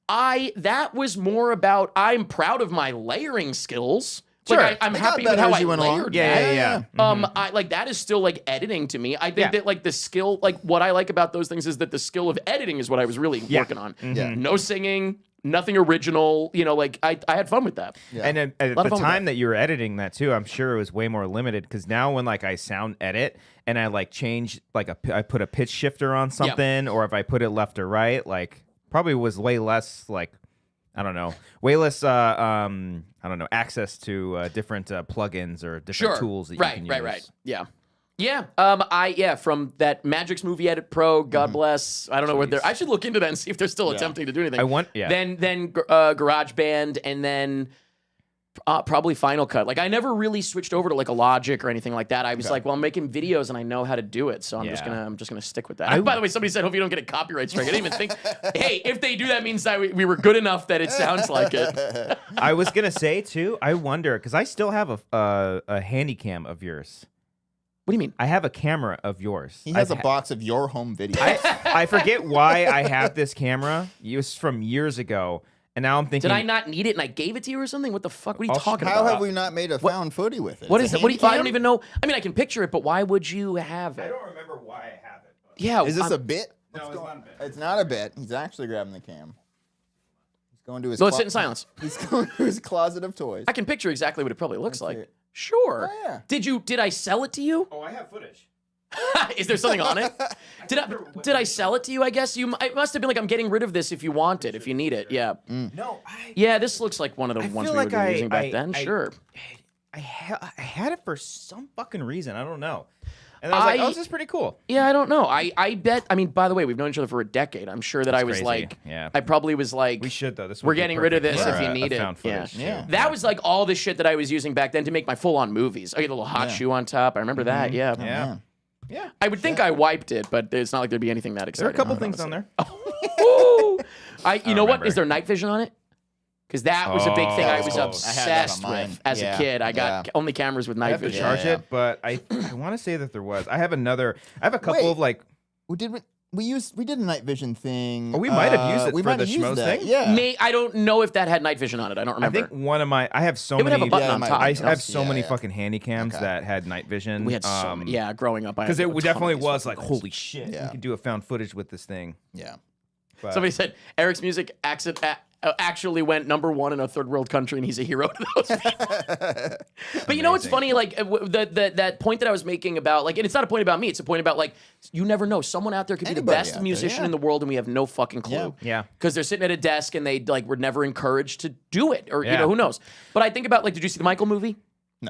that was more about I'm proud of my layering skills. Sure. Like I'm It got happy with better how as I you went along. layered Yeah, that. yeah. I like that is still like editing to me. I think Yeah. that like the skill, like what I like about those things is that the skill of editing is what I was really working on. Yeah. No singing, nothing original. You know, like I had fun with that. Yeah. And at Lot of the fun with time that you were editing that too, I'm sure it was way more limited because now when like I sound edit and I like change like I put a pitch shifter on something or if I put it left or right, like probably was way less like I don't know, way less I don't know access to different plugins or different tools that you can use. Right. Yeah. Yeah. From that Magic's Movie Edit Pro, God bless. I don't know what they're. I should look into that and see if they're still attempting to do anything. I want- yeah. Then GarageBand, and then probably Final Cut. Like I never really switched over to like a Logic or anything like that. I was like, well, I'm making videos and I know how to do it, so I'm just gonna stick with that. By the way, somebody said, hope you don't get a copyright strike. I didn't even think. Hey, if they do, that means that we were good enough that it sounds like it. I was gonna say too. I wonder because I still have a handy cam of yours. What do you mean? I have a camera of yours. He has a box of your home videos. I forget why I have this camera. It was from years ago, and now I'm thinking. Did I not need it and I gave it to you or something? What the fuck? What are you talking How about? have we not made a found footy with it? What It's is a it? What do you, I handy don't cam? even know. I mean, I can picture it, but why would you have it? don't remember why I have it. Yeah. Is this I'm- a bit? No, it's not a bit. It's not a bit. He's actually grabbing the cam. He's going to his. So let's sit in silence. He's going to his closet of toys. I can picture exactly what it probably looks like. see it. Sure. Oh, yeah. Did I sell it to you? Oh, I have footage. Is there something on it? Did I sell it to you? I guess it must have been like I'm getting rid of this if you want it, if you need it. Yeah. No, Yeah, this looks like one of the I ones feel we like were using back then. I- Sure. I had it for some fucking reason. I don't know. And I was like, oh, this is pretty cool. Yeah, I don't know. I bet. I mean, by the way, we've known each other for a decade. I'm sure that I was crazy. like, Yeah. I probably was like, We should though. This would we're be getting rid of perfect this for if you a need it. found footage, Yeah. too. That was like all the shit that I was using back then to make my full-on movies. I get a little hot shoe on top. I remember that. Yeah. Yeah. Yeah. I would think I wiped it, but it's not like there'd be anything that There are exciting. a couple things on there. Ooh. You know what? remember. Is there night vision on it? Because that was a big thing I was Oh. I had that obsessed on mine. with as a kid. I got only cameras with I night have to vision. charge Yeah. it, but I want to say that there was. I have a couple Wait. of like. We did a night vision thing. Oh, we might have used it we for might the have used schmoes that. thing? Yeah. I don't know if that had night vision on it. I don't I remember. think one of my. I have so It would many. have a button Yeah, on it top. might I be. have so Yeah, many yeah. fucking handy cams Okay. that had night vision. We had so many. Yeah, growing up, I Because had it a ton of definitely these was fucking like, things. holy shit, Yeah. we could do a found footage with this thing. Yeah. But Somebody said Eric's music actually went #1 in a third world country, and he's a hero to those people. But you know what's funny? Like that point that I was making about like, and it's not a point about me. It's a point about like, you never know. Someone out there could be the Anybody best out there, musician yeah. in the world, and we have no fucking clue. Yeah. Because they're sitting at a desk and they like were never encouraged to do it, or you Yeah. know, who knows? But I think about like, did you see the Michael movie?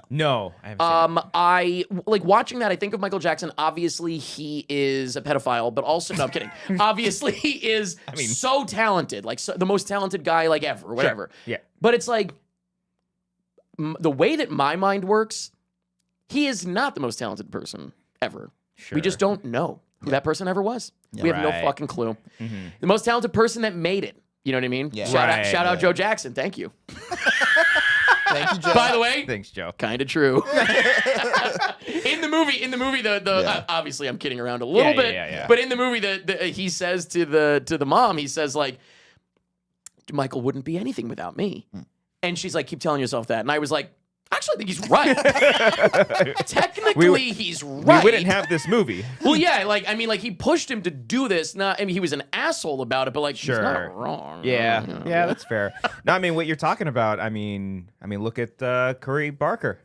no, I haven't seen it. I like watching that. I think of Michael Jackson. Obviously, he is a pedophile, but also, no, I'm kidding. Obviously, he is so talented, like the most talented guy like ever, or whatever. Yeah. But it's like the way that my mind works, he is not the most talented person ever. Sure. We just don't know who that person ever was. We have no Right. fucking clue. The most talented person that made it. You know what I mean? Yeah. Right. Shout out Joe Jackson. Thank you. Thank you, Joe. By the way, Thanks, Joe. kind of true. in the movie, obviously I'm kidding around a little Yeah, bit, yeah. but in the movie, he says to the mom, he says like, Michael wouldn't be anything without me, and she's like, keep telling yourself that, and I was like, actually, I think he's right. Technically, he's right. We wouldn't have this movie. Well, yeah, like I mean, like he pushed him to do this. Not, I mean, he was an asshole about it, but like, he's not wrong. Yeah, You know? yeah, that's fair. No, I mean what you're talking about. I mean, look at Curry Barker.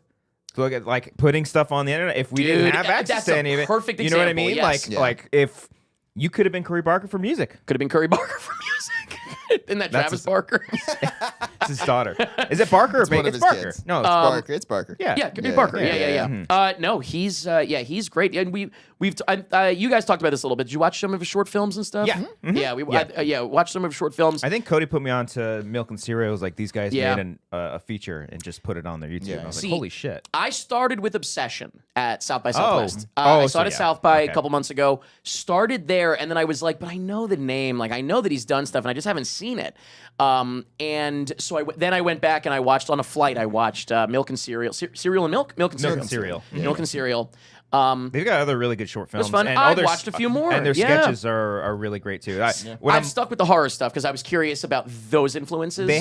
Look at like putting stuff on the internet. If we didn't Dude, have access that's to a any of it, perfect you know what I example, mean? yes. Like if you could have been Curry Barker for music. Could have been Curry Barker for music. Isn't that Travis Barker? It's his daughter. Is it Barker or It's one Baker? of It's his Barker. kids. No, it's Barker. It's Barker. Yeah. Yeah, Barker. Yeah. No, he's great. And we've you guys talked about this a little bit. Did you watch some of his short films and stuff? Yeah. Mhm. Yeah, watch some of his short films. I think Cody put me on to Milk and Cereals. Like these guys Yeah. made a feature and just put it on their YouTube. Yeah. And I was See, like, holy shit. I started with Obsession at South by Southwest. Oh, I so saw it at yeah. South by Okay. a couple months ago. Started there, and then I was like, but I know the name. Like, I know that he's done stuff, and I just haven't seen it. And so then I went back and I watched on a flight. I watched Milk and Cereal, Cereal and Milk, Milk and Cereal, Milk and Cereal. Milk and Cereal. They've got other really good short films. fun. And I all their watched a few more. And their Yeah. sketches are really great too. I'm stuck with the horror stuff because I was curious about those influences. They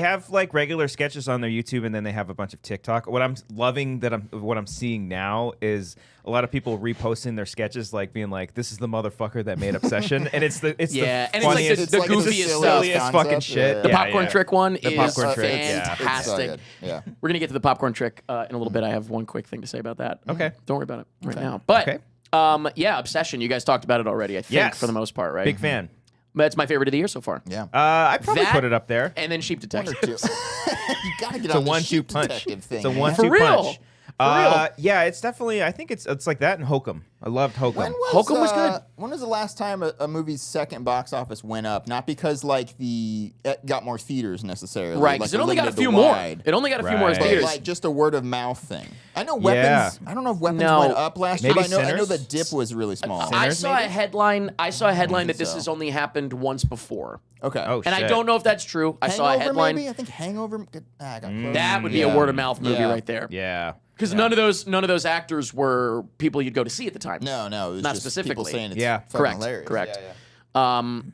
have like regular sketches on their YouTube, and then they have a bunch of TikTok. What I'm loving what I'm seeing now is a lot of people reposting their sketches, like being like, "This is the motherfucker that made Obsession," and it's the and it's like the funniest, goofiest silliest stuff. silliest fucking concept, shit. yeah. The Yeah, popcorn yeah. trick one The is popcorn trick, yeah. It's so fantastic. good. Yeah. We're gonna get to the popcorn trick in a little bit. I have one quick thing to say about that. Okay. Don't worry about it right now. But Okay. yeah, Obsession. You guys talked about it already. I think Yes. for the most part, right? Big fan. That's my favorite of the year so far. Yeah. I probably That- put it up there. And then Sheep One or Detective. two. You gotta get It's a on the 1-2 sheep punch. detective thing. It's a man. 1-2 For real. punch. For real. Yeah, it's definitely. I think it's like that and Hokum. I loved Hokum. Hokum was good. When was the last time a movie's second box office went up? Not because like it got more theaters necessarily, Right, like because it they only got a limited few the more. wide. It only got a few more Right. But theaters. like just a word of mouth thing. I know Yeah. weapons. I don't know if weapons No. went up last year. Maybe But I know Sinners? the dip was really small. I Sinners, saw maybe? a headline. I saw a headline that think this so. has only happened once before, Okay. Oh, and I shit. don't know if that's true. I saw a Hangover, headline. maybe? I think Hangover. I got close. That would be Yeah. a word of mouth movie Yeah. right there. Yeah. Because none of those actors were people you'd go to see at the time. No, it was Not just specifically. people saying it's Yeah. fucking Correct. hilarious. Correct. Yeah,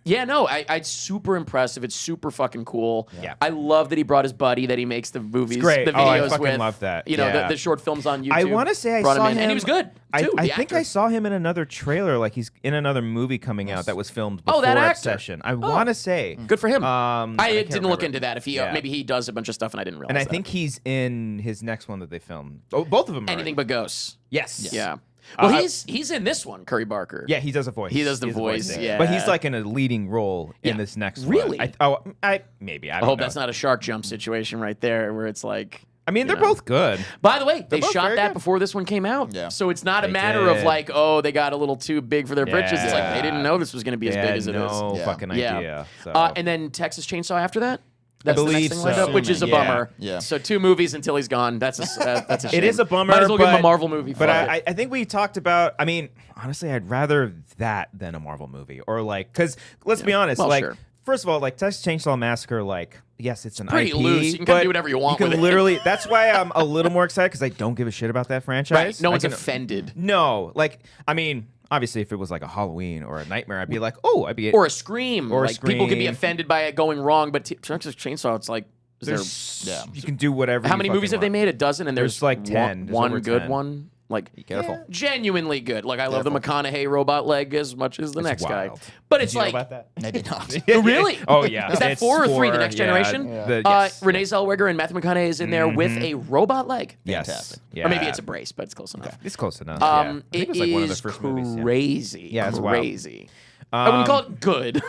yeah. It's super impressive. It's super fucking cool. Yeah. I love that he brought his buddy that he makes the movies, great. the Oh, I videos fucking with. love that. You know, Yeah. the short films on YouTube. I want to say I brought saw him in, and he was good. Too, I the think actor. I saw him in another trailer, like he's in another movie coming out that was filmed before Oh, that actor. Obsession. I want to say. Good for him. I I can't didn't look remember. into that. If he Yeah. maybe he does a bunch of stuff and I didn't realize. And I that. think he's in his next one that they filmed. Oh, both of them. Are anything in. but ghosts. Yes. Yeah. Well, I- he's in this one, Curry Barker. Yeah, he does a voice. He does the has a voice, there. yeah. But he's like in a leading role in this next Really? one. I maybe. I I don't hope know. that's not a shark jump situation right there, where it's like I mean, they're you know. both good. By the way, they both shot very that good. before this one came out. Yeah. So it's not a They matter of did. like, oh, they got a little too big for their britches. It's like they didn't know this was going to be as They big had as it is. no Yeah. fucking idea. So. And then Texas Chainsaw after that. That's the believe next thing lined so. up, which is a Yeah. bummer. Yeah. So 2 movies until he's gone. That's a shame. it is a bummer. Might as well give him a but- Marvel movie. But for it. I think we talked about. I mean, honestly, I'd rather that than a Marvel movie, or like, because let's be honest, Well, like. sure. First of all, like Texas Chainsaw Massacre, like yes, it's an Pretty IP, loose. You can kinda but do whatever you want You can with it. literally. That's why I'm a little more excited because I don't give a shit about that franchise. right? No I one's can- offended. No, like I mean, obviously, if it was like a Halloween or a Nightmare, I'd be like, oh, I'd be Or a Scream. Or a like, people can be Scream. offended by it going wrong, but Texas Chainsaw, it's like, is there, There's, you can do whatever. how you many fucking movies have they want. made? A dozen, and There's like 10. There's one over good 10. one. Like, Be careful. genuinely good. Like, I love the McConaughey robot leg as much as the next guy. wild. But Did it's you know like, about that? I did not. Oh, really? Oh yeah. Is that It's 4 or 3? The Next yeah, Generation? the- yes. Renee Zellweger and Matthew McConaughey is in there with a robot leg. Yes. Fantastic. Yeah. Or maybe it's a brace, but it's close enough. It's close enough. yeah. I think It was like one of the is first movies. Yeah. crazy. Yeah, it's wild. crazy. I wouldn't call it good.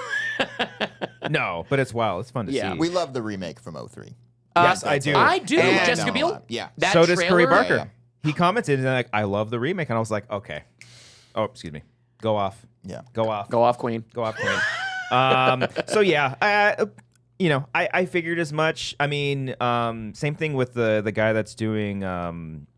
No, but it's wild. It's fun to Yeah. see. We love the remake from 03. Yes, I do. I do. And Jessica no, Biel? yeah. That so does Curry trailer- Barker. Yeah. He commented and like, I love the remake, and I was like, okay. Oh, excuse me. Go off. Yeah. Go off. Go off, Queen. Go off, Queen. So yeah, I figured as much. I mean, same thing with the guy that's doing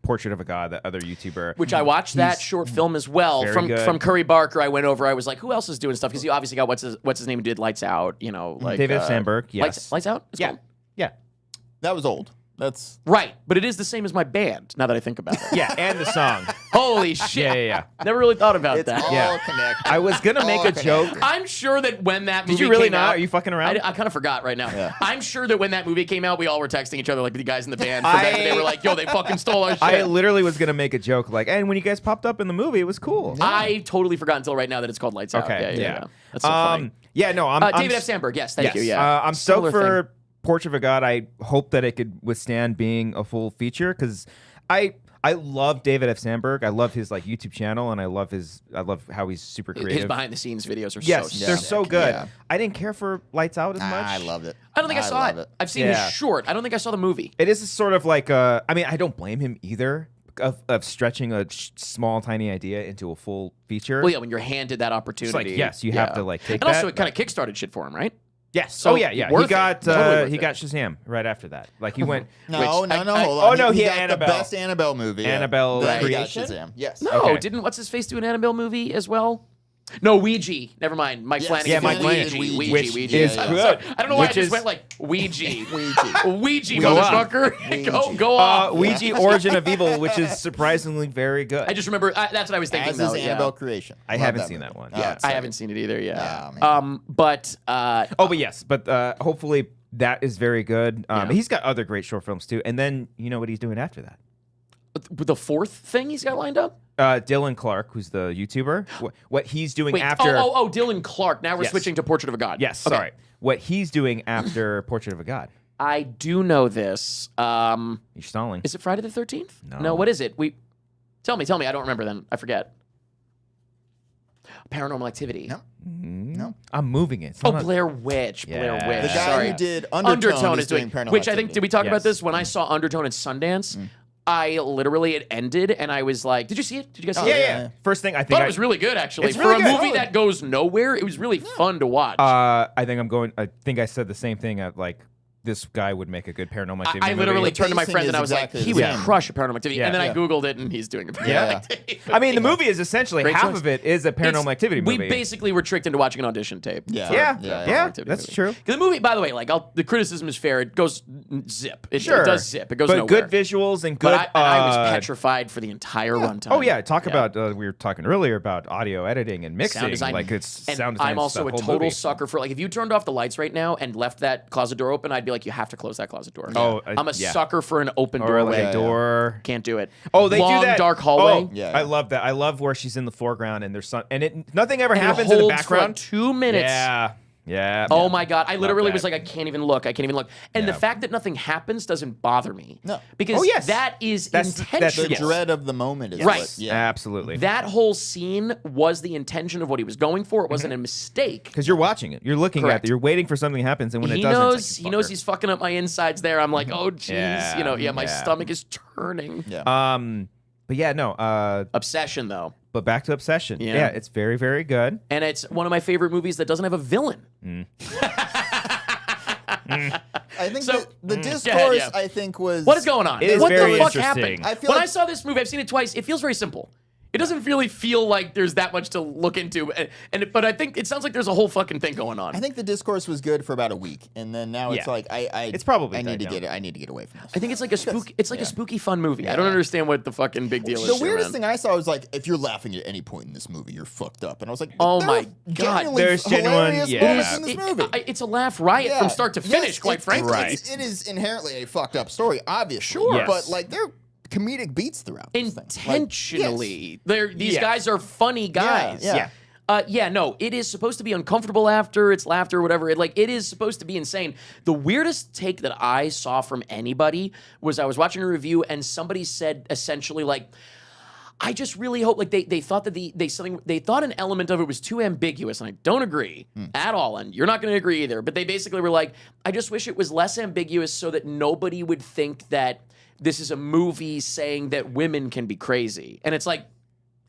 Portrait of a God, that other YouTuber. Which I watched that short film as well very from good. from Curry Barker. I went over. I was like, who else is doing stuff? Because he obviously got what's his name who did Lights Out. You know, like David Sandberg. Yes. Lights Out. It's Yeah. called? Yeah. That was old. That's Right, but it is the same as my band. Now that I think about it. Yeah, and the song. Holy shit! Yeah. Never really thought about it's that. all Yeah. connected. I was gonna make a Okay. joke. I'm sure that when that movie Did you really came not? out, Are you fucking around? I kind of forgot right now. Yeah. I'm sure that when that movie came out, we all were texting each other like the guys in the band. From then, and they were like, "Yo, they fucking stole our shit." I literally was gonna make a joke like, and when you guys popped up in the movie, it was cool. I totally forgot until right now that it's called Lights Out. Okay. Yeah. That's so funny. Yeah. No. I'm David F. Sandberg. Yes, thank you. yes. Yeah. I'm Similar stoked for thing. Portrait of a God. I hope that it could withstand being a full feature because I love David F. Sandberg. I love his like YouTube channel and I love how he's super creative. His behind the scenes videos are yes, so they're sick. so good. Yeah. I didn't care for Lights Out as much. I loved it. I don't think I saw love it. I've seen Yeah. his short. I don't think I saw the movie. It is sort of like I mean, I don't blame him either of stretching a small tiny idea into a full feature. Well, yeah, when you're handed that It's opportunity. like yes, you have to like take And that. also, it kind of kickstarted shit for him, right? yes. so Oh yeah. He worth it. got Totally worth he it. got Shazam right after that. Like he went. No, Which no, I- no. I- hold oh, on. no, he got had the Annabelle. best Annabelle movie. Annabelle Then he got creation? Shazam. Yes. No, Okay. didn't what's his face do an Annabelle movie as well? No, Ouija. Never mind. Mike Yes, Flanagan. yeah, did Mike Ouija. Flanagan. Ouija. Which Ouija. is I'm good. sorry. I don't know why I Which just is- went like Ouija. Ouija. Ouija, Go on. motherfucker. Go off. Ouija Origin of Evil, which is surprisingly very good. I just remember that's what I was thinking. As though, is yeah. Annabelle creation. I Love haven't seen movie. that one. Oh, Yeah, it's I so haven't good. seen it either. Yeah. Oh, man. But Oh, but yes, but hopefully that is very good. Yeah. He's got other great short films too. And then you know what he's doing after that? the fourth thing he's got lined up. Dylan Clark, who's the YouTuber, what he's doing Wait. after. Oh, Dylan Clark. Now we're Yes. switching to Portrait of a God. Yes, Okay. sorry. What he's doing after Portrait of a God. I do know this. You're stalling. Is it Friday the 13th? No. What is it? Tell me. I don't remember then. I forget. Paranormal Activity. No. No. I'm moving it. It's Oh, not- Blair Witch. Yeah. Blair Witch. The guy Sorry. who did Undertone is doing Paranormal which I think Activity. did we talk about Yes. this when I saw Undertone at Sundance? I literally it ended and I was like, did you see it? Did you guys see Yeah, it? yeah. First thing I think Thought it was really good actually. It's For really a good. movie Oh. that goes nowhere, it was really fun to watch. I think I said the same thing. Like this guy would make a good Paranormal Activity. I movie. literally The turned to my pacing friend is and I was exactly like, he the would same. crush a Paranormal Activity. Yeah. And then I Yeah. Googled it and he's doing a Paranormal Yeah. Activity. I mean, the movie is essentially Great half choice. of it is a Paranormal It's- Activity movie. We basically were tricked into watching an audition tape. Yeah. for yeah, the Yeah, yeah, Paranormal Activity that's movie. true. 'Cause the movie, by the way, like the criticism is fair. It goes zip. It Sure, does zip. It goes but nowhere. good visuals and good. But I was petrified for the entire runtime. Oh yeah, talk about we were talking earlier about audio editing and mixing. Sound design. Like it's and sound design. I'm also the a whole total movie. sucker for like if you turned off the lights right now and left that closet door open, I'd be like, you have to close that closet door. Oh, I'm a yeah. sucker for an open Or doorway. like a door. Can't do it. Oh, they Long, do that. dark hallway. Oh, Yeah. I love that. I love where she's in the foreground and there's nothing ever And it happens in the holds background. for like 2 minutes. Yeah, Yeah. Oh my God. I literally that. was like, I can't even look. I can't even look. And the fact that nothing happens doesn't bother me. No. Because that is That's intentional. The dread of the moment is Right. what, yeah. Absolutely. That whole scene was the intention of what he was going for. It wasn't a mistake. Because you're watching it. You're looking Correct. at it. You're waiting for something happens, and when He it doesn't, knows. it's like, He knows he's fucking up my insides there. I'm like, oh jeez. Yeah, My yeah. stomach is turning. Yeah. But yeah, no. Obsession though. But back to Obsession. Yeah. Yeah, it's very, very good. And it's one of my favorite movies that doesn't have a villain. I think So- the discourse, ahead, yeah. I think, was... What is going on? It is what very the fuck interesting. happened? I feel when like- I saw this movie, I've seen it twice. It feels very simple. It doesn't really feel like there's that much to look into, but I think it sounds like there's a whole fucking thing going on. I think the discourse was good for about a week, and then now it's Yeah. like It's probably I need died to down. get it. I need to get away from this. I think it's like a spook. It's like a spooky fun movie. I don't understand what the fucking big deal is. The here, weirdest man. thing I saw was like, if you're laughing at any point in this movie, you're fucked up. And I was like, Oh there my are God. genuinely There's genuine- hilarious yeah. moments in this movie. It's a laugh riot from start to finish. Yes, quite frankly, Right. It is inherently a fucked up story, obviously. Sure. Yes. But like, there are comedic beats throughout this thing. Like, intentionally. These Yes. guys are funny guys. Yeah. No, it is supposed to be uncomfortable after it's laughter or whatever. It is supposed to be insane. The weirdest take that I saw from anybody was I was watching a review and somebody said essentially like, I just really hope like they thought that they thought an element of it was too ambiguous, and I don't agree at all, and you're not going to agree either. But they basically were like, I just wish it was less ambiguous so that nobody would think that this is a movie saying that women can be crazy. And it's like,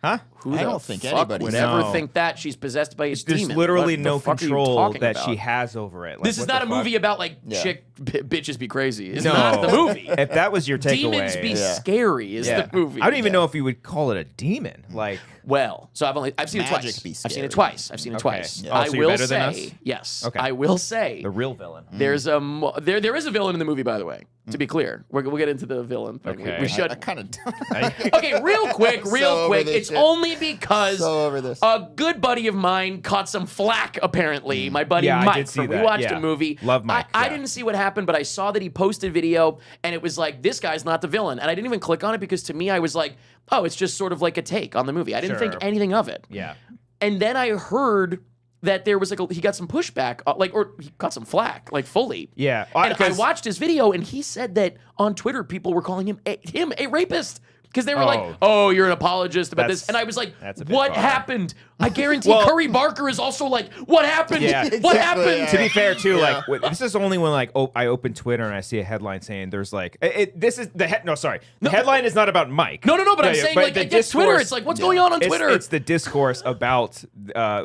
Huh? who I the don't think fuck anybody would would. ever No. think that she's possessed by a There's demon? literally What the no fuck are you control talking that about? she has over it. Like, This is what not the a fuck? movie about like Yeah. bitches be crazy. It's No. not the movie. If that was your takeaway, Demons be scary is yeah. the movie. I don't even know if you would call it a demon. Like, Well, so I've seen it Magic twice. be I've seen it scary. twice. I've seen it Okay. twice. Yeah. Oh, I so you're will better than say us? yes. Okay. I will say the real villain. there's there is a villain in the movie, by the way. To be clear, we'll get into the villain thing. Okay. We should. I kind of Okay, real quick. So over this It's shit. only because So over this. a good buddy of mine caught some flack. Apparently, my buddy Yeah, I Mike did see from We that, Watched yeah. a Movie. Love Mike, I yeah. didn't see what happened, but I saw that he posted video, and it was like, this guy's not the villain, and I didn't even click on it because to me, I was like, oh, it's just sort of like a take on the movie. I didn't think Sure. anything of it. Yeah. And then I heard that there was like he got some pushback, or he got some flack, like fully. Yeah. And I 'cause- watched his video, and he said that on Twitter, people were calling him a rapist because they were like, Oh. "Oh, you're an apologist about That's- this," and I was like, that's a bit "What far. happened?" I guarantee Well- Curry Barker is also like, "What happened? Yeah. What Exactly, happened?" yeah. To be fair, too, Yeah. like this is only when like I open Twitter and I see a headline saying there's like this is the no sorry the headline is not about Mike. No, but I'm Yeah, saying but like the I guess Twitter. discourse- It's like, what's going on It's- Twitter? It's the discourse about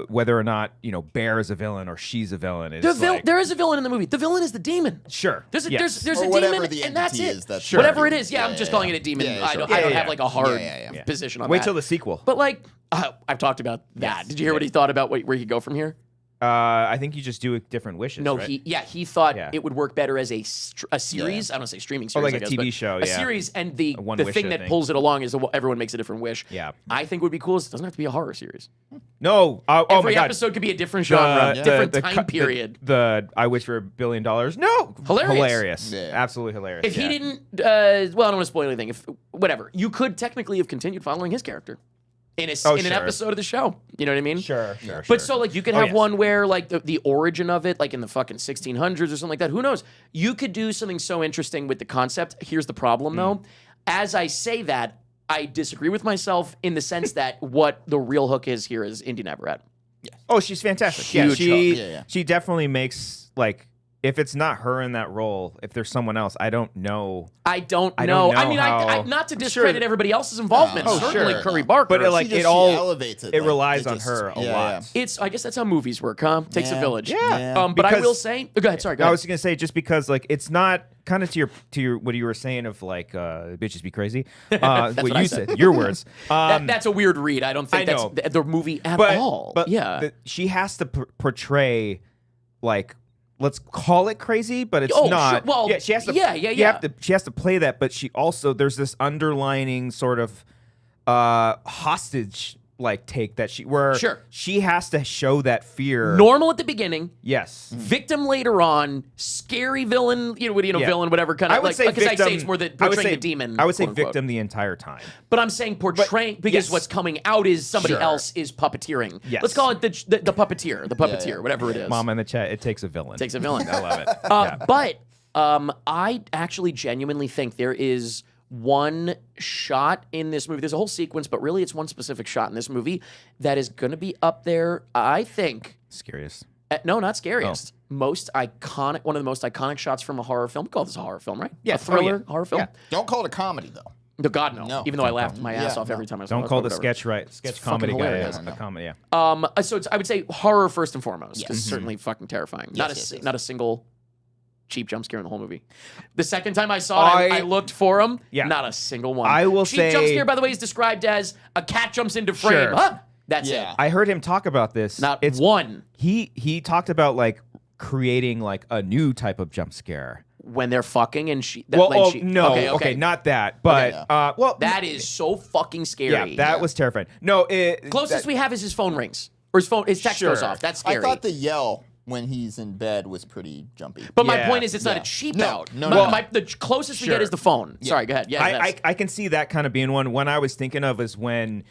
whether or not Bear is a villain or she's a villain. It's like, There is a villain in the movie. The villain is the demon. sure. There's a, yes. there's Or a whatever demon, the and that's entity it. is, that's Sure. Whatever it sure. is, yeah. I'm just calling it a demon. Yeah, I sure. don't Yeah, have like a hard Yeah. position on Wait that. till the sequel. But like, I've talked about that. Did you hear what he thought about where he go from here? I think you just do different wishes. No, right? he thought Yeah. it would work better as a series. I don't say streaming series, like I a guess, TV but show, a yeah. series, and the one the wish, thing I that think. pulls it along is everyone makes a different wish. Yeah. I think would be cool is it doesn't have to be a horror series. No. Oh Every my God. episode could be a different genre, different time period. The I wish for $1 billion. No, Hilarious. Yeah. Absolutely hilarious. If yeah. he didn't, well, I don't want to spoil anything. If whatever, you could technically have continued following his character in an sure. episode of the show. You know what I mean? Sure. But so like you could Oh, have yes. one where like the origin of it, like in the fucking 1600s or something like that. Who knows? You could do something so interesting with the concept. Here's the problem though. As I say that, I disagree with myself in the sense that what the real hook is here is Indy Navarrete. Oh, she's fantastic. Huge she hook. Yeah. she definitely makes like if it's not her in that role, if there's someone else, I don't know. I don't I know. don't know I mean, how- not to I'm discredit sure- everybody else's involvement. Oh, Certainly sure. Curry Barker. But like She just- it all she elevates it. it like, relies it on just- her a yeah, lot. yeah. I guess that's how movies work, huh? Takes a Yeah. village. Yeah. But I Because- will say, go ahead. Sorry, go I ahead. was gonna say just because like it's not kind of to your what you were saying of like bitches be crazy. What I you said, your words. That's a weird read. I don't think I that's know. the movie at but all. but yeah. she has to portray like. Let's call it crazy, but it's Oh, sure. not. Well, yeah, she has to. yeah. You have to. She has to play that, but she also there's this underlining sort of hostage like take that she has to show that fear. Normal at the beginning. Yes. Victim later on. Scary villain. Villain, whatever kind of. I would say because I victim, say it's more that portraying the demon. I would say quote, unquote. victim the entire time. But I'm saying portraying because what's coming out is somebody else is puppeteering. Yes. Let's call it the puppeteer, whatever it is. Mom in the chat. It takes a villain. Takes a villain. I love it. But I actually genuinely think there is one shot in this movie. There's a whole sequence, but really it's one specific shot in this movie that is going to be up there, I think. Scariest. No, not scariest. Most iconic, one of the most iconic shots from a horror film. We call this a horror film, right? Yeah. A thriller horror film. Yeah. Don't call it a comedy though. No, God, no. No. Even though I laughed my ass off every time I saw it. Don't call the whatever. sketch comedy guy hilarious. a comedy. Yeah. So it's, I would say horror first and foremost. It's certainly fucking terrifying. Yes, Not a single cheap jump scare in the whole movie. The second time I saw it, I looked for them. Yeah. Not a single one. I will cheap say jump scare, by the way, is described as a cat jumps into frame. Sure. Huh? That's Yeah. it. I heard him talk about this. Not one. He talked about like creating like a new type of jump scare. When they're fucking and she. No, Okay. not that. But That is so fucking scary. yeah, that was terrifying. No, Closest we have is his phone rings or his text goes Sure. off. That's scary. I thought the yell when he's in bed was pretty jumpy. But my Yeah. point is, it's not Yeah. a cheap No, out. no, The closest we get Sure. is the phone. Sorry, go ahead. Yeah, I can see that kind of being one. One I was thinking of is when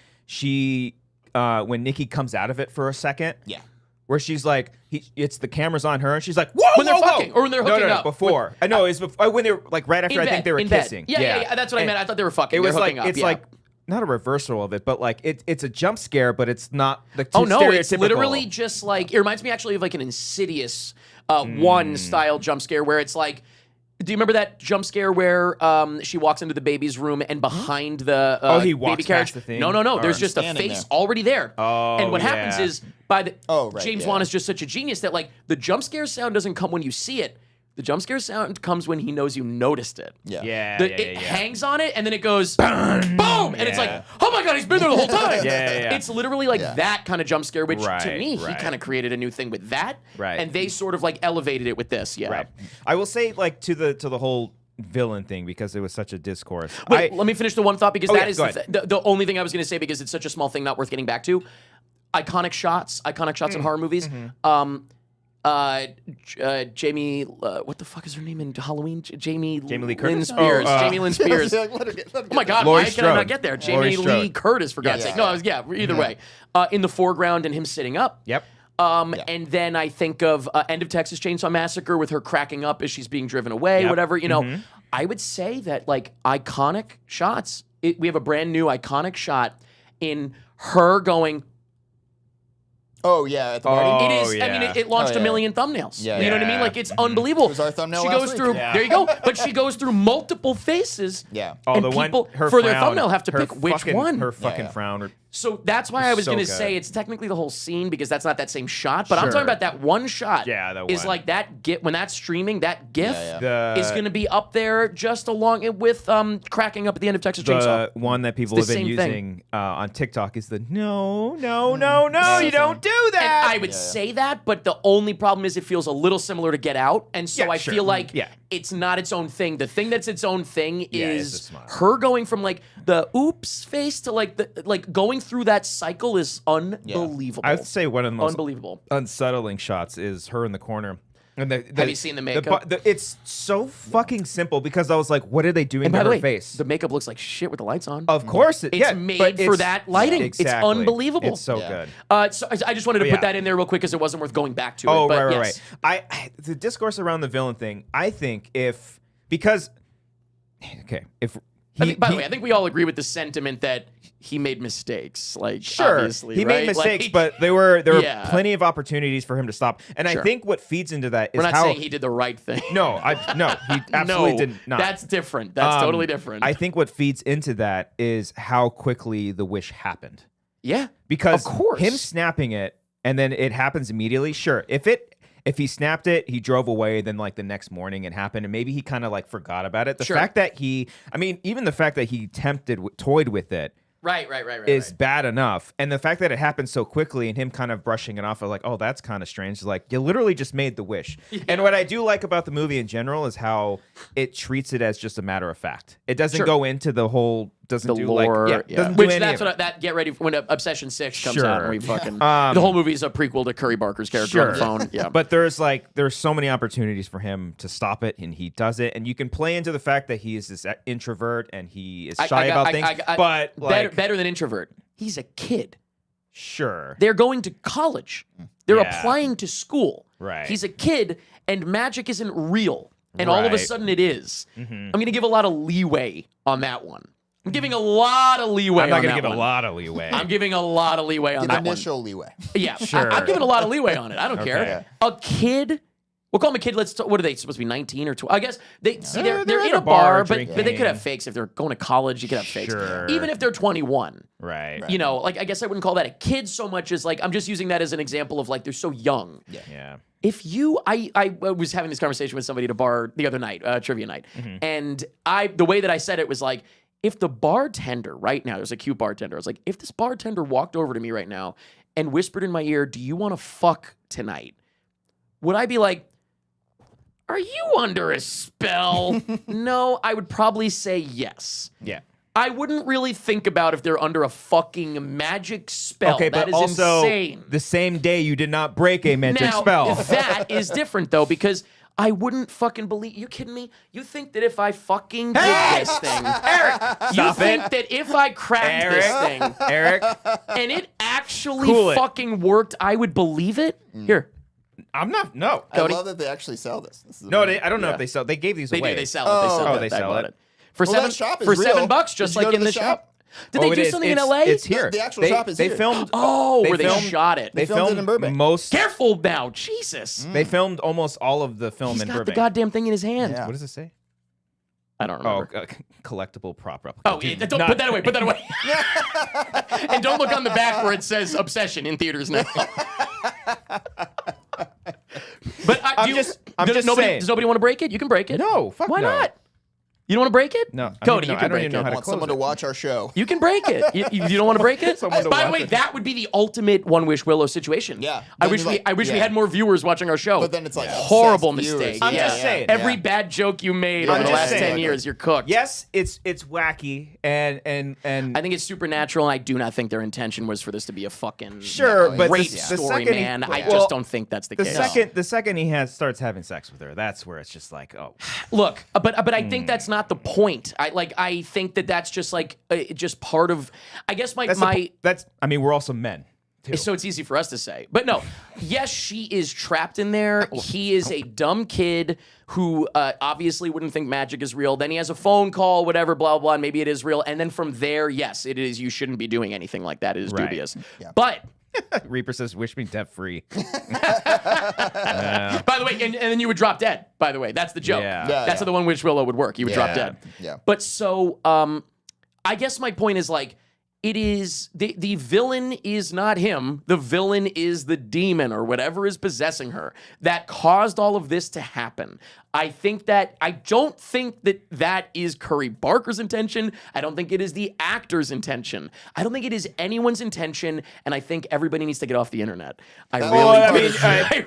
when Nikki comes out of it for a second. Yeah. Where she's like, it's the camera's on her, and she's like, "Whoa, When they're whoa, whoa." fucking, or when they're hooking no, up. before. I know it's when they're like right after. I think they were in bed. kissing. Yeah. That's what I meant. I thought they were fucking. It was They're like hooking up. it's like not a reversal of it, but like it's a jump scare, but it's not like Oh no, it's stereotypical. literally just like it reminds me actually of like an Insidious one style jump scare where it's like. Do you remember that jump scare where she walks into the baby's room and behind the he walks baby carriage? past the thing? No. Or There's just a standing face there. already there. Oh, and what yeah. happens is by the right, James yeah. Wan is just such a genius that like the jump scare sound doesn't come when you see it. The jump scare sound comes when he knows you noticed it. Yeah. Yeah, It hangs on it, and then it goes boom, and it's like, oh my god, he's been there the whole time. Yeah. It's literally like that kind of jump scare, which to Right, me, he right. kind of created a new thing with that, Right. and they sort of like elevated it with this. Yeah. Right. I will say like to the whole villain thing because it was such a discourse. Wait, let me finish the one thought because that is go the only thing I was going to say because it's such a small thing, not worth getting back to. Iconic shots in horror movies. Jamie, what the fuck is her name in Halloween? Jamie Lee Lynn Curtis? Spears. Oh, Jamie Lynn Spears. Let her get Oh my God, Laurie why can I not Strode. get there? Laurie Jamie Lee Strode. Curtis, for God's Yeah, sake. yeah. No, either way. In the foreground and him sitting up. Yep. And then I think of End of Texas Chainsaw Massacre with her cracking up as she's being driven away, Yep. whatever. You know, I would say that like iconic shots. We have a brand new iconic shot in her going. Oh yeah, at the party. It is. I mean, yeah. it launched Oh, a yeah. million thumbnails. Yeah, You know what I yeah. mean? Like it's unbelievable. It was our thumbnail She last goes week. through. Yeah. There you go. But she goes through multiple faces. Yeah. Oh, and the people one her for their frown, thumbnail have to her pick which fucking- one. Her fucking Yeah. frown. So that's why I was So going to good. say it's technically the whole scene because that's not that same shot. But I'm Sure. talking about that one shot. Yeah, that is one. like that. When that's streaming, that GIF Yeah, is going to be up there just along with cracking up at the end of Texas The Chainsaw. one that people It's have the been same thing. using on TikTok is the no, you don't do And that. I would say that, but the only problem is it feels a little similar to Get Out, and so Yeah, I sure. feel like Yeah. it's not its own thing. The thing that's its own thing Yeah, it's a is smile. her going from like the oops face to like the like going through that cycle is unbelievable. I would say one of the most unbelievable. unsettling shots is her in the corner. And Have you seen the makeup? It's so fucking simple because I was like, what are they doing And to by the her way, face? the makeup looks like shit with the lights on. Of course, It's yeah, made but for that lighting. It's Exactly. unbelievable. It's so Yeah. good. So I just wanted to Oh, put yeah. that in there real quick because it wasn't worth going back to. Oh, it, but right. yes. I the discourse around the villain thing. I think if because if By the way, I think we all agree with the sentiment that he made mistakes. Like, sure, obviously, he right? made mistakes, Like, but there were Yeah. plenty of opportunities for him to stop. And Sure. I think what feeds into that is we're not how saying he did the right thing. no, he absolutely No, did not. That's different. That's totally different. I think what feeds into that is how quickly the wish happened. yeah, Because of course. him snapping it and then it happens immediately. Sure, if he snapped it, he drove away. Then like the next morning it happened, and maybe he kind of like forgot about it. The Sure. fact that even the fact that he toyed with it right. is bad enough, and the fact that it happened so quickly and him kind of brushing it off, like, oh, that's kind of strange. Like you literally just made the wish. And what I do like about the movie in general is how it treats it as just a matter of fact. It doesn't Sure. go into the whole doesn't the do lore, like doesn't do which any that's of what it. that get ready for when Obsession 6 comes Sure. out and we fucking the whole movie is a prequel to Curry Barker's character on the phone. Yeah, But there's so many opportunities for him to stop it, and he does it, and you can play into the fact that he is this introvert and he is shy about things. But better than introvert. He's a kid. Sure. They're going to college. They're Yeah. applying to school. Right. He's a kid, and magic isn't real. And all of a Right. sudden it is. I'm going to give a lot of leeway on that one. I'm giving a lot of leeway I'm not on going that to give one. a lot of leeway. I'm giving a lot of leeway on Give that initial leeway. one. Yeah, Sure. I'm giving a lot of leeway on it. I don't care. A kid, we'll call him a kid. What are they supposed to be, 19 or 12? I guess they're in a bar, but they drinking. could have fakes. If they're going to college, you could have fakes. Sure. Even if they're 21. right. You know, like I guess I wouldn't call that a kid so much as like I'm just using that as an example of like they're so young. Yeah. If you, I was having this conversation with somebody at a bar the other night, trivia night, and the way that I said it was like, if the bartender right now, there's a cute bartender. I was like, if this bartender walked over to me right now and whispered in my ear, "Do you want to fuck tonight?" Would I be like, "Are you under a spell?" No, I would probably say yes. Yeah. I wouldn't really think about if they're under a fucking magic spell. Okay, That but is also insane. the same day you did not break a magic Now, spell. that is different though, because I wouldn't fucking believe. You kidding me? You think that if I fucking did this thing, Eric? You think that if I cracked this thing, Eric, and it actually Cool it. fucking worked, I would believe it? Here, I'm not. No. Cody? I love that they actually sell this. This is No, amazing. I don't know Yeah. if they sell. They gave these they away. do. They sell it. They sell Oh, it. they I sell bought it. for Well, seven. that shop is for real. $7, just Did you like go to in the the shop. Did they Oh, do it is. something in It's- LA? It's here. The actual They- shop is they here. filmed. Oh, where they filmed- shot it. They filmed it filmed in Burbank. most. Careful now, Jesus. They filmed almost all of the film He's in got the Burbank. goddamn thing in his hand. Yeah. What does it say? I don't Oh, remember. collectible prop replica. Oh, Dude, don't not- put that away. Put that away. And don't look on the back where it says Obsession in theaters now. But I'm just saying. Does nobody want to break it? You can break it. No, fuck Why no. not? You don't want to break it? No, I Cody, don't you can break even know it. how I to want close someone it. to watch our show. You can break it. You don't want to break it? Someone to By the watch way, it. that would be the ultimate One Wish Willow situation. Yeah. I Then wish you're like, we yeah. had more viewers watching our show. But then it's like horrible obsessed viewers. mistake. I'm Yeah. just saying. Every Yeah. bad joke you made Yeah, over the I'm last just 10 saying. years, you're cooked. Yes, it's wacky and I think it's supernatural, and I do not think their intention was for this to be a fucking sure, but great the story, second man. I well, just don't think that's the case. the second he starts having sex with her, that's where it's just like, oh, Look, but I think that's not the point. I think that's just like just part of. I guess that's I mean, we're also men. Too. So it's easy for us to say. But no, yes, she is trapped in there. He is a dumb kid who obviously wouldn't think magic is real. Then he has a phone call, whatever, blah, blah, and maybe it is real. And then from there, yes, it is. You shouldn't be doing anything like that. It is Right. dubious. Yeah. But, Reaper says, "Wish me debt free." by the way, and then you would drop dead, by the way. That's the joke. Yeah. Yeah, That's yeah. how the One Wish Willow would work. You would drop Yeah. dead. Yeah. But so, I guess my point is like, it is the villain is not him. The villain is the demon or whatever is possessing her that caused all of this to happen. I don't think that is Curry Barker's intention. I don't think it is the actor's intention. I don't think it is anyone's intention. And I think everybody needs to get off the internet. I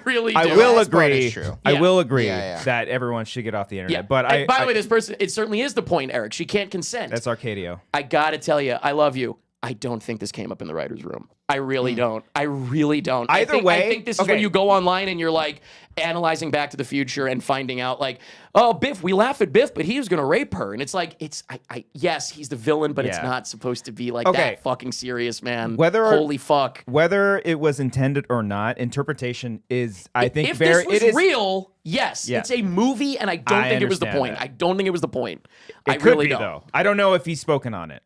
really do. I will Last part agree. is true. I Yeah. will agree Yeah, yeah. that everyone should get off the internet. Yeah. But And by the way, this person, it certainly is the point, Eric. She can't consent. that's Arcadio. I gotta tell you, I love you. I don't think this came up in the writer's room. I really don't. I really don't. Either I way- think this is okay. when you go online and you're like analyzing Back to the Future and finding out like, oh, Biff, we laugh at Biff, but he was gonna rape her, and it's like, yes, he's the villain, but it's Yeah. not supposed to be like Okay. that fucking serious, man. Whether- Holy fuck. Whether it was intended or not, interpretation is, I think, if very. this was it is, real, yes, Yeah. it's a movie, and I don't I think it was the understand point. that. I don't think it was the point. It I could really be don't. though. I don't know if he's spoken on it.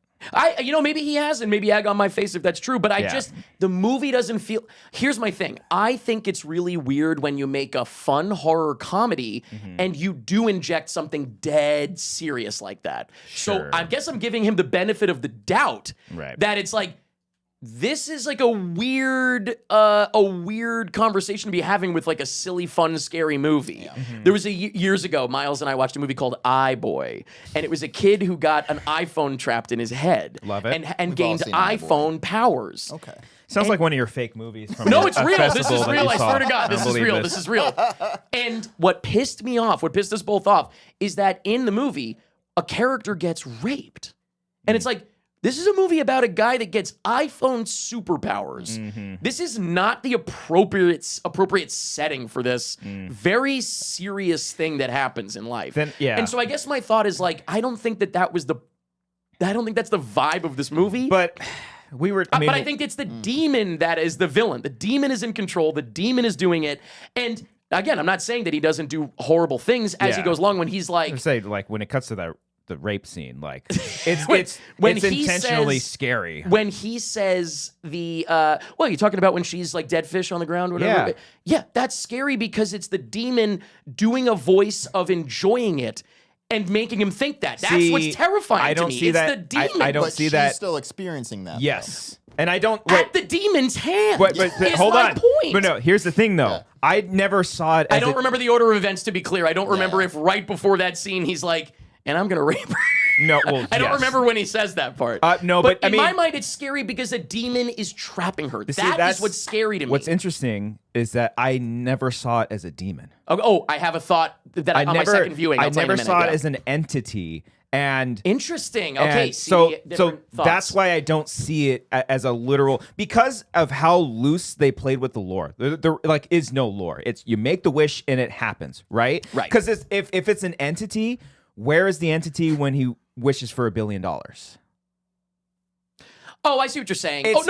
Maybe he has, and maybe egg on my face if that's true, but Yeah. the movie doesn't feel. Here's my thing. I think it's really weird when you make a fun horror comedy Mm-hmm. and you do inject something dead serious like that. So Sure. I guess I'm giving him the benefit of the doubt Right. that it's like, this is like a weird conversation to be having with like a silly, fun, scary movie. There was years ago, Miles and I watched a movie called I Boy, and it was a kid who got an iPhone trapped in his head. Love it. And We've all gained seen I Boy. iPhone powers. Okay. Sounds like one of your fake movies. From No, a it's real. This festival is that real. you I saw. swear to God, I this don't is believe real. This is real. And what pissed me off, what pissed us both off, is that in the movie, a character gets raped. And it's like, this is a movie about a guy that gets iPhone superpowers. This is not the appropriate setting for this very serious thing that happens in life. And so I guess my thought is like, I don't think that's the vibe of this movie. But I think it's the demon that is the villain. The demon is in control. The demon is doing it. And again, I'm not saying that he doesn't do horrible things as he goes along when he's like... when it cuts to the rape scene, like it's intentionally scary. When he says you're talking about when she's like dead fish on the ground, whatever. Yeah, that's scary because it's the demon doing a voice of enjoying it and making him think that. That's what's terrifying to me. It's the demon. I don't see that. She's still experiencing that. Yes. And I don't... At the demon's hand. But hold on. Point. But no, here's the thing, though. I never saw it as I don't remember the order of events, to be clear. I don't remember if right before that scene he's like, and I'm going to rape her. No, well, I don't remember when he says that part. No, but I in mean, my mind, it's scary because a demon is trapping her. That's what's scary to me. What's interesting is that I never saw it as a demon. Oh, I have a thought that on my second viewing. I never saw it as an entity. And interesting. Okay, so that's why I don't see it as a literal, because of how loose they played with the lore. There like is no lore. It's you make the wish and it happens, right? Right. Because if it's an entity, where is the entity when he wishes for $1 billion? Oh, I see what you're saying. No.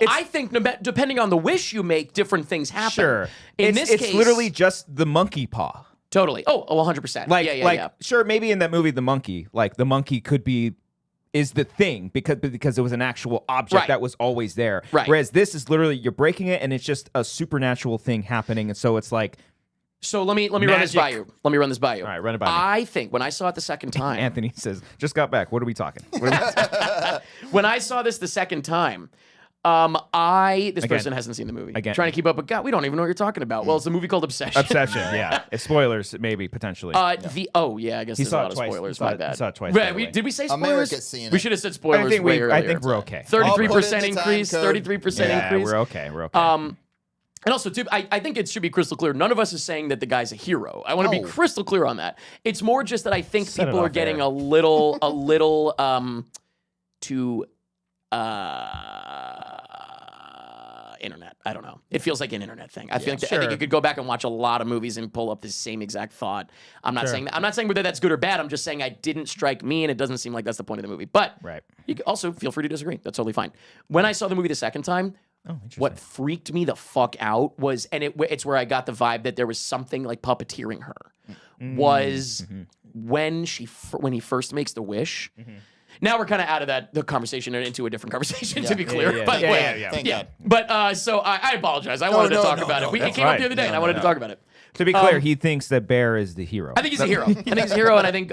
I think depending on the wish you make, different things happen. Sure. In this case, it's literally just the monkey paw. Totally. Oh, 100%. Yeah. Sure, maybe in that movie, the monkey is the thing because it was an actual object that was always there. Right. Whereas this is literally you're breaking it and it's just a supernatural thing happening, and so it's like. So let me run this by you. All right, run it by me. I think when I saw it the second time, Anthony says, "Just got back. What are we talking?" When I saw this the second time. This person hasn't seen the movie. Again. Trying to keep up with God, we don't even know what you're talking about. Well, it's a movie called Obsession. Obsession, yeah. Spoilers, maybe, potentially. I guess there's a lot of spoilers. My bad. He saw it twice. Did we say spoilers? America's seen it. We should have said spoilers I think way earlier. I think we're okay. 33% increase. 33% Yeah, increase. we're okay. We're okay. And also, too, I think it should be crystal clear. None of us is saying that the guy's a hero. I want to be crystal clear on that. It's more just that I think people are getting a little too internet. I don't know. It feels like an internet thing. I think you could go back and watch a lot of movies and pull up the same exact thought. I'm not saying that. I'm not saying whether that's good or bad. I'm just saying it didn't strike me, and it doesn't seem like that's the point of the movie. But you can also feel free to disagree. That's totally fine. When I saw the movie the second time, what freaked me the fuck out was, and it's where I got the vibe that there was something like puppeteering her, was when he first makes the wish. Now we're kind of out of the conversation and into a different conversation, to be clear. Thank God. But so I apologize. I wanted to talk about it. It came up the other day, and I wanted to talk about it. To be clear, he thinks that Bear is the hero. I think he's a hero. And I think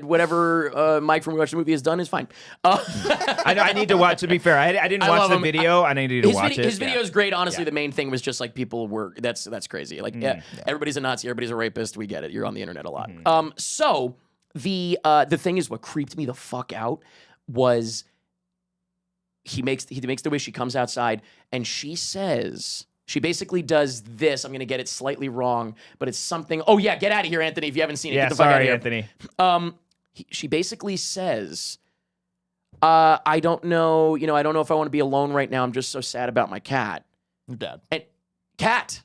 whatever Mike from Watch the Movie has done is fine. I need to watch. To be fair, I didn't watch the video, and I need to watch it. His video is great. Honestly, the main thing was just like people were. That's crazy. Like everybody's a Nazi. Everybody's a rapist. We get it. You're on the internet a lot. So the thing is, what creeped me the fuck out was he makes the wish. She comes outside, and she says. She basically does this. I'm going to get it slightly wrong, but it's something. Oh, yeah, get out of here, Anthony, if you haven't seen it. Get the fuck out of here. Anthony. She basically says, I don't know, I don't know if I want to be alone right now. I'm just so sad about my cat. Your dad. And cat.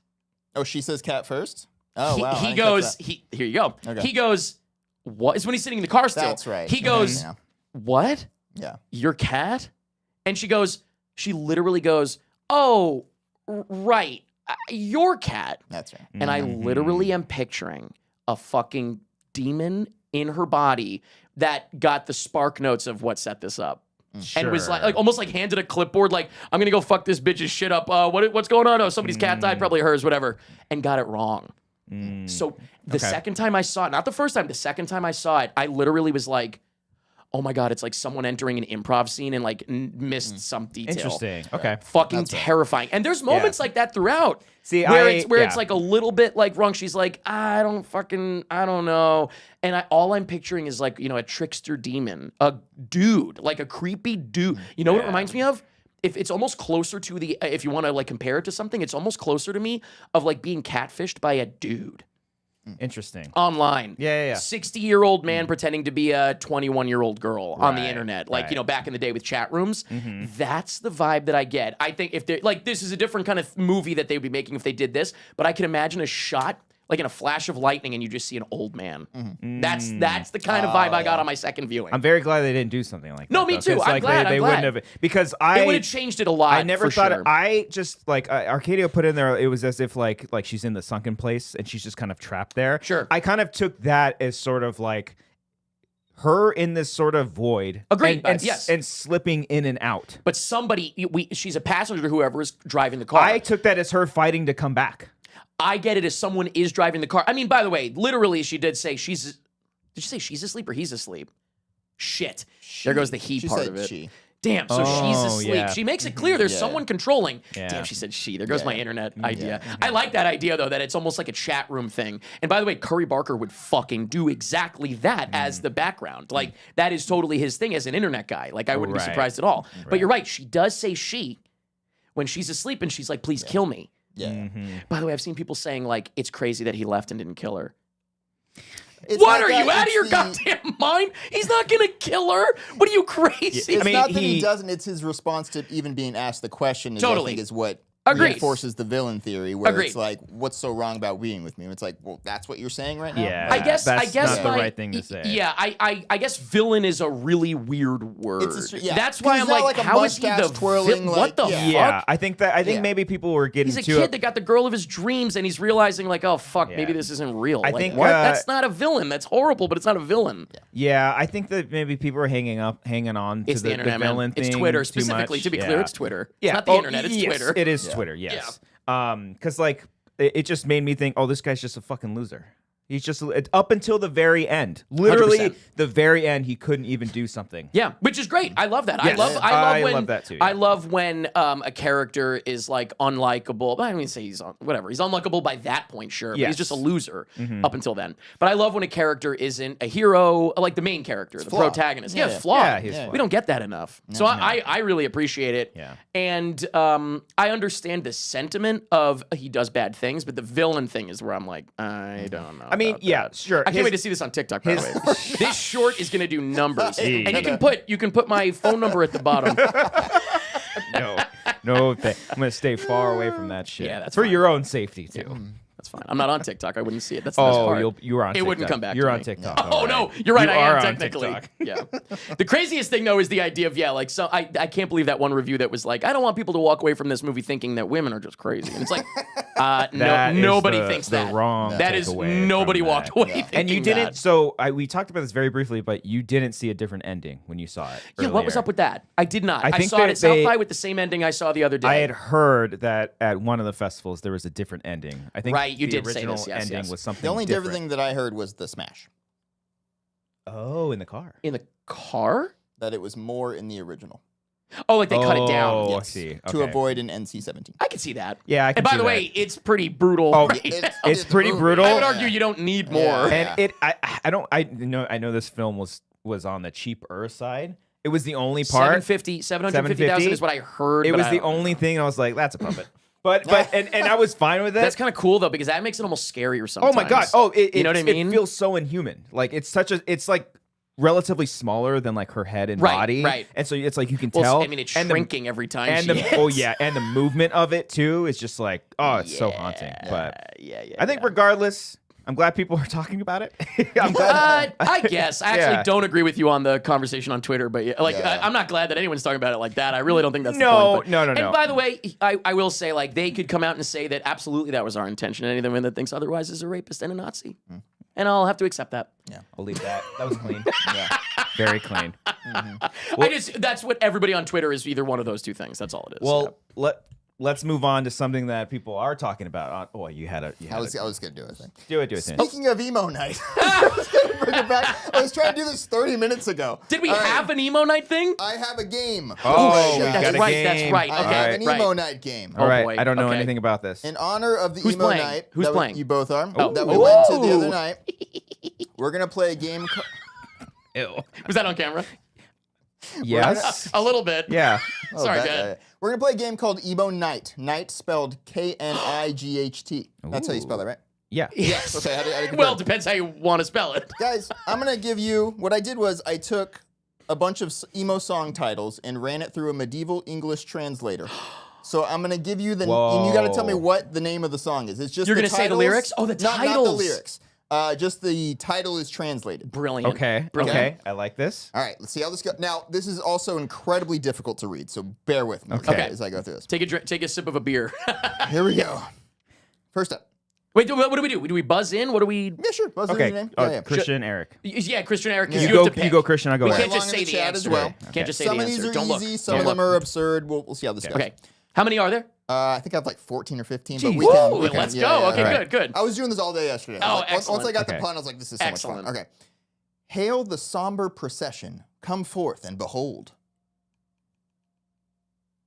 Oh, she says cat first? Oh, wow. He goes, here you go. Okay. He goes, what? It's when he's sitting in the car still. That's right. He goes, what? Yeah. Your cat? And she literally goes, oh, right, your cat. That's right. And I literally am picturing a fucking demon in her body that got the spark notes of what set this up. And was like almost like handed a clipboard, like, I'm gonna go fuck this bitch's shit up. What's going on? Oh, somebody's cat died, probably hers, whatever. And got it wrong. So the second time I saw it, not the first time, the second time I saw it, I literally was like, oh my God, it's like someone entering an improv scene and like missed some detail. Interesting. Okay. Fucking terrifying. And there's moments like that throughout. See, where it's like a little bit like wrong. She's like, I don't know. And all I'm picturing is like, a trickster demon, a dude, like a creepy dude. You know what it reminds me of? If it's almost closer to if you want to like compare it to something, it's almost closer to me of like being catfished by a dude. Interesting. online. Yeah. 60-year-old man pretending to be a 21-year-old girl on the Right, internet. Like, right. you know, back in the day with chat rooms. That's the vibe that I get. I think if they're like, this is a different kind of movie that they would be making if they did this, but I can imagine a shot like in a flash of lightning and you just see an old man. That's the kind of vibe I got on my second viewing. I'm very glad they didn't do something like that. No, me though, too. 'cause, I'm like, glad, They I'm wouldn't glad. have because I it would have changed it a lot. I never for thought sure. I just like Arcadia put in there. It was as if like she's in the sunken place and she's just kind of trapped there. Sure. I kind of took that as sort of like her in this sort of void. Agreed, And yes. and slipping in and out. But she's a passenger to whoever is driving the car. I took that as her fighting to come back. I get it as someone is driving the car. I mean, by the way, literally, she did say did you say she's asleep or he's asleep? Shit. There goes the he She part said of it. she. Damn, so she's Oh, asleep. yeah. She makes it clear there's someone controlling. Yeah. Damn, she said she. There goes Yeah. my internet idea. I like that idea, though, that it's almost like a chat room thing. And by the way, Curry Barker would fucking do exactly that as the background. Like, that is totally his thing as an internet guy. Like, I wouldn't be Right. surprised at all. But you're right. She does say she when she's asleep and she's like, please kill me. Yeah. By the way, I've seen people saying, like, it's crazy that he left and didn't kill her. It's What not are you that, out of it's your the- goddamn mind? He's not gonna kill her. What are you crazy? It's I mean, not that he he- doesn't. It's his response to even being asked the question. Is, Totally. I think is what Agreed. reinforces the villain theory, where Agreed. it's like, what's so wrong about being with me? And it's like, well, that's what you're saying right now. Yeah. I guess That's not the my, right thing to say. Yeah, I guess villain is a really weird word. Yeah, That's 'cause why he's I'm not like, like a how is he mustache the twirling, what like, the yeah. Yeah, fuck? I think Yeah. maybe people were getting He's a to kid that got the girl of his dreams, and he's realizing like, oh fuck, maybe Yeah. this isn't real. I Like, think, what? uh, That's not a villain. That's horrible, but it's not a villain. Yeah, I think that maybe people are hanging on It's to the internet, man. villain It's thing Twitter too specifically. much. To be clear, it's Twitter. Yeah, It's not the internet. It's yes, Twitter. It is Twitter. Yes. Because like it just made me think, oh, this guy's just a fucking loser. He's just up until the very end. Literally, 100%. the very end, he couldn't even do something. Yeah, which is great. I love that. Yes. I I when, love that too, I yeah. love when a character is like unlikable. I mean, say he's whatever. He's unlikable by that point, sure. But Yes. he's just a loser up until then. But I love when a character isn't a hero, like the main character, the flawed. protagonist. Yeah, Yeah, yeah. flawed. Yeah, he's flawed. We don't get that enough. So I really appreciate it. Yeah. And I understand the sentiment of he does bad things, but the villain thing is where I'm like, I don't know. I mean, about yeah, that. sure. I can't wait to see this on TikTok. By the way, this short is going to do numbers, and you can put my phone number at the bottom. No, I'm gonna stay far away from that shit. Yeah, that's for fine. your own safety too. That's fine. I'm not on TikTok. I wouldn't see it. That's the best Oh, part. you were on. It TikTok. wouldn't come back. You're to on me. TikTok. Oh all no, right. you're right. You I am are on technically. TikTok. Yeah. The craziest thing though is the idea of like so I can't believe that one review that was like, I don't want people to walk away from this movie thinking that women are just crazy. And it's like, That is nobody the- thinks the that. wrong That is takeaway nobody from walked that. away thinking And you didn't. that. So we talked about this very briefly, but you didn't see a different ending when you saw it. Yeah, what was earlier. up with that? I did not. I I think saw it that at South they- by with the same ending I saw the other day. I had heard that at one of the festivals there was a different ending. I think Right, you the did say original this, yes, ending yes. was something The only different. different thing that I heard was the smash. Oh, in the car. in the car. That it was more in the original Oh, like they cut it down. Oh, I Yes. see. to Okay. avoid an NC-17. I can see that. Yeah, I can And by see the that. way, it's pretty brutal. Oh, right? It's pretty movie. brutal. I would argue you don't need more. Yeah. And I know this film was on the cheaper side. It was the only part. 750,000 is what I heard. It but was I the don't know. only thing I was like, that's a puppet. But and I was fine with it. That's kind of cool though because that makes it almost scarier Oh sometimes. my god! Oh, you know what I mean? It feels so inhuman. Like it's like relatively smaller than like her head and Right, body, right. And so it's like you can Well, tell. I mean, it's and the- shrinking every time. and she the hits. and the movement of it too is just like it's so haunting. But yeah. I think regardless, I'm glad people are talking about it. I'm glad. I guess I actually Yeah. don't agree with you on the conversation on Twitter, but Yeah. I'm not glad that anyone's talking about it like that. I really don't think that's the No, point. no. And by the way, I will say like they could come out and say that absolutely that was our intention. Anyone that thinks otherwise is a rapist and a Nazi, and I'll have to accept that. I'll leave that. That was clean. Yeah, very clean. That's what everybody on Twitter is. Either one of those two things. That's all it is. Well, let's move on to something that people are talking about. Oh, you had a. I was gonna do it. Do it. Tim. Speaking of Emo Night, I was gonna bring it back. I was trying to do this 30 minutes ago. did we All right, have an Emo Night thing? I have a game. Oh, we guys. got That's a right. game. That's right. I Okay, have an right. Emo Night game. All right, boy. I don't know Okay. anything about this. In honor of the Who's Emo playing? Night Who's that playing? you both are, Oh. that we went to the Ooh. other night, we're gonna play a game. Ew. Was that on camera? Yes. A little bit. Yeah. Sorry, go ahead. We're gonna play a game called Emo Nite. Night spelled Knight. That's how you spell that, right? Yeah. Yes. Okay, how do you Well, depends how you want to spell it. Guys, I'm gonna give you. What I did was I took a bunch of emo song titles and ran it through a medieval English translator. So I'm gonna give you the. And you got to tell me Whoa. what the name of the song is. It's just You're the gonna say the titles. lyrics? Oh, the Not the titles. lyrics. Just the title is translated. Brilliant. Okay. Brilliant. Okay. I like this. All right, let's see how this goes. Now, this is also incredibly difficult to read, so bear with me Okay. as I go through this. Take a sip of a beer. Here we go. First up. Wait, what do we do? Do we buzz in? What do we? Yeah, sure. Buzz in Okay. your name. Yeah. Christian, Eric. Yeah, Christian, Eric. 'Cause You you have to go. pick. You go, Christian. I go. We Eric. can't just Along in say the the chat as answer. well. Can't just say Some the of these answer. are Don't look. easy. Some Don't of them look. are absurd. We'll see how this goes. Okay. How many are there? I think I have like 14 or 15, but Jeez. we can. Ooh, we can. let's Yeah, go. yeah, Okay, yeah. Right. good. I was doing this all day yesterday. Oh, Like, once I got the Okay. pun, I was like, this is so Excellent. much fun. Okay. Hail the somber procession. Come forth and behold.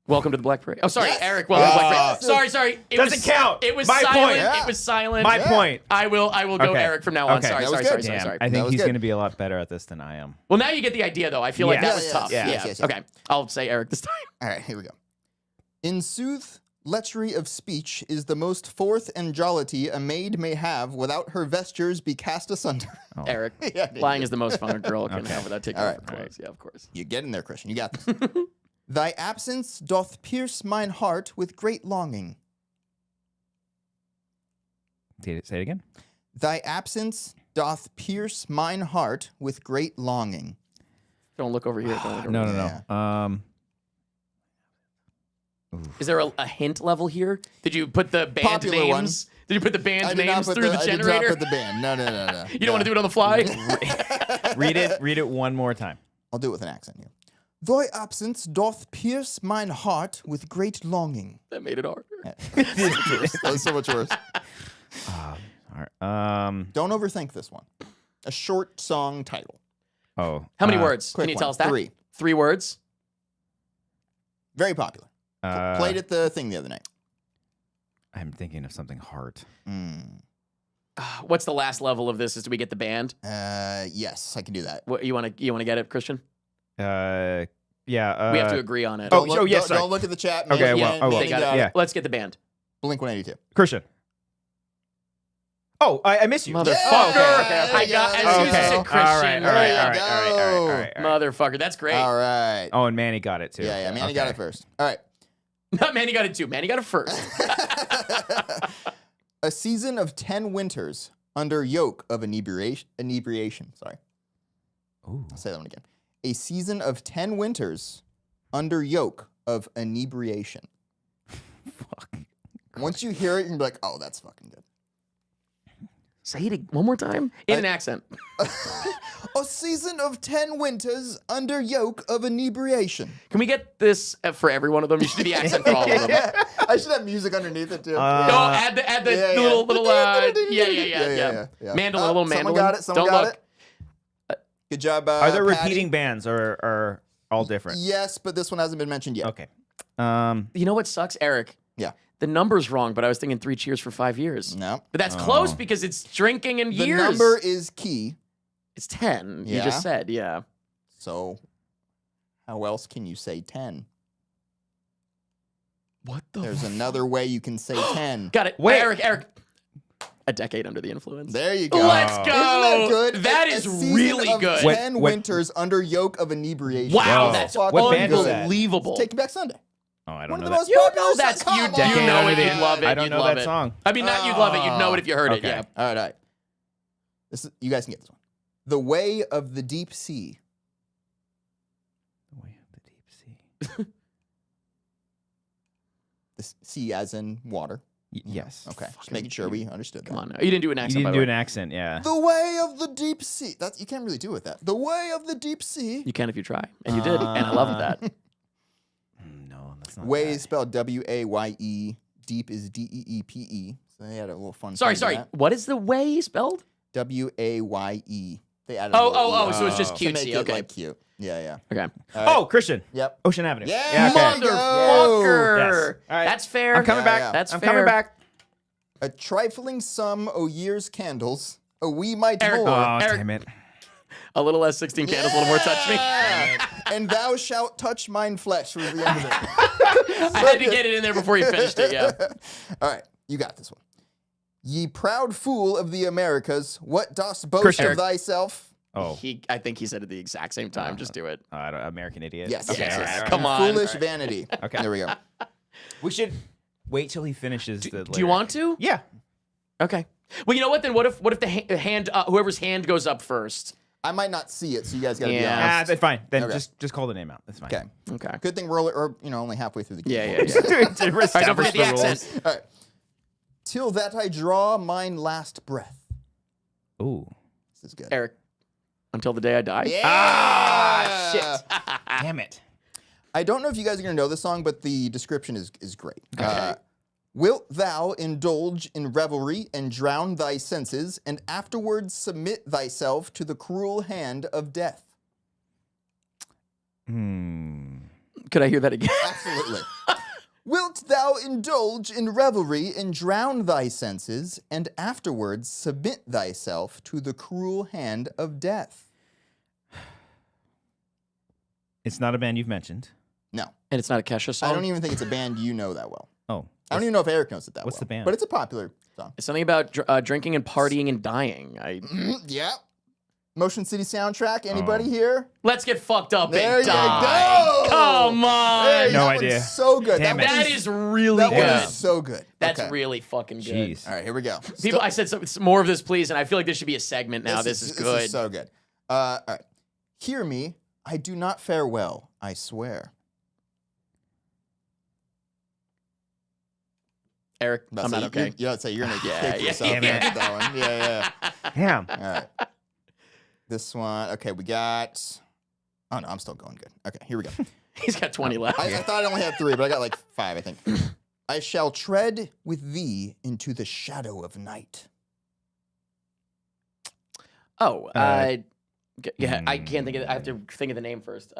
Welcome to the Black Parade. Oh, sorry, Yes. Eric. Welcome to the Black Yes. Parade. Sorry. It Doesn't was, count. It was My silent. point. Yeah. It was silent. My Yeah. point. I will go Okay. Eric from now on. Okay. Sorry, That was sorry, good. sorry, Damn. sorry. I That think was he's good. going to be a lot better at this than I am. Well, now you get the idea, though. I feel like Yeah. that was Yes, tough. yes, Yeah. yes. Okay. I'll say Eric this time. All right, here we go. In sooth, lechery of speech is the most forth and jollity a maid may have without her vestures be cast asunder. Eric. Yeah, Lying is the most fun a girl can Okay. have without taking All off her right. clothes. Yeah, of course. You get in there, Christian. You got this. Thy absence doth pierce mine heart with great longing. Say it again. Thy absence doth pierce mine heart with great longing. Don't look over here. Don't look over No, here. no, no. Is there a hint level here? Did you put the band Popular one. names? Did you put the band's I did not names put through the I did not generator? put the band. No. You don't want to do it on the fly? Read it one more time. I'll do it with an accent here. Thy absence doth pierce mine heart with great longing. That made it harder. That was so much worse. All right. Don't overthink this one. A short song title. Oh. How many words? quick Can you one. tell us that? 3. 3 words? Very popular. Played at the thing the other night. I'm thinking of something hard. What's the last level of this? Is do we get the band? Yes, I can do that. What, you want to get it, Christian? Yeah. We have to agree on it. Oh, yes, sorry. Don't look at the chat. Okay, Man, well, I will. They got it. Yeah. Let's get the band. Blink 182. Christian. Oh, I miss you. Motherfucker. Yeah, I got there as soon you as you go. said Christian. All right. There you go. Motherfucker. That's great. All right. Oh, and Manny got it too. Yeah, Manny got it first. All right. Not Manny got it too. Manny got it first. A season of 10 winters under yoke of inebriation. Sorry. Ooh. I'll say that one again. A season of 10 winters under yoke of inebriation. Fuck. Once you hear it, you're gonna be like, oh, that's fucking good. Say it one more time in an accent. A season of 10 winters under yoke of inebriation. Can we get this for every one of them? You should do the accent for all of them. Yeah, I should have music underneath it too. No, add the yeah. little yeah. Yeah. Mandolin, a little mandolin. Someone got it. Someone Don't got look. it. Good job. Are there Patty. repeating bands or are all different? Yes, but this one hasn't been mentioned yet. Okay. You know what sucks, Eric? Yeah. The number's wrong, but I was thinking 3 cheers for 5 years. No. But that's close because it's drinking in The years. number is key. It's 10. You Yeah? just said, yeah. So, how else can you say 10? What the? There's another way you can say 10. Got it. Wait. Eric. A decade under the influence. There you go. Let's go. Isn't that good? That A is season really of good. 10 What- winters under yoke of inebriation. Wow, Whoa. that's What band is that? unbelievable. Take You Back Sunday. Oh, I don't One of know the that. most You popular know that's songs. you. Come Decade You know under it. the You'd love it. I don't You'd know love that it. song. I mean, not you'd love it. You'd know it if you heard it. Okay. Yeah. All right. You guys can get this one. The Way of the Deep Sea. The Way of the Deep Sea. The sea as in water. Yes. Okay. Just making sure we understood that. Come on now. You didn't do an You accent. by didn't the do way. an accent, yeah. The Way of the Deep Sea. You can't really do it with that. The Way of the Deep Sea. You can if you try, and you did, and I love that. No, that's not. Way that. is spelled W-A-Y-E. Deep is D-E-E-P-E. So they had a little fun. Sorry. thing to that. What is the way spelled? W-A-Y-E. They added a little Oh. E So it's just to make cutesy. it Okay. like cute. Yeah. Okay. Oh, Christian. Yep. Ocean Avenue. Yeah. okay. There you go. Motherfucker. Yes. All right. That's fair. I'm coming back. Yeah. That's I'm fair. coming back. A trifling sum o' year's candles. A wee mite Eric- more. Oh, Eric- damn it. A little less 16 candles, a little more touch me. Yeah. And thou shalt touch mine flesh was the end of it. I had to get it in there before you finished it. Yeah. All right. You got this one. Ye proud fool of the Americas, what dost boast Christian. of thyself? Oh, I think he said it at the exact same time. Just do it. American Idiot. Yes. Okay, yes, all yes. right, all right. Come on. Foolish vanity. Okay. There we go. We should wait till he finishes the. Do you lyric. want to? Yeah. Okay. Well, you know what? Then what if the hand whoever's hand goes up first? I might not see it, so you guys got to be Yeah. honest. That's fine. Then Okay. just call the name out. That's fine. Okay. Okay. Good thing we're only halfway through the game. Yeah. To establish the the accent. rules. All right. Till that I draw mine last breath. Ooh. This is good. Eric, until the day I die. Yeah. Ah, shit. Damn it. I don't know if you guys are going to know this song, but the description is great. Wilt thou indulge in revelry and drown thy senses, and afterwards submit thyself to the cruel hand of death? Could I hear that again? Absolutely. Wilt thou indulge in revelry and drown thy senses, and afterwards submit thyself to the cruel hand of death? It's not a band you've mentioned. No. And it's not a Kesha song. I don't even think it's a band you know that well. Oh. I don't even know if Eric knows it that well. What's the band? But it's a popular song. It's something about drinking and partying and dying. Yeah. Motion City soundtrack. Anybody here? Let's get fucked up There and you die. go. Come on. Hey, No that idea. one's so good. Damn it. That is really that good. one is so good. That's Okay. really fucking good. Jeez. All right, here we go. People, I said some more of this, please, and I feel like this should be a segment now. This is good. This is so good. All right. Hear me. I do not fare well, I swear. Eric, I'm not okay. Yeah, I'd say you're going to Yeah, kick yeah, yourself yeah. after that one. Yeah. Damn. All right. This one. Okay, we got... Oh, no, I'm still going good. Okay, here we go. He's got 20 left. I thought I only had 3, but I got like 5, I think. I shall tread with thee into the shadow of night. Oh, yeah, I can't think of it. I have to think of the name first.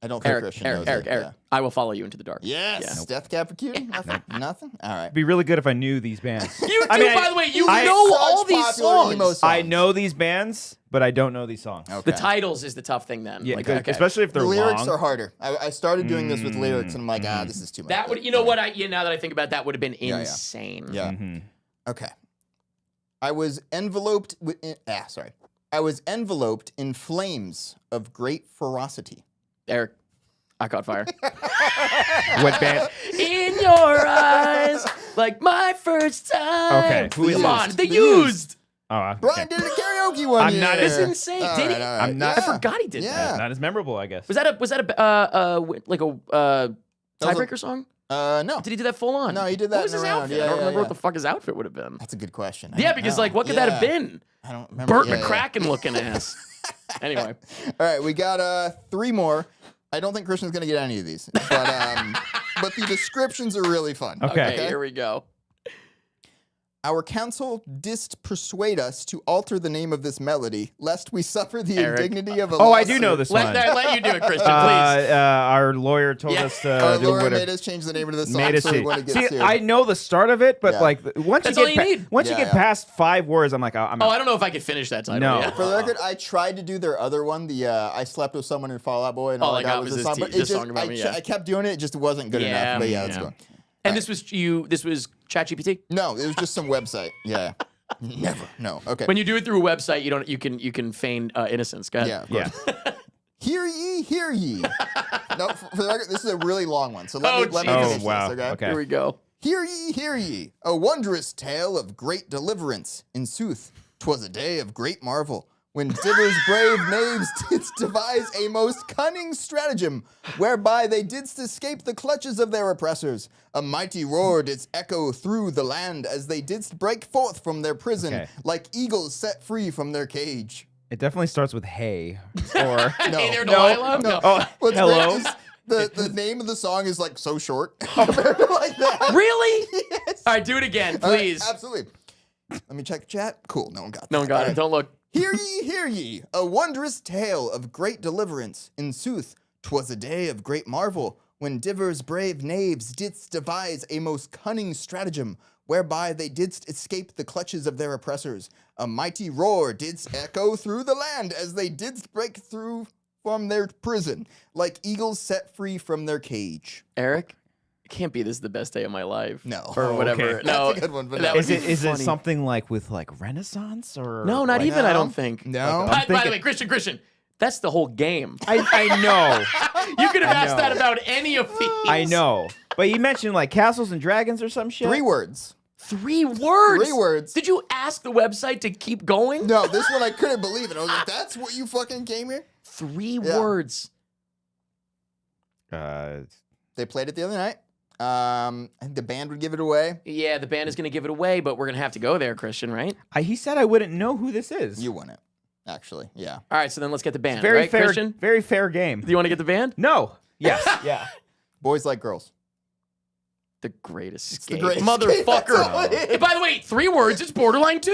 I don't think Eric, Christian Eric, knows Eric, it. Eric. I will follow you into the dark. Yes. Death Cab for Cutie? Nothing? Nothing? All right. It'd be really good if I knew these bands. You do, I mean, by the way, you I- know Such all these popular songs. emo songs. I know these bands, but I don't know these songs. Okay. The titles is the tough thing then. Yeah, Like, good, okay. especially if The they're lyrics long. are harder. I started doing this with lyrics, and I'm like, this is too much. That would, you know what? Now that I think about it, that would have been yeah. insane. Yeah. Mhm. Okay. I was enveloped I was enveloped in flames of great ferocity. Eric, I caught fire. What band? In your eyes, like my first time. Okay, who is Come this? on, they The used. Oh, okay. Brian did a karaoke one I'm year. not as- That's insane. All Did right, he? all right. I'm not- I forgot he did Yeah. that. Not as memorable, I guess. Was that a tiebreaker song? No. Did he do that full on? No, he did that What was in his a round. outfit? Yeah, I don't yeah, remember yeah. what the fuck his outfit would have been. That's a good question. Yeah, because like, what could that have been? I don't remember. Burt Yeah, yeah. McCracken looking ass. Anyway, All right, we got 3 more. I don't think Christian's gonna get any of these, but the descriptions are really fun. Okay. okay, here we go. Our counsel didst persuade us to alter the name of this melody, lest we suffer the Eric. indignity of a Oh, I do lawsuit. know this one. Let you do it, Christian, please. Our lawyer told Yeah. us Our to do lawyer whatever. made us change the name of the song Made us so we see. wouldn't get See, sued. I know the start of it, but Yeah. like once That's you all get you need. once Yeah, you get yeah. past 5 words, I'm like, I'm Oh, out. I don't know if I could finish that title. No. Yeah. For the record, I tried to do their other one, the I slept with someone in Fall Out Boy, and all I got was the song. But this song about me, yeah. I kept doing it; it just wasn't good Yeah, enough. But yeah, let's yeah. go. And this was ChatGPT. No, it was just some website. Yeah, never. No. Okay. When you do it through a website, you can feign innocence. Go ahead. Yeah. Of Yeah. course. Hear ye, hear ye. No, for the record, this is a really long one. So let Oh, me Jesus. finish Oh, wow. this. Okay. Okay. Here we go. Hear ye, a wondrous tale of great deliverance. In sooth, 'twas a day of great marvel, when divers brave knaves didst devise a most cunning stratagem, whereby they didst escape the clutches of their oppressors. A mighty roar didst echo through the land as they didst break forth from their prison, Okay. like eagles set free from their cage. It definitely starts with hey or No. Hey there, No, Delilah. no. Oh, What's hello. great is the name of the song is like so short. like that. Really? Yes. All right, do it again, All right, please. absolutely. Let me check the chat. Cool, no one got that. No one got All it. right. Don't look. Hear ye, a wondrous tale of great deliverance. In sooth, 'twas a day of great marvel, when divers brave knaves didst devise a most cunning stratagem, whereby they didst escape the clutches of their oppressors. A mighty roar didst echo through the land as they didst break through from their prison, like eagles set free from their cage. Eric, can't be this is the best day of my life. No. Or whatever. okay. No, That's a good one, but that no. would be Is it funny. something like with like Renaissance or No, not like, even. I No. don't think. No. By the way, Christian, that's the whole game. I know. You could have asked know. that about any of these. I know. But you mentioned like castles and dragons or some shit. 3 words. 3 words. 3 words. Did you ask the website to keep going? No, this one I couldn't believe it. I was like, that's what you fucking came here? 3 Yeah. words. They played it the other night. I think the band would give it away. Yeah, the band is going to give it away, but we're going to have to go there, Christian, right? He said I wouldn't know who this is. You won it, actually. Yeah. All right, so then let's get the band. Very right, fair. Christian? Very fair game. Do you want to get the band? No. Yes. Yeah. Boys like girls. The Great Escape. The Great Escape, Motherfucker. that's all it is. And by the way, 3 words, it's borderline 2.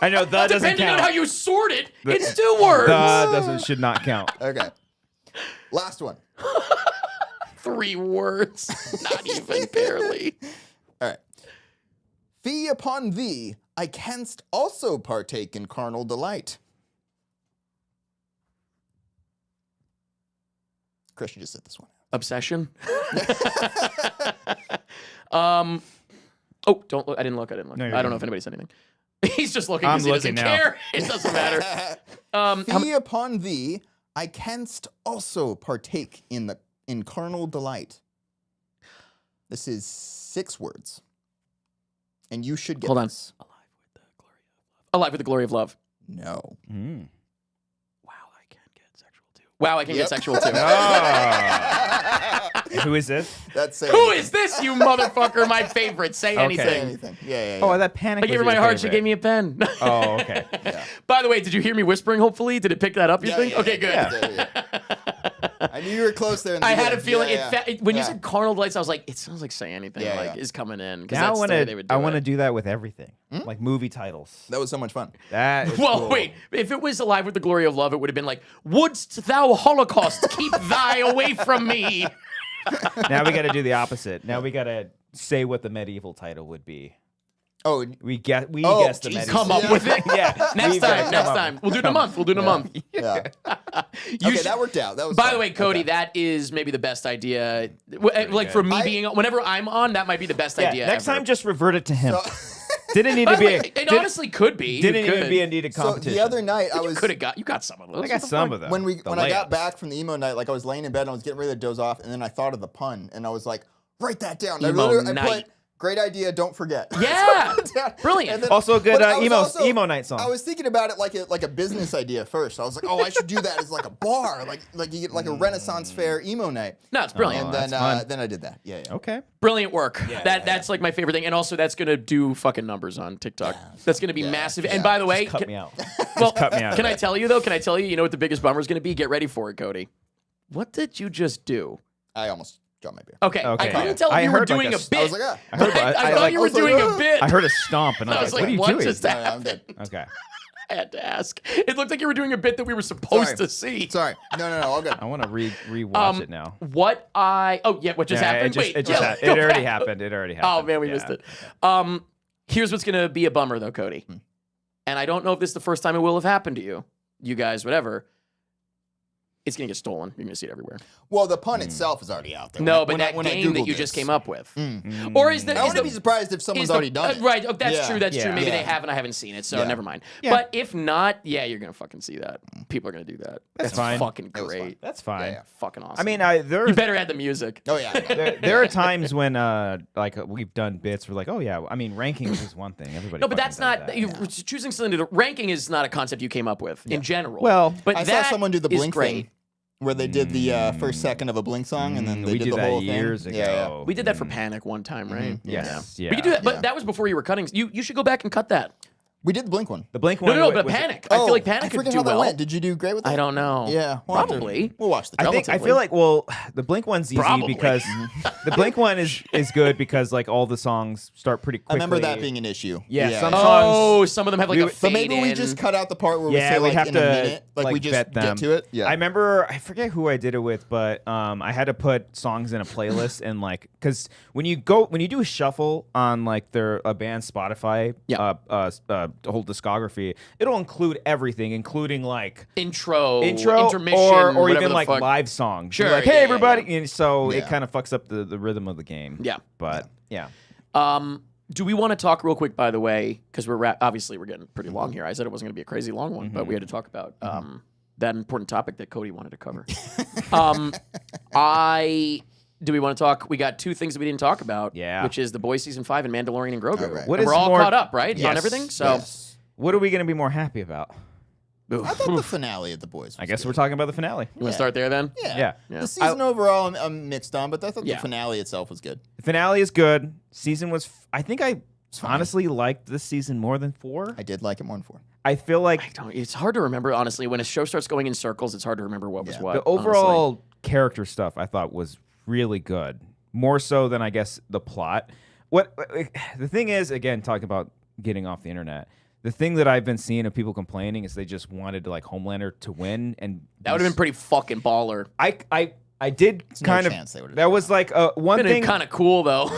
I know that doesn't Depending count. on how you sort it, it's 2 words. Should not count. Okay. Last one. 3 words. Not even barely. All right. Fee upon thee, I canst also partake in carnal delight. Christian just said this one. Obsession. Oh, don't look. I didn't look. No, I you're don't good. know if anybody said anything. He's just looking I'm because he doesn't looking now. care. It doesn't matter. Fee upon thee, I canst also partake in carnal delight. This is 6 words. And you should get Hold on. this. Alive with the glory of love. No. Wow, I can get sexual too. Wow, I can Yep. get sexual too. Who is this? That's it. Who is this, you motherfucker? My favorite. Say anything. Say anything. Yeah. Oh, that panic. I gave her my heart. She gave me a pen. Oh, okay. By the way, did you hear me whispering? Hopefully, did it pick that up? You think? Okay, good. Yeah. I knew you were close there. In the I had a beginning. feeling when you Yeah. said carnal delights, I was like, it sounds like Say Anything Yeah. is coming in because Now that's the way they would do I want to it. do that with everything, like movie titles. That was so much fun. That is Well, cool. wait. If it was Alive with the Glory of Love, it would have been like, "Wouldst thou Holocaust keep thy away from me?" Now we got to do the opposite. Now we got to say what the medieval title would be. Oh, We guess the Jesus. medieval. Come up with it. Yeah. Next we gotta time. come Next up- time. We'll do it in a month. We'll do it in a month. yeah. You Okay, should- that worked out. That was By fun. the way, Cody, Okay. that is maybe the best idea. Like for me being, whenever I'm on, that might be the best Yeah, idea. next ever. time, just revert it to him. So- Didn't need By to the be. way, A, it didn't honestly could be. didn't You even could. be a needed So competition. the other night, I You was could have got. You got some of those. I got some of them. when I got layups. back from the emo night, like I was laying in bed and I was getting ready to doze off, and then I thought of the pun, and I was like, write that down. Emo I Nite. put great idea, don't forget. Yeah. Put it down. Brilliant. And then- Also a good but I was emo night song. I was thinking about it like a business idea first. I was like, oh, I should do that as like a bar, like you get like a Renaissance fair emo night. No, it's brilliant. And that's then fun. then I did that. Yeah. Okay. Brilliant work. That's like my favorite thing, and also that's gonna do fucking numbers on TikTok. That's gonna be massive. And by the way, Cut me out. well, cut me out of can I it. tell you though? Can I tell you? You know what the biggest bummer is gonna be? Get ready for it, Cody. What did you just do? I almost dropped my beer. Okay, Okay, I couldn't yeah. tell if I you were heard like doing a a s- bit. I was like, ah. I heard. I thought you were doing a bit. I heard a stomp, and I I was was like, like, "What are what you just doing?" I'm good. Okay. I had to ask. It looked like you were doing a bit that we were supposed Sorry. to see. Sorry. No, all good. I want to rewatch it now. What what just Yeah, happened? It Wait, just yeah, happened. go It already back. happened. It already happened. Oh man, we missed it. Here's what's gonna be a bummer though, Cody. And I don't know if this is the first time it will have happened to you. You guys, whatever. It's gonna get stolen. You're gonna see it everywhere. Well, the pun itself is already out there. No, When but I- that when I game that Googled you just this. came up with, or is that I is wouldn't the, be surprised if someone's is the- already done it. right? Oh, that's Yeah. true. That's true. Yeah. Maybe they Yeah. have, and I haven't seen it, so Yeah. never mind. Yeah. But if not, yeah, you're gonna fucking see that. People are gonna do that. That's fine. Fucking It was fun. great. That's fine. Yeah. Fucking awesome. I mean, there you better add the music. Oh yeah. there are times when like we've done bits. We're like, oh yeah. I mean, rankings is one thing. Everybody. No, but fucking that's does not that. you choosing something to ranking is not a concept you came up with in general. Well, but I that saw someone do the is Blink great. thing, where they did the first second of a Blink song, and then they we did did the that whole years thing. ago. Yeah. We did that for Panic one time, right? Yes. We could do that, but Yeah. that was before you were cutting. You should go back and cut that. We did the Blink one. The Blink No, one. no, was- but Panic. I feel like Panic I could forget do how that well. went. Did you do great with that? I don't know. Yeah, we'll have to- Probably. We'll watch the. I trailer. think I relatively. feel like the Blink one's easy Probably. because the Blink one is good because like all the songs start pretty quickly. I remember that being an issue. Yeah, some Oh, some of them have like a But fade maybe we in. just cut out the part where we Yeah, say we'd like have in to a minute, like we just vet them. get to it. Yeah. I remember, I forget who I did it with, but I had to put songs in a playlist and like, because when you do a shuffle on like a band's Spotify whole discography, it'll include everything, including like intro, or intermission, even whatever the like fuck. live songs. Sure, Be like, yeah, hey yeah, everybody, and so Yeah. it kind of fucks up the rhythm of the game. Yeah. But yeah. Do we want to talk real quick, by the way, because obviously we're getting pretty long here. I said it wasn't going to be a crazy long one, but we had to talk about that important topic that Cody wanted to cover. Do we want to talk? We got two things that we didn't talk about, which is The Boys Season 5 and Mandalorian and Grogu. All right. What And is we're all more- caught up, right, Yes. on everything? So Yes. What are we going to be more happy about? I thought the finale of The Boys was I guess good. we're talking about the finale. you want to start there then? Yeah. Yeah. The season overall, I'm mixed on, but I thought Yeah. the finale itself was good. The finale is good. Season was. I think I fine. honestly liked this season more than 4. I did like it more than 4. I feel like It's hard to remember, honestly. When a show starts going in circles, it's hard to remember what was Yeah. what. the overall character stuff I thought was really good. More so than I guess the plot. What the thing is, again, talking about getting off the internet. The thing that I've been seeing of people complaining is they just wanted like Homelander to win, and That would have been pretty fucking baller. I did no kind of. chance they would've That done was like one Been thing. kind of cool though.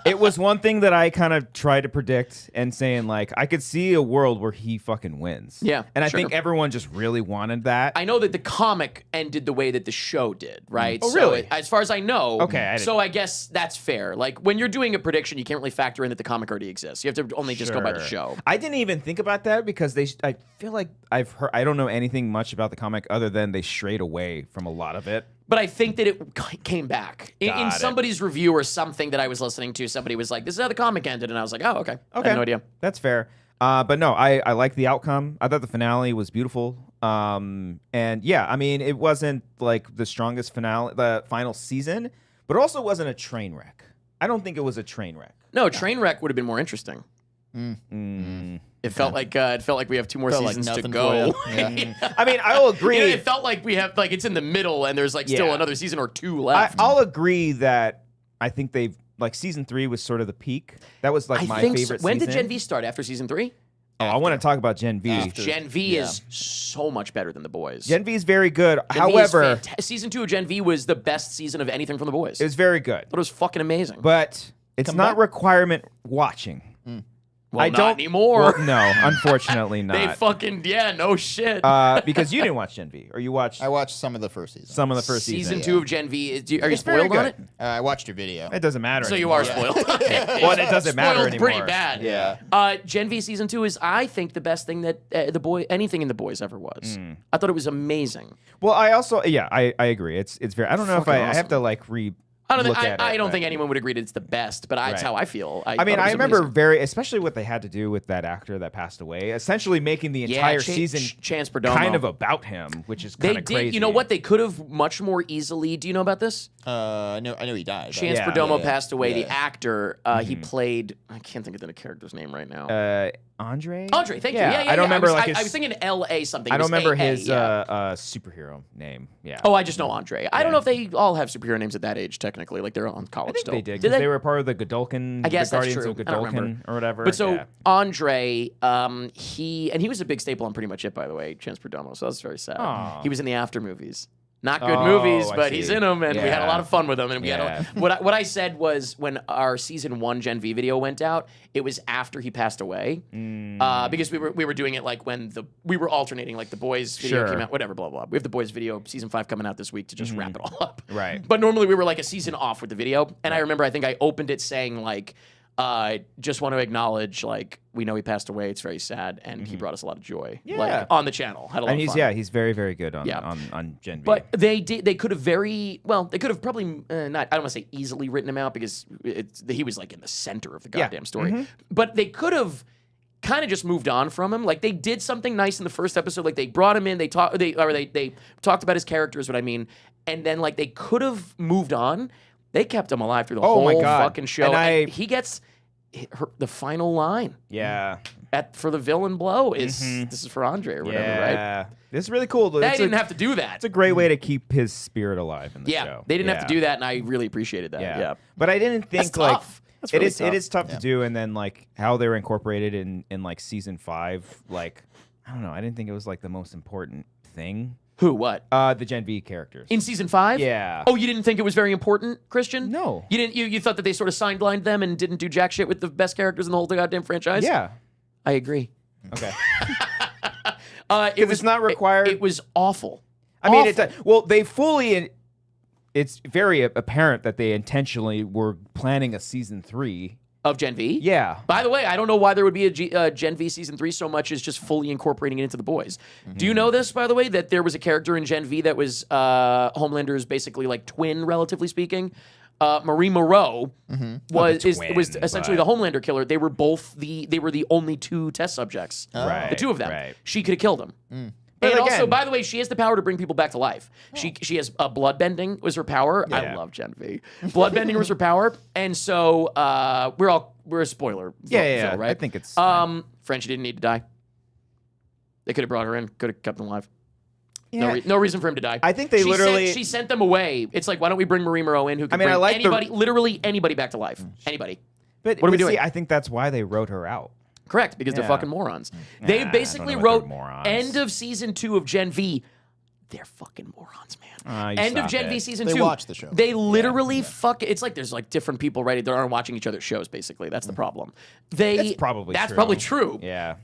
It was one thing that I kind of tried to predict and saying like I could see a world where he fucking wins. Yeah, and I sure. think everyone just really wanted that. I know that the comic ended the way that the show did, right? Oh, So really? as far as I know. Okay, So I guess that's fair. Like when you're doing a prediction, you can't really factor in that the comic already exists. You have to only just go by the Sure. show. I didn't even think about that because I feel like I've heard. I don't know anything much about the comic other than they strayed away from a lot of it. But I think that it came back. In Got it. somebody's review or something that I was listening to, somebody was like, this is how the comic ended. And I was like, oh, okay. I Okay, had no idea. That's fair. But no, I like the outcome. I thought the finale was beautiful. And yeah, I mean, it wasn't like the strongest finale, the final season, but it also wasn't a train wreck. I don't think it was a train wreck. No, Trainwreck would have been more interesting. It felt like we have 2 more Felt like seasons to nothing go. for you. Yeah. I mean, I will agree. It felt like we have like it's in the middle and there's like still Yeah. another season or 2 left. I'll agree that I think they've like season 3 was sort of the peak. That was like my favorite. When did season. Gen V start? After season 3? Oh, I want to talk about Gen V. After. Gen V Yeah. is so much better than The Boys. Gen V is very good. Gen V is However, season 2 of Gen V was the best season of anything from The Boys. it was very good. Thought it was fucking amazing. But it's Come not back. requirement watching. well, I not don't anymore. Well, no, unfortunately They not. fucking no shit. Because you didn't watch Gen V, or you watched I watched some of the first season. some of the first season. season 2 of Gen V. Are you It's very spoiled on good. it? I watched your video. It doesn't matter. So you anymore. are spoiled. Well, it doesn't matter Spoiled anymore. pretty bad. Yeah. Gen V season 2 is, I think, the best thing that anything in The Boys ever was. I thought it was amazing. Well, I also I agree. It's very. I don't know if Fucking I have awesome. to like look at it. I don't but- think anyone would agree that it's the best, but that's Right. how I feel. I mean, thought it I was remember amazing. especially what they had to do with that actor that passed away, essentially making the Yeah, entire season Chance Perdomo. kind of about him, which is They kind of did. crazy. You know what? They could have much more easily. Do you know about this? I know he died. Chance Yeah. Perdomo Yeah. passed away. The Yeah. actor, he played. I can't think of the character's name right now. Andre? Andre, thank you. Yeah, Yeah, I don't remember I like was his. thinking L.A. something. I It don't was remember AA, his yeah. superhero name. Yeah. Oh, I just know Andre. I don't know if they all have superhero names at that age. Technically, like they're on I college think still. they did Did because they were part of the Godolkin. I guess the that's Guardians true. of I don't remember. Godolkin or whatever. But so yeah. Andre, he was a big staple on pretty much it, by the way, Chance Perdomo. So that's very sad. Aw. He was in the After movies. Not good Oh, movies, I but he's see. in them, and we had a Yeah. lot of fun with him. And we Yeah. had what I said was when our season 1 Gen V video went out, it was after he passed away, because we were doing it like when we were alternating, like the Boys video Sure. came out, whatever, blah blah. We have the Boys video season 5 coming out this week to just wrap it all up. Right. But normally we were like a season off with the video, and I remember I think I opened it saying like. Just want to acknowledge, like, we know he passed away. It's very sad, and he brought us a lot of joy. Yeah. Like, on the channel. Had a lot And of fun. he's very very good on Yeah. on Gen V. But they could have they could have probably not, I don't want to say easily written him out because he was like in the center of the goddamn story. But they could have kind of just moved on from him. Like they did something nice in the first episode. Like they brought him in, they talked about his character is what I mean. And then like they could have moved on. They kept him alive through the Oh my whole God. fucking show. And He gets the final line yeah. for the villain blow is this is for Andre or whatever, right? Yeah. This is really cool. They didn't have to do that. It's a great way to keep his spirit alive in the Yeah, show. they didn't have to do that, and I really appreciated that. Yeah. But I didn't think That's like tough. That's really it is tough Yeah. to do, and then like how they were incorporated in like season 5. Like I don't know. I didn't think it was like the most important thing. Who? What? The Gen V characters. In season 5? Yeah. Oh, you didn't think it was very important, Christian? No. You didn't. You thought that they sort of sidelined them and didn't do jack shit with the best characters in the whole goddamn franchise? Yeah. I agree. Okay. It's not required. It was awful. I mean, Awful. they fully. It's very apparent that they intentionally were planning a season 3 Of Gen V? Yeah. By the way, I don't know why there would be a Gen V Season 3 so much as just fully incorporating it into the boys. Do you know this, by the way, that there was a character in Gen V that was Homelander's basically like twin, relatively speaking? Marie Moreau was essentially the Homelander killer. They were the only 2 test subjects. Right, The 2 of them. right. She could have killed them. But And again- also, by the way, she has the power to bring people back to life. She has blood bending was her power. I love Gen V. Blood bending was her power, and so we're a spoiler. Yeah, right? I think it's fine. Frenchie didn't need to die. They could have brought her in. Could have kept him alive. Yeah. No reason for him to die. I think they she sent them away. It's like, why don't we bring Marie Moreau in, who can I bring like anybody, literally anybody, back to life? Anybody. But what are we see, doing? I think that's why they wrote her out. Correct, because they're Yeah. fucking morons. They Nah, basically I don't know if wrote they're morons. end of season 2 of Gen V. They're fucking morons, man. You End of stop Gen it. V season They 2. watch the show. They literally fuck. It's like there's like different people, right? They aren't watching each other's shows. Basically, that's the problem. That's probably true. Yeah.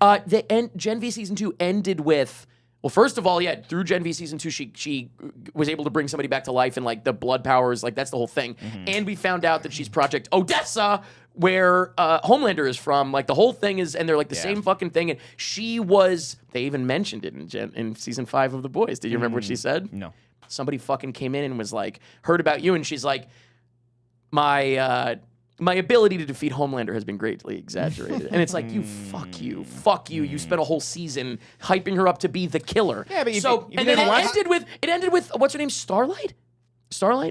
Gen V season 2 ended with. Well, first of all, through Gen V season 2, she was able to bring somebody back to life, and like the blood powers, like that's the whole thing. And we found out that she's Project Odessa, where Homelander is from. Like the whole thing is, and they're like the same fucking thing. And she was. They even mentioned it in season 5 of The Boys. Did you remember what she said? No. Somebody fucking came in and was like, heard about you, and she's like, my ability to defeat Homelander has been greatly exaggerated. And it's like, fuck you. You spent a whole season hyping her up to be the killer. Yeah, but and then it ended with what's her name? Starlight?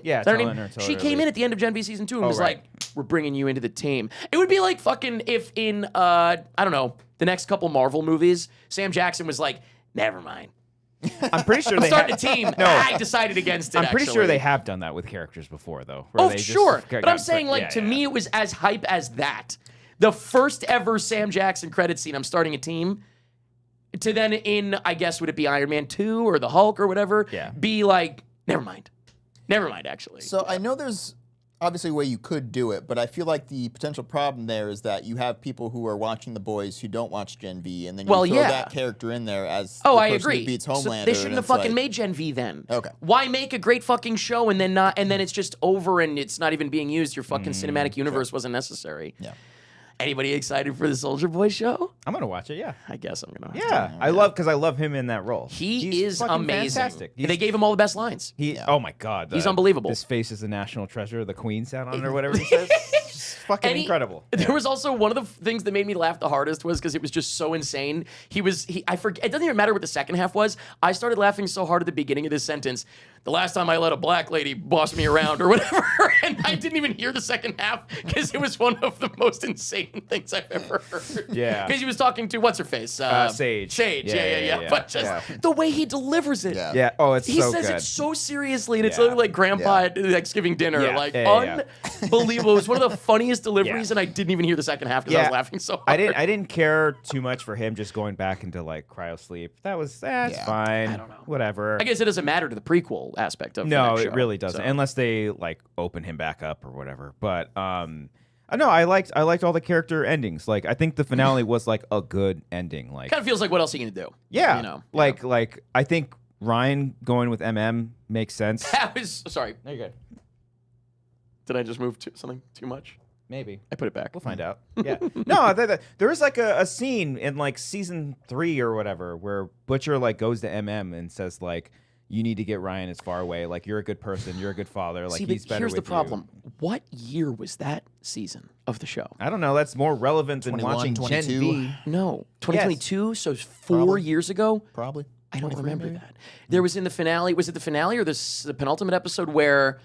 Yeah, Is that her telling name? her to She her came leave. in at the end of Gen V season 2 and was right. like, we're bringing you into the team. It would be like fucking if in I don't know, the next couple Marvel movies, Sam Jackson was like, never mind. I'm pretty sure I'm they starting have, a team. No. I decided against it. I'm pretty sure actually. they have done that with characters before, though. where Oh, they just sure. got But I'm put- saying, like, yeah, to yeah. me, it was as hype as that. The first ever Sam Jackson credit scene, I'm starting a team, to then in, I guess, would it be Iron Man 2 or the Hulk or whatever, be like, never mind. Never mind, actually. So I know there's obviously a way you could do it, but I feel like the potential problem there is that you have people who are watching The Boys who don't watch Gen V, and then you throw that character in there as the I person agree. who beats So Homelander. they shouldn't and have it's fucking like, made Gen V then. Okay. Why make a great fucking show and then it's just over and it's not even being used? Your fucking cinematic universe wasn't necessary. Yeah. Anybody excited for the Soldier Boy show? I'm gonna watch it. Yeah. I guess I'm gonna. Yeah. I love him in that role. He He's is fucking amazing. Fantastic. They gave him all the best lines. Oh my god. He's unbelievable. His face is a national treasure. The Queen sat on it or whatever he says. It's fucking incredible. There was also one of the things that made me laugh the hardest was because it was just so insane. I forget. It doesn't even matter what the second half was. I started laughing so hard at the beginning of this sentence. The last time I let a black lady boss me around or whatever, and I didn't even hear the second half because it was one of the most insane things I've ever heard. Yeah. Because he was talking to what's her face, Sage. Sage. Yeah. But just Yeah. the way he delivers it. Yeah. Yeah. Oh, it's He so says good. it so seriously, and it's Yeah. literally like grandpa at Thanksgiving dinner. Yeah. Like, Yeah. unbelievable. It was one of the funniest deliveries, Yeah. and I didn't even hear the second half because I was laughing so hard. I didn't care too much for him just going back into like cryo sleep. That was that's fine. I don't know. Whatever. I guess it doesn't matter to the prequel aspect of the No, next it show, really doesn't, so. unless they like open him back up or whatever. But no, I liked all the character endings. Like I think the finale was like a good ending. Like Kind of feels like what else are you gonna do? yeah, You know. like I think Ryan going with makes sense. That was sorry. You're good. Did I just move something too much? Maybe. I put it back. We'll find out. Yeah. No, there was like a scene in like season 3 or whatever where Butcher like goes to and says like, you need to get Ryan as far away. Like you're a good person. You're a good father. Like See, he's but better here's the with you." problem. What year was that season of the show? I don't know. That's more relevant than 21, watching 22. Gen V. No, 2022. So 4 Probably. years ago. Probably. I don't 23 remember maybe? that. There was in the finale. Was it the finale or the penultimate episode where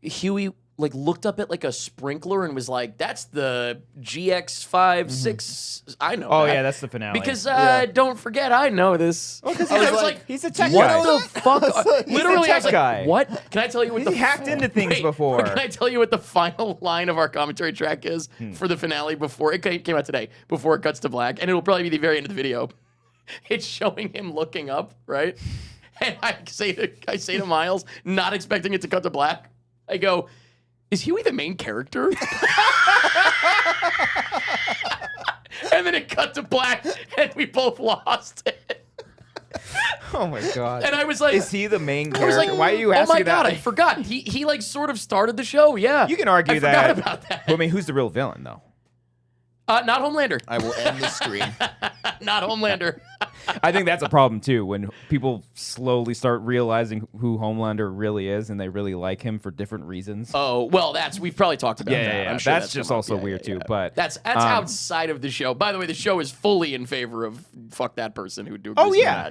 Huey like looked up at like a sprinkler and was like, "That's the GX56." I know. Oh that. yeah, that's the finale. Because don't forget, I know this. because I was like, he's a tech what guy. the fuck? Literally, I was like, guy. what? Can I tell you what He hacked into things Wait, before. Can I tell you what the final line of our commentary track is for the finale before it came out today? Before it cuts to black, and it'll probably be the very end of the video. It's showing him looking up, right? And I say to Miles, not expecting it to cut to black. I go, "Is Huey the main character?" And And then it cut to black, and we both lost it. Oh my god. And I was like, is he the main I was character? like, Why are you oh asking my god, that? I forgot. He like sort of started the show. Yeah, You can argue I that. forgot about that. Well, I mean, who's the real villain though? Not Homelander. I will end the stream. Not Homelander. I think that's a problem too when people slowly start realizing who Homelander really is and they really like him for different reasons. Oh well, we've probably talked about that. Yeah. I'm sure That's just come up. also Yeah, weird yeah, too. yeah. But that's outside of the show. By the way, the show is fully in favor of fuck that person who do. oh yeah.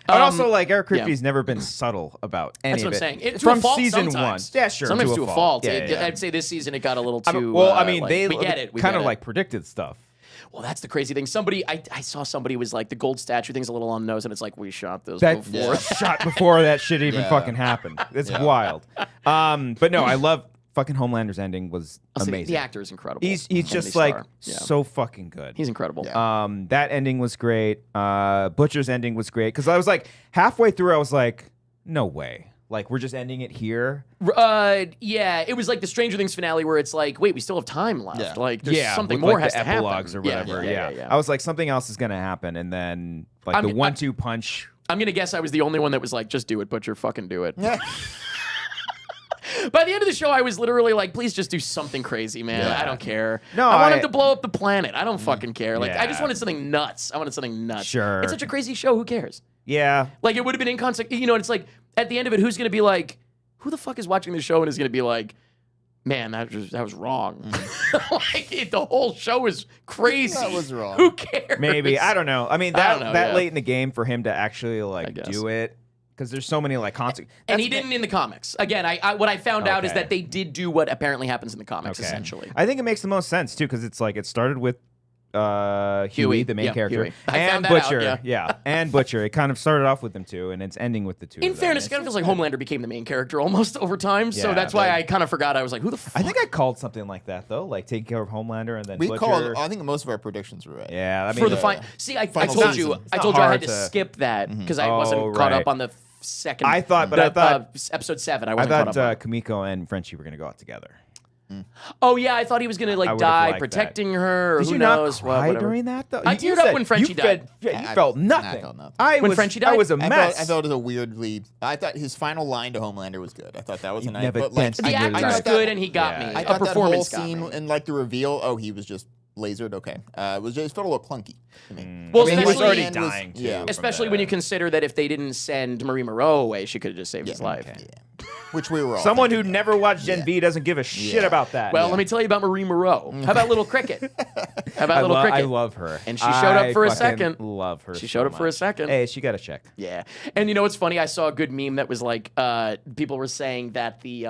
But also, like Eric Kripke's never been subtle about any That's of what I'm it. saying. To From a fault season sometimes. one. Yeah, sure. Sometimes to a fault. Yeah. I'd say this season it got a little I too. mean, well, I mean, like, they we get it. We kind get of it. like predicted stuff. Well, that's the crazy thing. I saw somebody was like the gold statue thing's a little on the nose, and it's like we shot those That before. shot before that shit even Yeah. fucking happened. It's wild. But no, I love fucking Homelander's ending was I'll say amazing. the actor is incredible. He's Comedy just like star. Yeah. so fucking good. He's incredible. That ending was great. Butcher's ending was great because I was like halfway through, I was like, no way. Like we're just ending it here. Yeah, it was like the Stranger Things finale where it's like, wait, we still have time left. Yeah. Like, there's something with, more like, has the to happen. epilogues or whatever. Yeah. I was like, something else is gonna happen, and then like I the mean, 1-2 punch. I'm gonna guess I was the only one that was like, just do it, Butcher, fucking do it. By the end of the show, I was literally like, please just do something crazy, man. Yeah. I don't care. No, I want I- him to blow up the planet. I don't fucking care. Like, I just Yeah. wanted something nuts. Sure. It's such a crazy show. Who cares? Yeah, Like, it would have been inconsequential. You know, it's like, at the end of it, who's gonna be like, who the fuck is watching the show and is gonna be like, man, that was wrong. Like, the whole show is crazy. That was wrong. Who cares? maybe I don't know. I mean, I that don't know, that yeah. late in the game for him to actually like guess. do it because there's so many like consequences. And he didn't in the comics. Again, what I found out is Okay. that they did do what apparently happens in the comics, essentially. I think it makes the most sense too because it's like it started with Huey, the main yeah, character, Huey. I and found that out, Butcher. yeah. And Butcher. It kind of started off with them two, and it's ending with the two. In of them. fairness, it kind of feels like Homelander became the main character almost over time, so Yeah, that's why I kind of forgot. I was like, who the fuck? I think I called something like that though, like taking care of Homelander and then We Butcher. called. I think most of our predictions were right. Yeah, I mean, for the final. See, I Final told season. you, It's I not told you I had hard to to- skip that because I wasn't Oh, caught right. up on the second. I thought, but I thought episode 7. I I wasn't thought caught up. on. Kamiko and Frenchie were gonna go out together. Oh yeah, I thought he was gonna I like would've die liked protecting her. Or Did who you not knows? cry whatever. during that though? I You teared up said when Frenchie died. You I felt felt nothing. nothing. When Frenchie died? I was a I mess. thought it was a weirdly. I thought his final line to Homelander was good. I thought that was a nice. never But like, danced The I really actor's liked good, that- and he got Yeah. me. I A thought that whole performance got scene me. and like the reveal. Oh, he was just lasered. Okay, it felt a little clunky to me. Well, I mean, he was especially- already And was- dying too. yeah. from Especially when you the- consider that if they didn't send Marie Moreau away, she could have just saved his life. okay. Which we were all. Someone who thinking. never watched Gen Yeah. V doesn't give a shit Yeah. about that. Well, let me tell you about Marie Moreau. How about Little Cricket? How about Little Cricket? I love her, And she showed up for a fucking second. Love her. She so showed up for a much. second. Hey, she got a check. Yeah. And you know what's funny? I saw a good meme that was like, people were saying that they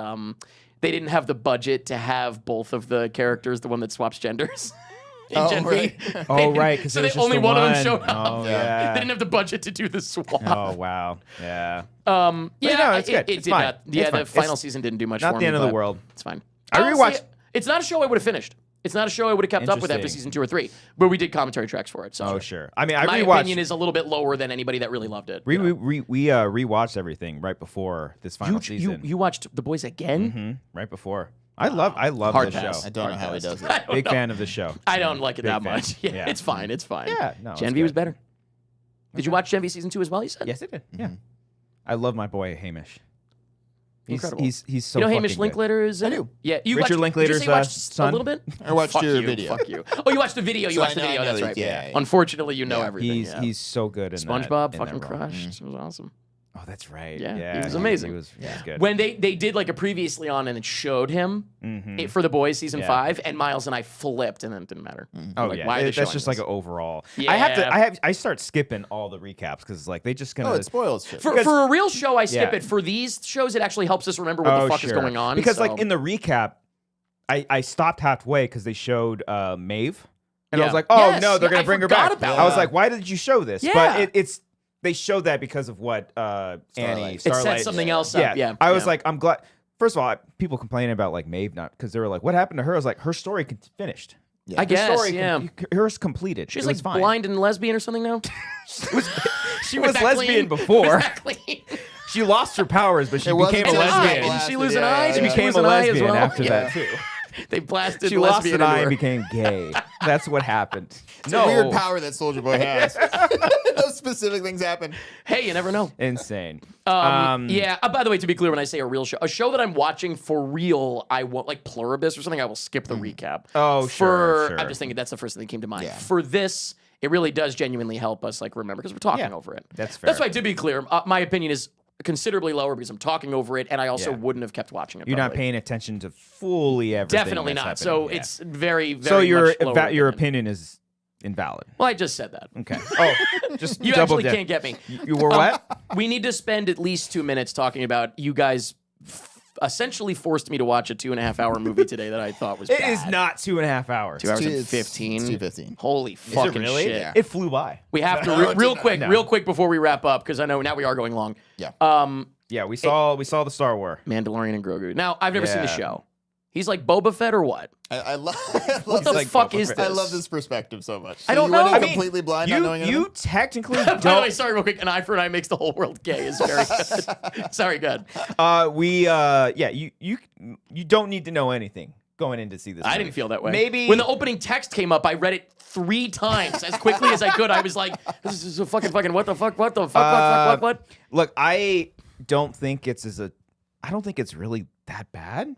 didn't have the budget to have both of the characters, the one that swaps genders. In Oh, Gen right. V. Oh, right, 'cause so it was just only the one of them one. showed up. Oh, yeah. They didn't have the budget to do the swap. Oh wow, yeah. Yeah, no, it's good. it It's did fine. not. It's Yeah, fine. the final It's season didn't do much not for the me. end of the but world. It's fine. I Honestly, rewatched- It's not a show I would have finished. It's not a show I would have kept up with after Interesting. season 2 or 3, but we did commentary tracks for it. So Oh sure. I mean, I my rewatched. opinion is a little bit lower than anybody that really loved it. we you know. rewatched everything right before this final season. You watched The Boys again? Right before. I love Hard the pass. show. I don't know how he Hard does pass. it. I don't Big know. fan of the show. I don't like it Big that fan. much. Yeah, Yeah. it's fine. It's fine. Yeah, no, Gen it's V was good. better. Did you watch Gen V season 2 as well? You said. Yes, it did. Yeah. I love my boy Hamish. Incredible. He's so You know Hamish fucking good. Linklater is in I it? do. Yeah, you Richard watched, did you Linklater's, say you watched son? a little bit. I watched Fuck your you, video. Fuck you. Oh, you watched the video. You So watched the I know- video. I know That's that- right. yeah. Unfortunately, you know Yeah. everything. yeah. He's so good in SpongeBob that, fucking in that role. crushed. It was awesome. Oh, that's right. Yeah, Yeah, he was amazing. He was good. When they did like a previously on and it showed him for The Boys season Yeah. 5, and Miles and I flipped, and then it didn't matter. Oh Like, yeah, why are they that's showing just this? like an overall. Yeah. I start skipping all the recaps because like they just gonna. Oh, it spoils shit. For a real show, I skip Yeah. it. For these shows, it actually helps us remember what the fuck is going on. Because so. like in the recap, I stopped halfway because they showed Maeve, and I was Yeah. like, oh Yes, no, they're yeah, gonna I bring her forgot back. about I was that. like, why did you show this? Yeah. But it's they showed that because of what Annie Starlight. Starlight. it sets something else yeah. up. Yeah, I was yeah. like, I'm glad. First of all, people complaining about like Maeve not because they were like, what happened to her? I was like, her story finished. I Her guess, story yeah. hers completed. She's It was like fine. blind and lesbian or something now. She was that lesbian clean? before. Was that clean? She lost her powers, but she It wasn't became a so lesbian. bad. Didn't she lose Yeah, an eye? yeah, She yeah. became lose a an eye as lesbian well? after Yeah. that too. They blasted She lost lesbian an eye into and her. became gay. That's what happened. It's a weird power that Soldier Boy has. Those specific things happen. Hey, you never know. Insane. Yeah. By the way, to be clear, when I say a show that I'm watching for real, I won't like Pluribus or something. I will skip the recap. Oh, sure. I'm just thinking that's the first thing that came to mind. Yeah. For this, it really does genuinely help us like remember because we're talking over it. That's fair. That's why, to be clear, my opinion is considerably lower because I'm talking over it, and I also wouldn't have kept watching it. You're not probably. paying attention to fully everything. Definitely not. that's So happening. it's very, very. So much lower your opinion. opinion is invalid. Well, I just said that. Okay. Oh, just You double actually dip. can't get me. You were what? We need to spend at least 2 minutes talking about you guys essentially forced me to watch a 2.5-hour movie today that I thought was It bad. is not 2.5 hours. 2 hours and It's 15. 2:15. Holy fucking really? shit. Yeah. It flew by. We have to real quick before we wrap up because I know now we are going long. Yeah. Yeah, we saw the Star Wars. Mandalorian and Grogu. Now I've never seen the Yeah. show. He's like Boba Fett or what? I love What the like fuck Boba is Fett. this? I love this perspective so much. I don't you went know. in I mean, completely blind, not knowing anything? You technically By the way, don't. sorry, real quick. An eye for an eye makes the whole world gay. Is very good. Sorry, good. You don't need to know anything going in to see this. I movie. didn't feel that way. Maybe when the opening text came up, I read it 3 times as quickly as I could. I was like, "This is a fucking what the fuck, what the fuck, what?" Look, I don't think it's really that bad.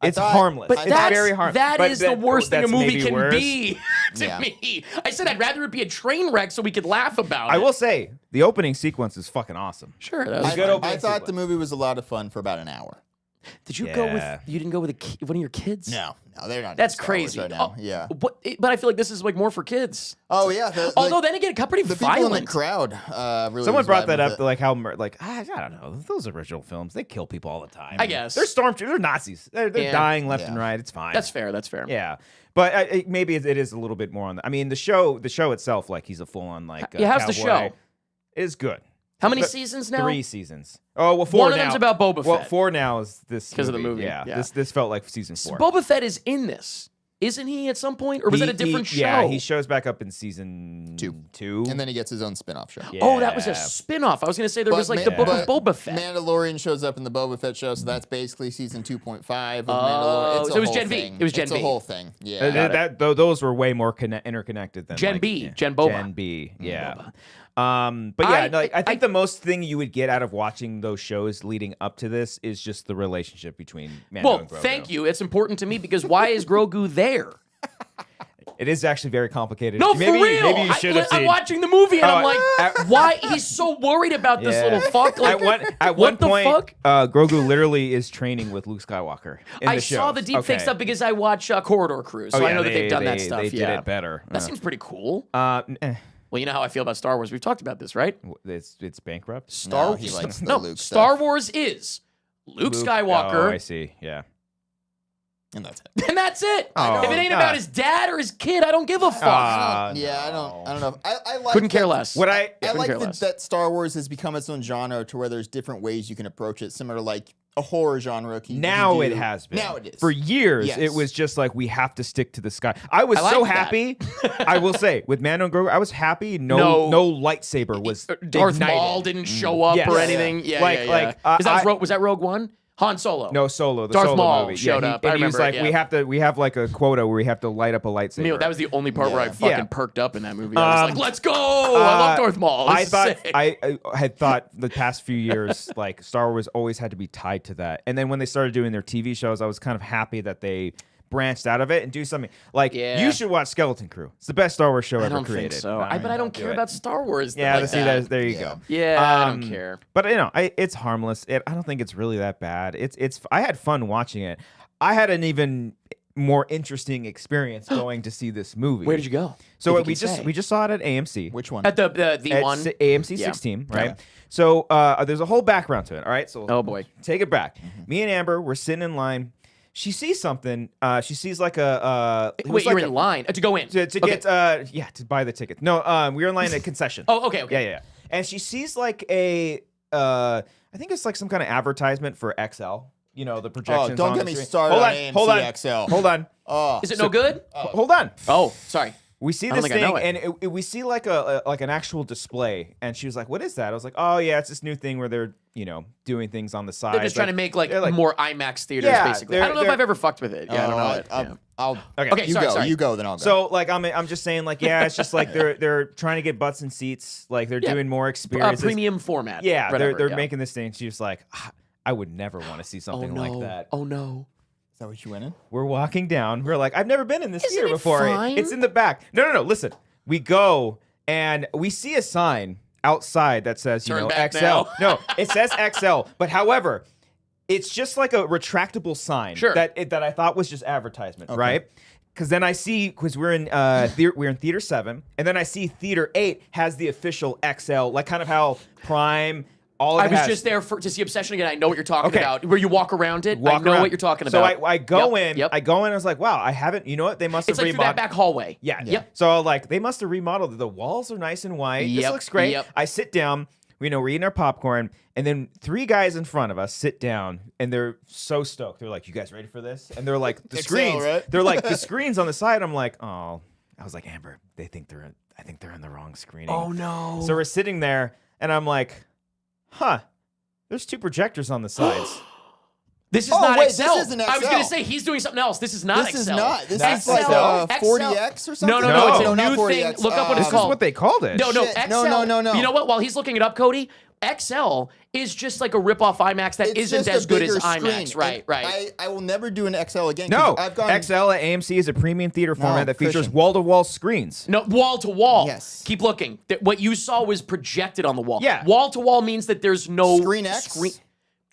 It's thought- harmless. But it's that's, very harmless. that But is the worst thing a that's movie maybe can worse. be to Yeah. me. I said I'd rather it be a train wreck so we could laugh about it. I will say the opening sequence is fucking awesome. Sure. That was I, good fun. opening I thought the sequence. movie was a lot of fun for about an hour. Did you go with? Yeah. You didn't go with one of your kids? No, they're not. That's into Star Wars crazy. right now. Oh, Yeah. But I feel like this is like more for kids. Oh yeah. Although then again, it got pretty the people in the violent. crowd really. Someone was brought vibing that with up, it. like how, I don't know, those original films, they kill people all the time. I guess. they're stormtroopers, they're Nazis, they're Yeah. dying left Yeah. and right. It's fine. That's fair. That's fair. Yeah, but maybe it is a little bit more on the. I mean, the show itself, like he's a full on like. Yeah, how's the cowboy, show? Is good. How many But seasons now? 3 seasons. Oh well, 4 One now. of them's about Boba Well, Fett. 4 now is this 'Cause of the movie, Yeah, yeah. this felt like season 4. Boba Fett is in this, isn't he? At some point, or was that a different show? Yeah, he shows back up in season 2. and then he gets his own spin-off show. Yeah. Oh, that was a spin-off. I was going to say there was like the book of Boba Fett. Mandalorian shows up in the Boba Fett show, so that's basically season 2.5 of Oh, Mandalorian. It's so a it was whole Gen V. thing. It was Gen it's V. a whole thing. Yeah. Those were way more interconnected than Gen like, B, yeah. Gen Boba. Gen B, yeah. Boba. But yeah, I think the most thing you would get out of watching those shows leading up to this is just the relationship between Mando Well, and Grogu. thank you. It's important to me because why is Grogu there? It is actually very complicated. No, maybe, for real. Maybe you should have I'm seen. watching the movie and I'm Oh, like, why? He's so worried about this Yeah. little fuck. Like, At what one the point, fuck? Grogu literally is training with Luke Skywalker. In I the saw shows. the deep fake Okay. stuff because I watch Corridor Crew, so Oh, I yeah, know that they've done that stuff. They did yeah. it better. That seems pretty cool. Eh. Well, you know how I feel about Star Wars. We've talked about this, right? It's bankrupt. No, he likes the no, Luke Star stuff. Wars is Luke Oh, Skywalker, I see. Yeah. And that's it. and that's it. Oh, if it ain't God. about his dad or his kid, I don't give a fuck. Ah, Yeah, I don't know. I like Couldn't care that- less. What I couldn't like care less. that Star Wars has become its own genre to where there's different ways you can approach it, similar to like a horror genre. Now it has been. Now it is. For years, Yes. it was just like we have to stick to the sky. I was I so like that. happy. I will say with Mando and Grogu, I was happy. No. No lightsaber was Darth ignited. Maul didn't show up Yes. or Yeah, anything. Yeah, Like- yeah, yeah. like, Was that Rogue One? Han Solo. No Solo. The Darth Solo Maul movie. showed yeah, up. And I he was remember it, like, yeah. we have like a quota where we have to light up a lightsaber. You know, that was the only part where I Yeah. fucking Yeah. perked up in that movie. I was like, let's go! I love Darth Maul. I This is thought sick. I had thought the past few years like Star Wars always had to be tied to that, and then when they started doing their TV shows, I was kind of happy that they branched out of it and do something like Yeah. you should watch Skeleton Crew. It's the best Star Wars show I ever don't created. think so. I But I don't do care it. about Star Wars. Yeah, like see, that. there you Yeah. go. Yeah, I Um, don't care. But you know, it's harmless. I don't think it's really that bad. It's. I had fun watching it. I had an even more interesting experience going to see this movie. Where did you go? So If you we can just say. we just saw it at AMC. Which one? At the At one. AMC Yeah. 16, right? Okay. So there's a whole background to it. All right, so Oh, boy. take it back. Me and Amber were sitting in line. She sees something. She sees like a. it was Wait, you're like in line to go in. to Okay. get to buy the ticket. No, we were in line at concession. Oh, okay, okay. Yeah. And she sees like a I think it's like some kind of advertisement for XL. You know, the projections. don't on get the me screen. started Hold on on, AMC hold on, XL. hold on. Oh, Is it no good? Hold on. Oh, sorry. We see I don't this think I know thing, it. and we see like an actual display, and she was like, "What is that?" I was like, "Oh yeah, it's this new thing where they're doing things on the side." They're just trying to make like they're more IMAX theaters, Yeah, basically. I don't know if I've ever fucked with it. Yeah, I don't know it. Yeah. Okay, you sorry, go. sorry. You go, then I'll go. So like I'm just saying like it's just like they're trying to get butts and seats, like they're doing more experiences. Premium format. Yeah, whatever, they're making this thing. She's like, I would never want to see Oh something no. like that. Oh no. Is that what you went in? We're walking down. We're like, I've never been in this Isn't theater it before. fine? It's in the back. No. Listen, we go and we see a sign outside that says, Turn back XL. now. No, it says XL. But however, it's just like a retractable sign Sure. that I thought was just advertisement, right? Because then I see, because we're in theater 7, and then I see theater 8 has the official XL, like kind of how Prime. All I was just there to see Obsession again. I know what you're talking about. Where you walk around it. I know what you're talking about. So I go in. Yep. I go in. I was like, wow, I haven't. You know what? They must have It's like through remodeled that back hallway. Yeah. Yep. So like they must have remodeled it. The walls are nice and white. This Yep. looks great. Yep. I sit down. We're eating our popcorn, and then 3 guys in front of us sit down, and they're so stoked. They're like, "You guys ready for this?" And they're like, "The XL, screens." right? They're like, "The screens on the side." I'm like, "Oh." I was like, "Amber, I think they're in the wrong screening." Oh no. So we're sitting there, and I'm like, "Huh." There's 2 projectors on the sides. This is Oh, not wait, XL. this isn't I was XL. going to say he's doing something else. This is not This XL. is not. This That's is like XL. 40X or something? No, it's a No, not new 40X. thing. Look up what it's This called. is what they called it. No, Shit. XL. No. You know what? While he's looking it up, Cody, XL is just like a rip-off IMAX that It's isn't just as a good as bigger IMAX. screen. Right, right. I will never do an XL again. 'cause No, I've gone. XL at AMC is a premium theater format that features Christian. wall-to-wall screens. No, wall to wall. Yes. Keep looking. What you saw was projected on the wall. Yeah. Wall to wall means that there's no Screen X?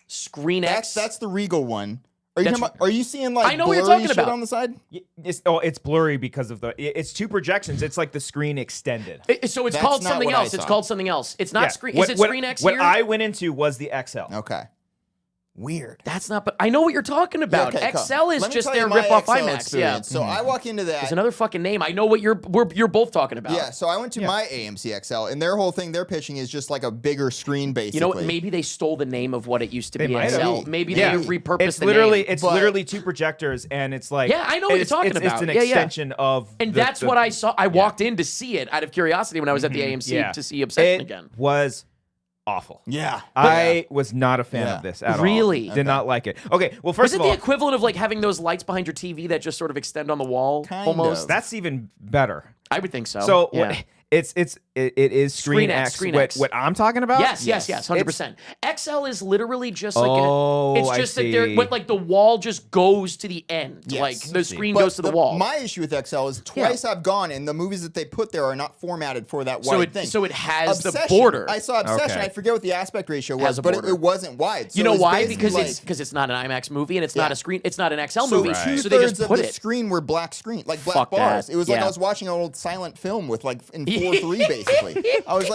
Screen X. That's the Regal one. Are you That's- talking about, are you seeing like I know what you're blurry talking shit about. on the side? It's blurry because of it's 2 projections. It's like the screen extended. So it's That's called not something what I else. It's saw. called something else. It's not Yeah. screen. What- Is it what- Screen X What here? I went into was the XL. Okay. Weird. That's not. But I know what you're talking about. Yeah, okay, cool. XL is Let me just tell their you my rip-off XL IMAX. Yeah. experience. So I walk into that. There's another fucking name. I know what you're both talking about. Yeah, so I went to my AMC XL, and their whole thing they're pitching is just like a bigger screen, basically. You know what? Maybe they stole the name of what it used to They be. might XL. have. Maybe Yeah. they repurposed It's the literally name. it's But- literally 2 projectors, and it's like Yeah, I know what you're talking it's about. an Yeah, yeah. extension of. And the- that's the- what I saw. I walked in to see it out of curiosity when I was at the AMC yeah. to see Obsession It again. was awful. Yeah. I was not a fan Yeah. of this at all. Really? Did not like it. Okay, well, first Was it of all, the equivalent of like having those lights behind your TV that just sort of extend on the wall? Kind almost. of. that's even better. I would think so. So yeah. it is Screen X. Screen what, X. what I'm talking about? Yes, 100%. XL is literally just like Oh, it's I just that see. like the wall just goes to the end. Yes. Like the screen But goes to the wall. My issue with XL is twice I've gone, and the movies that they put there are not formatted for that So wide it- thing. so it has the Obsession. border. I saw Obsession. Okay. I forget what the aspect ratio Has was, a but border. it wasn't wide. So You know it's why? basically Because like, it's not an IMAX movie and it's Yeah. not a screen. It's not an XL so movie. two So they just thirds put of the it. screen were black screen, like black Fuck bars. that. It was like Yeah. I was watching an old silent film with like in 4:3 basically. I was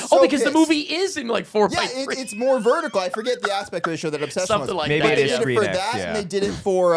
so Oh, because the pissed. movie is in like 4 Yeah, by 3. it's more vertical. I forget the aspect ratio that Obsession Something was. like Maybe that. it They is did it Screen for X, that, yeah. and they did it for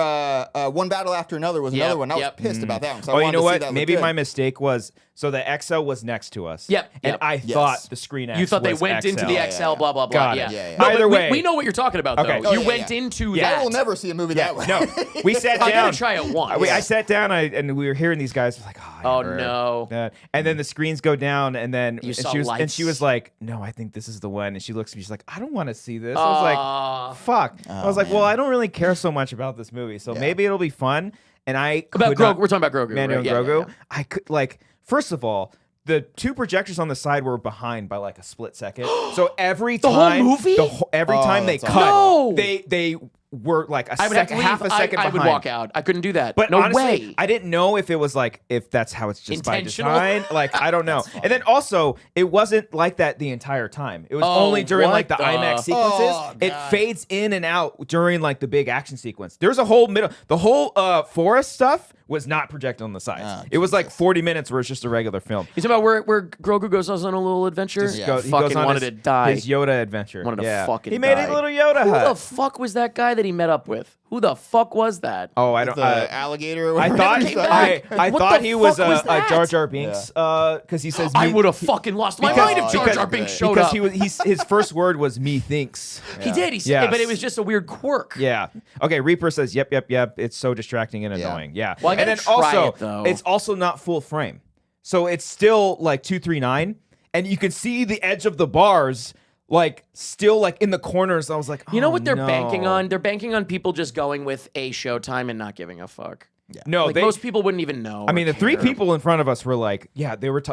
One Battle After Another was another one. I was Yep. pissed about that one. 'cause I Oh, you wanted know to see what? that look Maybe good. my mistake was the XL was next to us. Yep, And yep. I Yes. thought the Screen X. You thought they was went into XL. the Yeah, XL, yeah, yeah. blah blah blah. Got yeah. it. Yeah, yeah. No, but Either way. we know what you're talking about though. Okay. You Oh, yeah, went yeah. into Yeah. that. I will never see a movie that way. No, we sat I down. gotta try it once. I sat down and we were hearing these guys like, Oh, Amber, no. that. And then the screens go down, and then You and saw she was lights. and she was like, "No, I think this is the one." And she looks at me, she's like, "I don't want to see this." I was like, "Fuck." I was like, man. "Well, I don't really care so much about this movie, so maybe it'll be fun." And I About could Grogu. not- We're talking about Grogu. Mando right? and Yeah, Grogu. yeah, yeah. I could first of all, the 2 projectors on the side were behind by like a split second. So every The whole time movie? every time they that's cut, awful. No! they were like a I would have to second, leave. half a second I behind. would walk out. I couldn't do that. But no honestly, way. I didn't know if it was like if that's how it's just by Intentional? design. Like I don't know. And then also, it wasn't like that the entire time. It was Oh, only during what like the the- IMAX sequences. Oh, It God. fades in and out during like the big action sequence. There's a whole the whole forest stuff was not projected on the sides. Oh, it was like 40 minutes where it's just a regular film. You talking about where Grogu goes on a little adventure? Just Yeah. go- I he fucking goes on wanted his, to die. his Yoda adventure. Wanted to yeah. fucking He made die. a little Yoda Who the hut. fuck was that guy that he met up with? Who the fuck was that? Oh, I don't. The alligator or I whatever. thought came back. I What thought the he was fuck was a that? Jar Jar Binks because he says I me- would have fucking lost my because- mind if Jar Jar because- Binks showed because up. his first word was me thinks. He did. He said, Yes. but it was just a weird quirk. Yeah. Okay. Reaper says, "Yep. It's so distracting and Yeah. annoying." Yeah. Well, I and then gotta try also, it, though. it's also not full frame. so it's still like 239, and you could see the edge of the bars like still like in the corners. I was like, You know oh, what they're no. banking on? They're banking on people just going with a showtime and not giving a fuck. No, Like most people wouldn't even know. I mean, or the three care. people in front of us were like, yeah, they went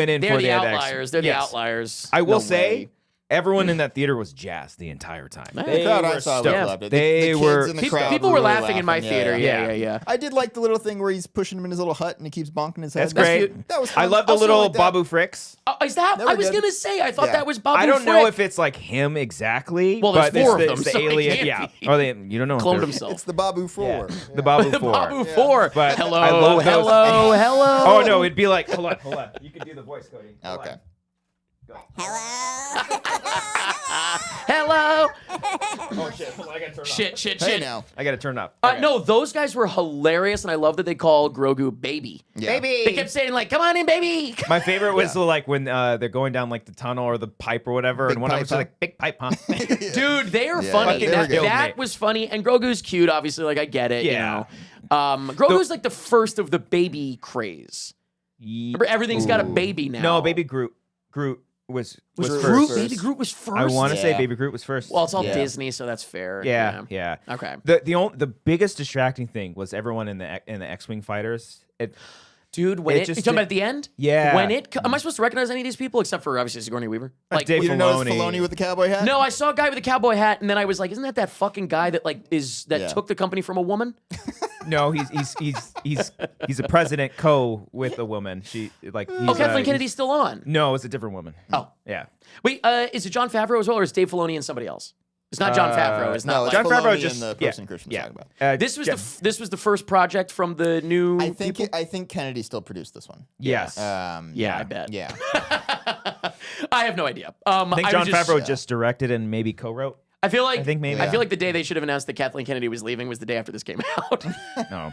in They're for the the outliers. They're the Yes. outliers. I will No say, way. everyone in that theater was jazzed the entire time. The crowd I were saw stoked. loved it. They the kids were- in the People, crowd people were really laughing in my theater. Yeah. I did like the little thing where he's pushing him in his little hut and he keeps bonking his head. That's great. cute. That was fun. I love the Also little like that- Babu Fricks. Is that? They were I was good. gonna say. I thought Yeah. that was Babu I don't know Frick. if it's like him exactly. Well, there's but four it's of them, the so it alien. can't Yeah, be. or they, you don't know. if Cloned they're- himself. It's the Babu 4. The Babu The 4. Babu 4. But Hello, I love those. hello. Oh no, it'd be like, hold on. You can do the voice, Cody. Hold Okay. on. Hello. Oh shit! Hold on, I gotta turn it off. Shit. Hey now. I gotta turn it off. No, those guys were hilarious, and I love that they call Grogu baby. Yeah. They kept saying like, "Come on in, baby." My favorite was like when they're going down like the tunnel or the pipe or whatever, Big and one of pipe, them's like, "Big pipe, huh?" Dude, they are Yeah, funny. they were That, good. that was funny, and Grogu's cute. Obviously, like I get it. Yeah. You know, Grogu's like the first of the baby craze. Remember, everything's got a baby now. No, Baby Groot. Groot was was first. Groot. first. Baby Groot was first. I want to say Yeah. Baby Groot was first. Well, it's all Yeah. Disney, so that's fair. yeah. Okay. The biggest distracting thing was everyone in the X-wing fighters. Dude, when It you just talking did- about at the end? Yeah. When am I supposed to recognize any of these people except for obviously Sigourney Weaver? Like, Dave You didn't notice Filoni. Filoni with the cowboy hat? no, I saw a guy with a cowboy hat, and then I was like, "Isn't that fucking guy that Yeah. took the company from a woman?" No, he's a president with a woman. She like. He's, Oh, Kathleen he's- Kennedy's still on. No, it's a different woman. Oh. yeah. Wait, is it Jon Favreau as well, or is Dave Filoni and somebody else? It's not Jon Favreau. It's not No, like John Jon Favreau Filoni just- and the yeah, person Christian's yeah. talking about. this was the first project from the new. I think Kennedy still produced this one. Yes. Yeah, I bet. Yeah. I have no idea. I think Jon was Favreau just directed and maybe co-wrote. I feel like I think maybe. I feel like the day they should have announced that Kathleen Kennedy was leaving was the day after this came out, No.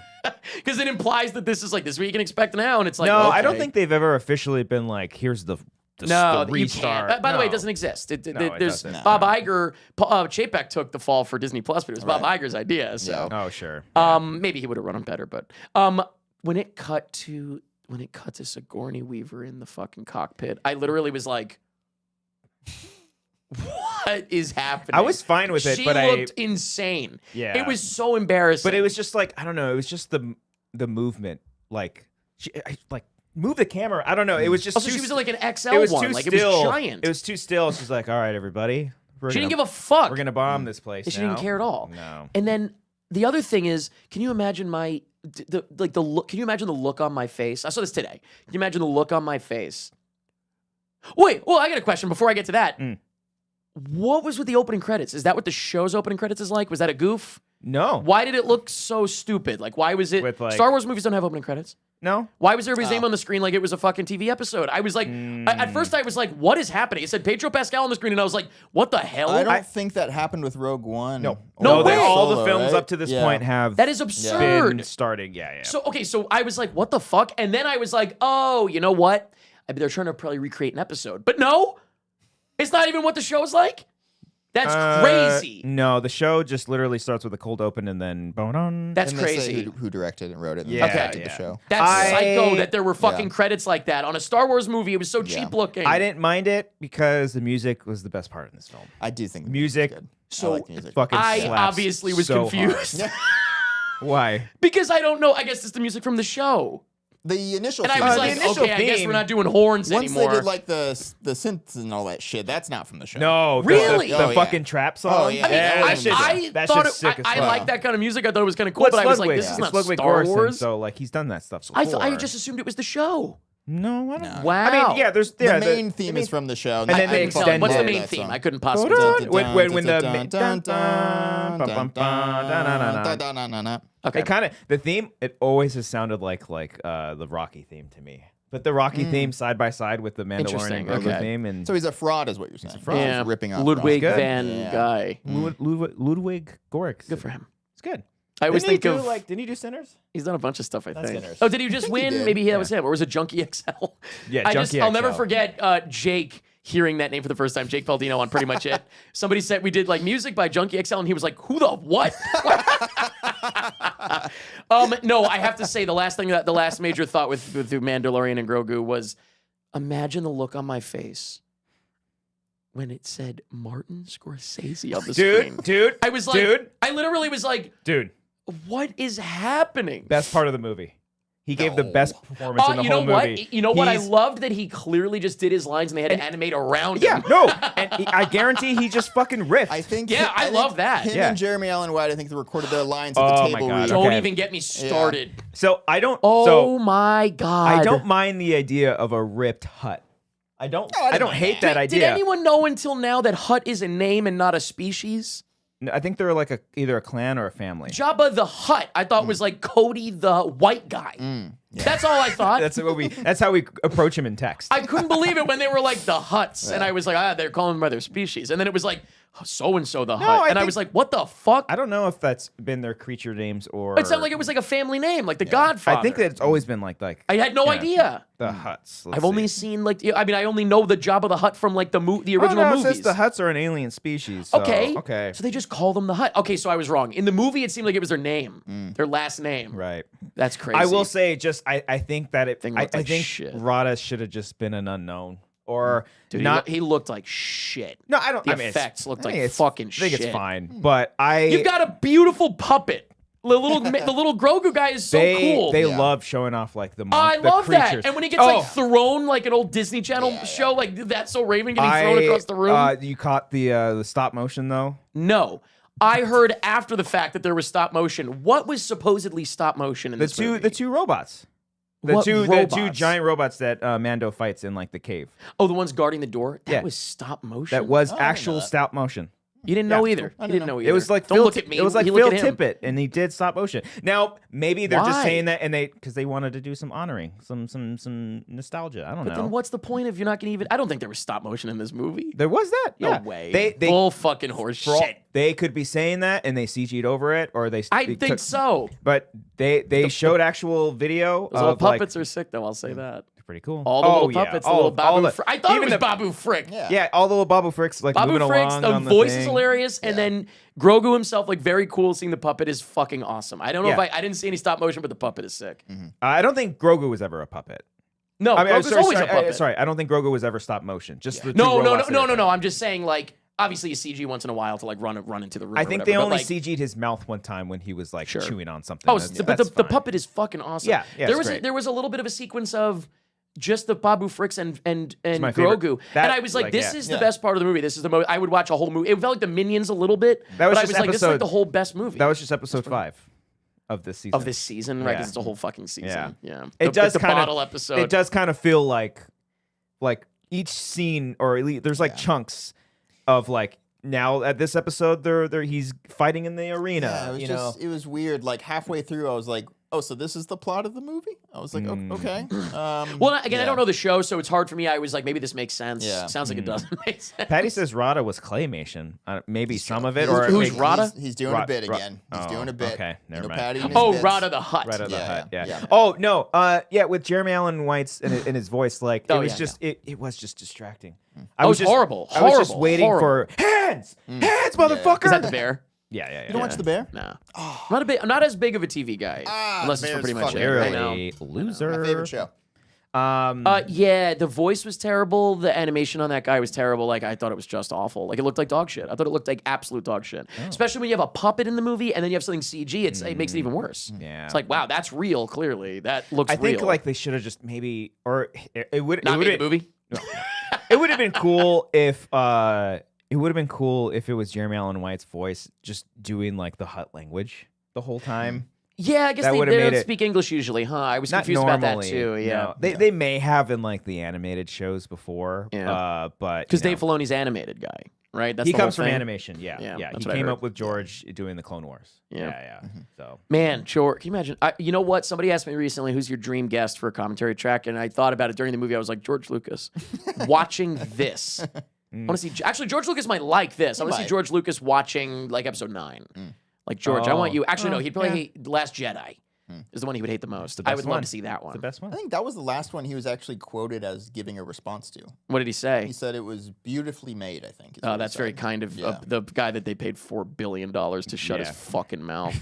because it implies that this is like this is what you can expect now, and it's like No, okay. I don't think they've ever officially been like, here's the No, you restart. can't. By the way, it No. doesn't exist. it There's doesn't. Bob Iger. Chapek took the fall for Disney Plus, but it was Bob Iger's idea. So Oh, sure. maybe he would have run them better. But when it cut to Sigourney Weaver in the fucking cockpit, I literally was like, "What is happening?" I was fine with it, she but looked insane. Yeah. It was so embarrassing. But it was just like, I don't know. It was just the movement. Like, like move the camera. I don't know. It was just. also too she was in like an XL it was one, too like still. it was giant. It was too still. She's like, all right, everybody. She didn't give a fuck. We're gonna bomb this place. She didn't now." care at all. No. And then the other thing is, can you imagine the look? Can you imagine the look on my face? I saw this today. Can you imagine the look on my face? Wait, well, I got a question before I get to that. What was with the opening credits? Is that what the show's opening credits is like? Was that a goof? No. Why did it look so stupid? Like, why was it? With, like- Star Wars movies don't have opening credits. No. Why was everybody's name on the screen like it was a fucking TV episode? I was like, at first I was like, what is happening? It said Pedro Pascal on the screen, and I was like, what the hell? I don't think that happened with Rogue One. No. No way! All the Solo, films right? up to this Yeah. point have That is absurd. been starting. Yeah. So I was like, what the fuck? And then I was like, oh, you know what? They're trying to probably recreate an episode. But no, it's not even what the show's like. That's crazy. No, the show just literally starts with a cold open and then bon. That's And they say crazy. who directed and wrote it. And Yeah, directed yeah. the show. That's I- psycho that there were fucking Yeah. credits like that on a Star Wars movie. It was so cheap looking. I didn't mind it because the music was the best part in this film. I do think the Music. music's good. So, I like the music. Fucking I slaps obviously was so confused hard. Why? because I don't know. I guess it's the music from the show. The initial And I theme- was the like, initial okay, I guess theme- we're not doing horns once anymore. they did like the synths and all that shit, that's not from the show. No, Really? the Oh, yeah. fucking trap song. Oh, yeah. I mean, that shit's- I that thought shit's sick as I fuck. like that kind of music. I thought it was kind of cool, Well, but I was like, Ludwig. this is It's not Ludwig Star Göransson, Wars. so like he's done that stuff before. I just assumed it was the show. no, I don't. Wow. I mean, yeah, there's The yeah, main theme is from the show. and then I they can extend What's the it. main that theme? song. I couldn't possibly tell. When the Okay. It kind of the theme. It always has sounded like the Rocky theme to me. But the Rocky theme side by side with the Mandalorian Interesting, Grogu okay. theme, and So he's a fraud, is what you're saying. fraud. Yeah, He's ripping off. Ludwig Good. Van Yeah. Guy. Ludwig Göransson. Good for him. It's good. I always Didn't he think do, of didn't he do Sinners? he's done a bunch of stuff. I think. Sinners. Oh, did he just think he win? did. Maybe that was him, or was it Junkie XL? Yeah, I'll Junkie never XL. forget Jake hearing that name for the first time. Jake Baldino on Pretty Much It. Somebody said we did like music by Junkie XL, and he was like, "Who the what?" No, I have to say the last major thought with Mandalorian and Grogu was, imagine the look on my face when it said Martin Scorsese on the screen. Dude, I was like, I literally was like, dude, what is happening? best part of the movie. He gave the best performance in the whole movie. You know what? I loved that he clearly just did his lines and they had to animate around Yeah, him. no, and I guarantee he just fucking riffed. I think. Yeah, I love that. Him Yeah. and Jeremy Allen White, I think they recorded their lines at Oh the my table. God. read. Don't Okay. even get me started. So I don't. Oh so my God. I don't mind the idea of a ripped hut. I don't. I don't hate that idea. Did anyone know until now that Hutt is a name and not a species? No, I think they're like either a clan or a family. Jabba the Hutt, I thought was like Cody the white guy. That's all I thought. That's how we approach him in text. I couldn't believe it when they were like the Hutts, and I was like, they're calling them by their species, and then it was like so and so the Hutt, I and I think- was like, what the fuck? I don't know if that's been their creature names or. It sounded like it was like a family name, like the Godfather. I think that it's always been like I had no idea. the huts. Let's I've only see. seen like I only know the Jabba the Hutt from like the original It movies. says the huts are an alien species. So, Okay. Okay. So they just call them the Hutt. Okay, so I was wrong. In the movie, it seemed like it was their name, their last name. Right. That's crazy. I will say, I think that Thing I looked like think shit. Rada should have just been an unknown or Dude, not. he looked like shit. No, I don't. The I mean, effects looked I like think it's- fucking I think shit. it's fine, but You've got a beautiful puppet. The little Grogu guy is so cool. They love showing off like the. I the love creatures. that. And when he gets like thrown like an old Disney Channel show, like That's So Raven getting thrown across the room. You caught the stop motion though. No. I heard after the fact that there was stop motion. What was supposedly stop motion in this movie? The two robots. The What two robots? giant robots that Mando fights in like the cave. Oh, the ones guarding the door? That Yeah. was stop motion? That was I didn't know actual that. stop motion. You didn't know either. I You didn't didn't know. know either. It was like Don't Phil, look at me. It was like You Phil look at him. Tippett, and he did stop motion. Now maybe they're just Why? saying that, and because they wanted to do some honoring, some nostalgia. I don't But know. then what's the point if you're not going to even... I don't think there was stop motion in this movie. There was that. No Yeah. way. They Full fucking horse for all- shit. they could be saying that, and they CG'd over it, or they. I they think took- so. But they showed actual video Those little of like puppets are sick, though. I'll say that. pretty cool. All the little puppets, the little Babu Frick. I thought it even was the- Babu Frick. Yeah, all the little Babu Fricks like Babu moving Frick's, along the on the voice thing. is hilarious, and then Grogu himself, like very cool. Seeing the puppet is fucking awesome. I don't know if I didn't see any stop motion, but the puppet is sick. I don't think Grogu was ever a puppet. No, I mean, Grogu's always a puppet. sorry, I don't think Grogu was ever stop motion. Just the two No. robots that are- I'm just saying, like, obviously you CG once in a while to like run into the room. I or think whatever, they but, only like, CG'd his mouth one time when he was like chewing on something. Oh, That's- but that's the fine. puppet is fucking awesome. Yeah, it's there was a little bit of a sequence of just the Babu Fricks and my favorite. Grogu, That- and I was like, like, this yeah. is the best part of the movie. This is the most. I would watch a whole movie. It felt like the Minions a little bit, That was but I just was like, this is like episode- the whole best movie. That was just episode 5 of this season. of this season, right? Yeah. Because it's a whole fucking season. Yeah. Yeah, It does the kind bottle of episode. It does kind of feel like each scene, or at least there's like chunks of like now at this episode he's fighting in the arena. Yeah, it was just it was weird. Like halfway through, I was like, "Oh, so this is the plot of the movie?" I was like, "Okay." Well, again, I don't know the show, so it's hard for me. I was like, maybe this makes sense. Yeah. Sounds like it doesn't make sense. Patty says Rada was claymation. Maybe some of it, He's- or Who's maybe- Rada? He's doing a bit again. He's Oh, doing a bit. okay, never You know, mind. Patty and his Oh, bits. Rada the Hutt. Right out of the hut, yeah. yeah. Oh no, yeah, with Jeremy Allen White's in his voice, like Oh, it was yeah, just it was just distracting. It was horrible. I was just Horrible. waiting Horrible. for hands, motherfucker. Is that the bear? Yeah. You don't watch the bear? No, I'm not as big of a TV guy. Unless it's for Bear's pretty much fucking it. I know. Clearly, loser. My favorite show. Yeah, the voice was terrible. The animation on that guy was terrible. Like, I thought it was just awful. Like, it looked like dog shit. I thought it looked like absolute dog shit. Especially when you have a puppet in the movie and then you have something CG. It makes it even worse. Yeah. It's like, wow, that's real. Clearly, that looks I think real. like they should have just maybe, or it would not made the movie. it would have been cool if it would have been cool if it was Jeremy Allen White's voice just doing like the Hutt language the whole time. Yeah, I guess That they would've don't made it- speak English usually, huh? I was Not confused normally. about that too. Yeah, no. They may have in like the animated shows before. Yeah. But because you know, Dave Filoni's animated guy, right? That's he the whole comes from thing. animation. Yeah. Yeah, He that's what I came heard. up with George doing the Clone Wars. Yeah. Yeah. So Man, George, can you imagine? You know what? Somebody asked me recently, who's your dream guest for a commentary track? And I thought about it during the movie. I was like, George Lucas. Watching this. I want to see. Actually, George Lucas might like this. I want to see might. George Lucas watching like episode 9. Like, George, I want you. Actually, no, he'd probably hate The Last Jedi. Is the one he would hate the most. I best would love one. to see that one. the best one. I think that was the last one he was actually quoted as giving a response to. What did he say? He said it was beautifully made, I think. is Oh, what he that's very said. kind of Yeah. the guy that they paid $4 billion to shut his Yeah. fucking mouth.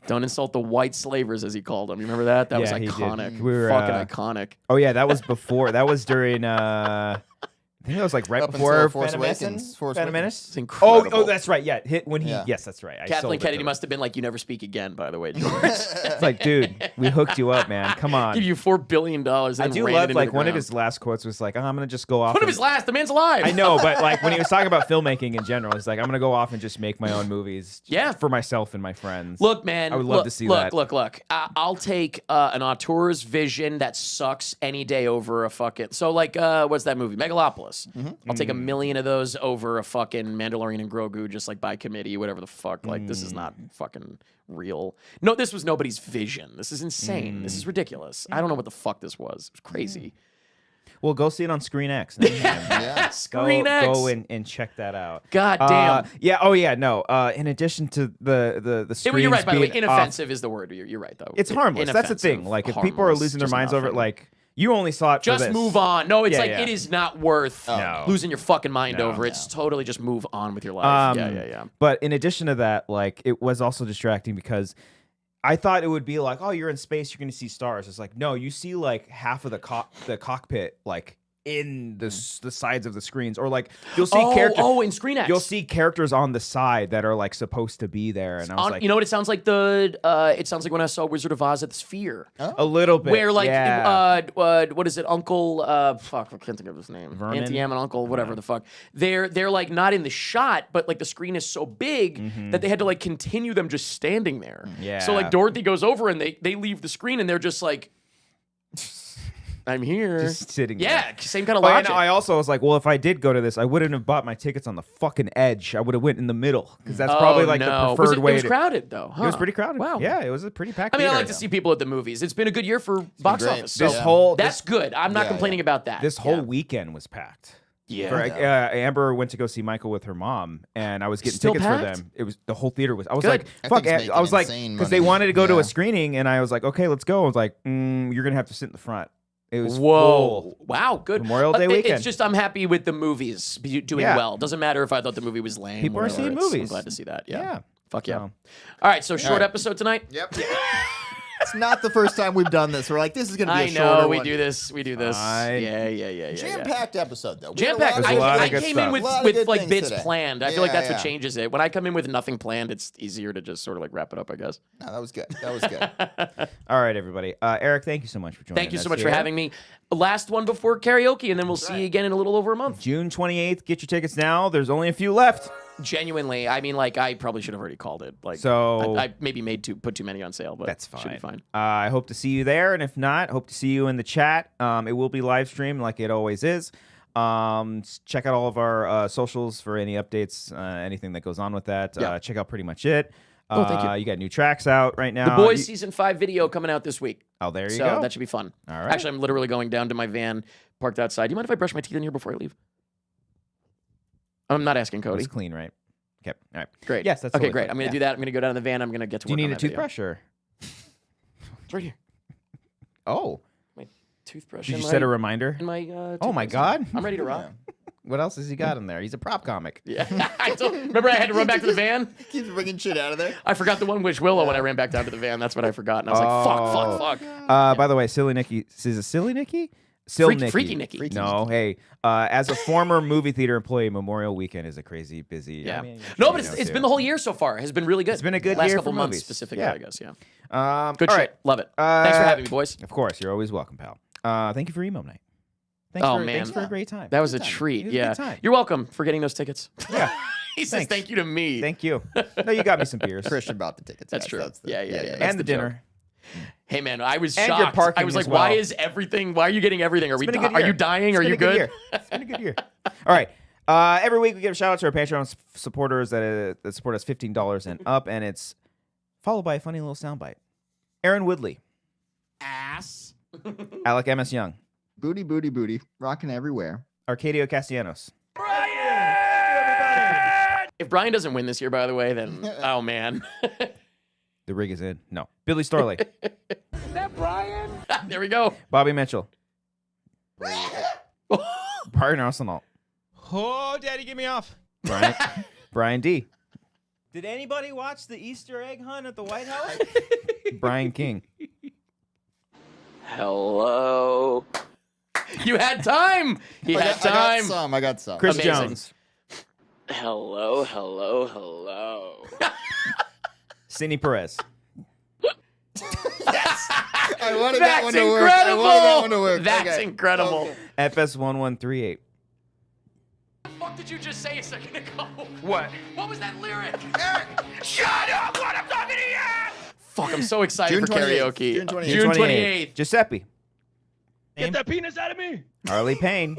Don't insult the white slavers, as he called them. You remember that? That was Yeah, he did. iconic. We were, Fucking iconic. Oh yeah, that was before. That was during. I think it was like right Up before until Force Phantom Awakens. Force Phantom Awakens. Menace. It's incredible. Oh, that's right. Yeah, when he. Yeah. Yes, that's right. I sold Kathleen it to Kennedy him. must have been like, "You never speak again." By the way, George. It's like, dude, we hooked you up, man. Come on. Give you $4 billion. I do love like one of his last quotes was like, "Oh, I'm gonna just go off." One of and- his last. The man's alive. I know, but like when he was talking about filmmaking in general, he's like, "I'm gonna go off and just make my own movies, Yeah. for myself and my friends." Look, man. I would love to see that. Look. I'll take an auteur's vision that sucks any day over a fucking. So like, what's that movie? Megalopolis. I'll take a million of those over a fucking Mandalorian and Grogu, just like by committee, whatever the fuck. Like, this is not fucking real. No, this was nobody's vision. This is insane. This is ridiculous. I don't know what the fuck this was. It was crazy. Well, go see it on Screen X. next time. Yeah. Screen X. Go and check that out. God damn. Yeah. Oh yeah. No. In addition to the screens You're right, by the way. being Inoffensive is the word. You're right, though. It's harmless. That's the thing. Inoffensive, Like if people are harmless, losing their just minds over it, nothing. like you only saw it. Just for this. move on. No, it's Yeah, like yeah. it is not worth No. losing your fucking mind No. over. It's totally just move on with your life. Yeah. But in addition to that, like it was also distracting because I thought it would be like, oh, you're in space, you're going to see stars. It's like, no, you see like half of the cockpit, like in the sides of the screens, or like you'll see characters. Oh, in Screen X. You'll see characters on the side that are like supposed to be there, and I was like, you know what it sounds like? It sounds like when I saw Wizard of Oz at the Sphere, a little bit, where like yeah. what is it, Uncle? Fuck, I can't think of his name. Vernon? Auntie Em and Uncle, whatever the fuck. They're like not in the shot, but like the screen is so big that they had to like continue them just standing there. Yeah. So like Dorothy goes over and they leave the screen and they're just like, I'm here. Just sitting Yeah, there. same kind of Oh, and logic. I also was like, well, if I did go to this, I wouldn't have bought my tickets on the fucking edge. I would have went in the middle because that's probably like the preferred way. It was to... crowded though. It was huh? pretty crowded. Wow. Yeah, it was a pretty packed. I mean, I theater. like to see people at the movies. It's been a good year for box great. office. So This whole that's good. I'm not complaining about that. This whole weekend was packed. Yeah. For, Amber went to go see Michael with her mom, and I was getting Still tickets packed? for them. It was the whole theater was. I was Good. like, That fuck. thing's I was like, making because insane they wanted to go to money. a screening, and I was like, okay, let's go. I was like, you're gonna have to sit in the front. It was Whoa! full. Wow, good. Memorial Day weekend. It's just I'm happy with the movies doing Yeah. well. Doesn't matter if I thought the movie was lame. People are whatever. seeing It's- I'm movies. glad to see that. Yeah. Yeah. Fuck yeah. So- All right, so short right. episode tonight. Yep. It's not the first time we've done this. We're like, this is going to be a I shorter know we one. do this. We do this. Fine. Yeah. Jam-packed episode, though. Jam-packed. There's a lot of I good came stuff. in with, A lot of with good like things bits today. planned. I feel like that's Yeah. what changes it. When I come in with nothing planned, it's easier to just sort of like wrap it up, I guess. No, that was good. That was good. All right, everybody. Eric, thank you so much for joining us. Thank you so much for here. having me. Last one before karaoke, and then we'll see you again in a little over a month. June 28th. Get your tickets now. There's only a few left. Genuinely, I mean, like I probably should have already called it. Like, So- I maybe put too many on sale, but That's fine. Should be fine. I hope to see you there, and if not, hope to see you in the chat. It will be live streamed like it always is. Check out all of our socials for any updates, anything that goes on with that. Yeah. Check out pretty much it. Oh, thank you. You got new tracks out right now. The Boys season 5 video coming out this week. Oh, there you So go. that should be fun. All right. Actually, I'm literally going down to my van parked outside. Do you mind if I brush my teeth in here before I leave? I'm not asking Cody. It's clean, right? Okay. All right. Great. Yes, that's okay. totally Great. fine. I'm gonna do that. I'm gonna go down to the van. I'm gonna get to Do you work need on a that video. toothbrush or? It's right here. Oh, My toothbrush. did in you my, set a reminder? in my? Oh my toothbrush. God! I'm ready to rock. What else has he got in there? He's a prop comic. Yeah. Remember, I had to run back to the van. Keeps bringing shit out of there. I forgot the one wish Willow when I ran back down to the van. That's what I forgot, and I was like, fuck. By the way, Silly Nicky, is it Silly Nicky? Silly Nicky. Freaky Nicky. No, hey. As a former movie theater employee, Memorial Weekend is a crazy busy. Yeah. I mean, No, but you know, it's too. been the whole year so far. It has been really good. It's been a good Last year couple for months movies. specifically, Yeah. I guess. Yeah. all Good shit. right. Love it. Thanks for having me, boys. Of course, you're always welcome, pal. Thank you for Emo Night. Man. Thanks for a great time. That was a treat. It was a Yeah. good time. You're welcome for getting those tickets. Yeah. He says Thanks. thank you to me. Thank you. No, you got me some beers. Christian bought the tickets. That's guys. true. That's Yeah. That's And the joke. dinner. Hey man, I was And your shocked. parking I was like, as well. why is everything? Why are you getting everything? Are we? It's been a good Are year. you dying? It's Are been you a good good? year. It's been a good year. All right. Every week we give a shout out to our Patreon supporters that support us $15 and up, and it's followed by a funny little soundbite. Aaron Woodley, Ass. Alec M.S. Young, Booty, booty, booty. Rocking everywhere. Arcadio Castellanos, If Brian doesn't win this year, by the way, then oh man. the rig is in. No. Billy Storley, There we go. Bobby Mitchell, Brian Arsenal, Oh, Daddy, get me off. Brian D, Did anybody watch the Easter egg hunt at the White House? Brian King. Hello. You had time. He had time. I got some. Chris Amazing. Jones. Hello, hello, hello. Sidney Perez. I wanted that That's one to work. incredible. I wanted that one to work. That's Okay. incredible. Okay. FS1138. What did you just say a second ago? What? What was that lyric? Eric, shut up when I'm talking to you! Fuck, I'm so excited June for 28th. karaoke. June 28th. June 28th. Giuseppe. Get that penis out of me! Harley Payne.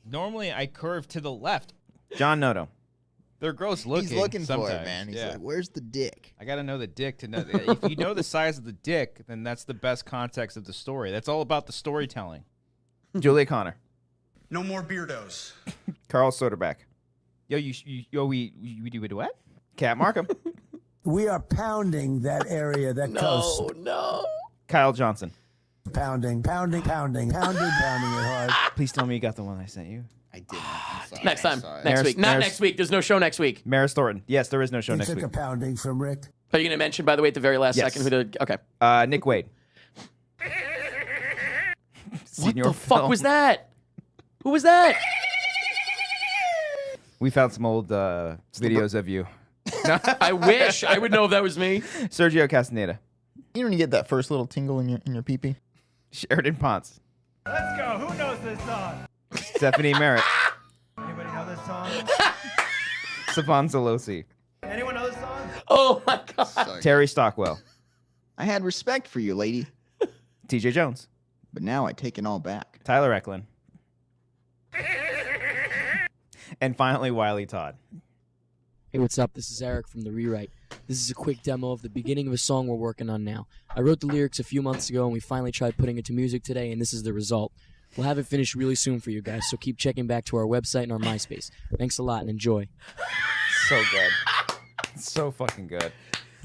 Normally, I curve to the left. John Noto. They're gross looking. He's looking for sometimes. it, man. He's yeah. like, "Where's the dick?" I gotta know the dick to know. If you know the size of the dick, then that's the best context of the story. That's all about the storytelling. Julia Connor. No more beardos. Carl Soderback. We do what? Cat Markham. We are pounding that area, that coast. No. Kyle Johnson. Pounding it hard. Please tell me you got the one I sent you. I didn't. I'm sorry. Next time. I'm sorry. Next Maris- week. Not Maris- next week. There's no show next week. Maris Thornton. Yes, there is no show You next took week. a pounding from Rick. Are you going to mention, by the way, at the very last Yes. second who the... Okay. Nick Wade. What the fuck was that? Who was that? We found some old videos of you. I wish. I would know if that was me. Sergio Castaneda. You don't get that first little tingle in your pee-pee? Sheridan Ponce. Let's go. Who knows this song? Stephanie Merritt. Anybody know this song? Savon Zalosi. Anyone know this song? Oh, my God. Sorry. Terry Stockwell. I had respect for you, lady, TJ Jones. but now I take it all back. Tyler Eklund. And finally, Wiley Todd. Hey, what's up? This is Eric from The Rewrite. This is a quick demo of the beginning of a song we're working on now. I wrote the lyrics a few months ago, and we finally tried putting it to music today, and this is the result. We'll have it finished really soon for you guys, so keep checking back to our website and our MySpace. Thanks a lot, and enjoy. So good. So fucking good.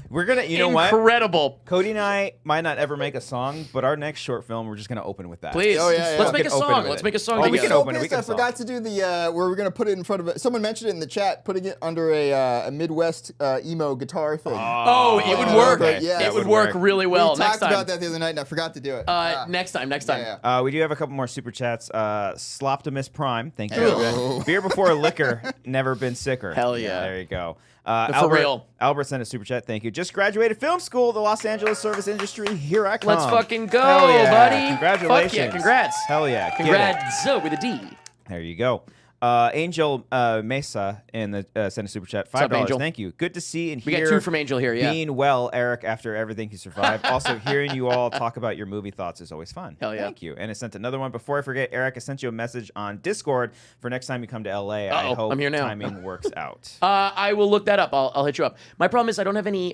We're gonna, you know what? Incredible. Cody and I might not ever make a song, but our next short film, we're just gonna open with that. Please. Oh, yeah, yeah. Let's We make a can open song. with Let's it. make a song Oh, we together. can open it. We can I forgot to do the where we're gonna put it in front of it. Someone mentioned it in the chat, putting it under a Midwest emo guitar thing. Oh, it would yeah, work. okay, yeah. It That would would work work. really well. We Next talked time. about that the other night, and I forgot to do it. Next time. Yeah. We do have a couple more super chats. Sloptimus Prime, thank you. Oh. Beer before liquor, never been sicker. Hell yeah. There you go. For Albert, real. Albert sent a super chat. Thank you. Just graduated film school, the Los Angeles service industry. Here I come. Let's fucking go, Hell yeah. buddy. Congratulations. Fuck yeah. Congrats. Hell yeah. Get it. Congrats with a D. There you go. Angel Mesa in the sent a super chat. up, $5. Angel? Thank you. Good to see and We hear. got two from Angel here, yeah. Being well, Eric, after everything he survived. Also, hearing you all talk about your movie thoughts is always fun. Hell yeah. Thank you. And I sent another one. Before I forget, Eric, I sent you a message on Discord for next time you come to LA. I hope I'm here now. timing works out. I will look that up. I'll hit you up. My problem is I don't have any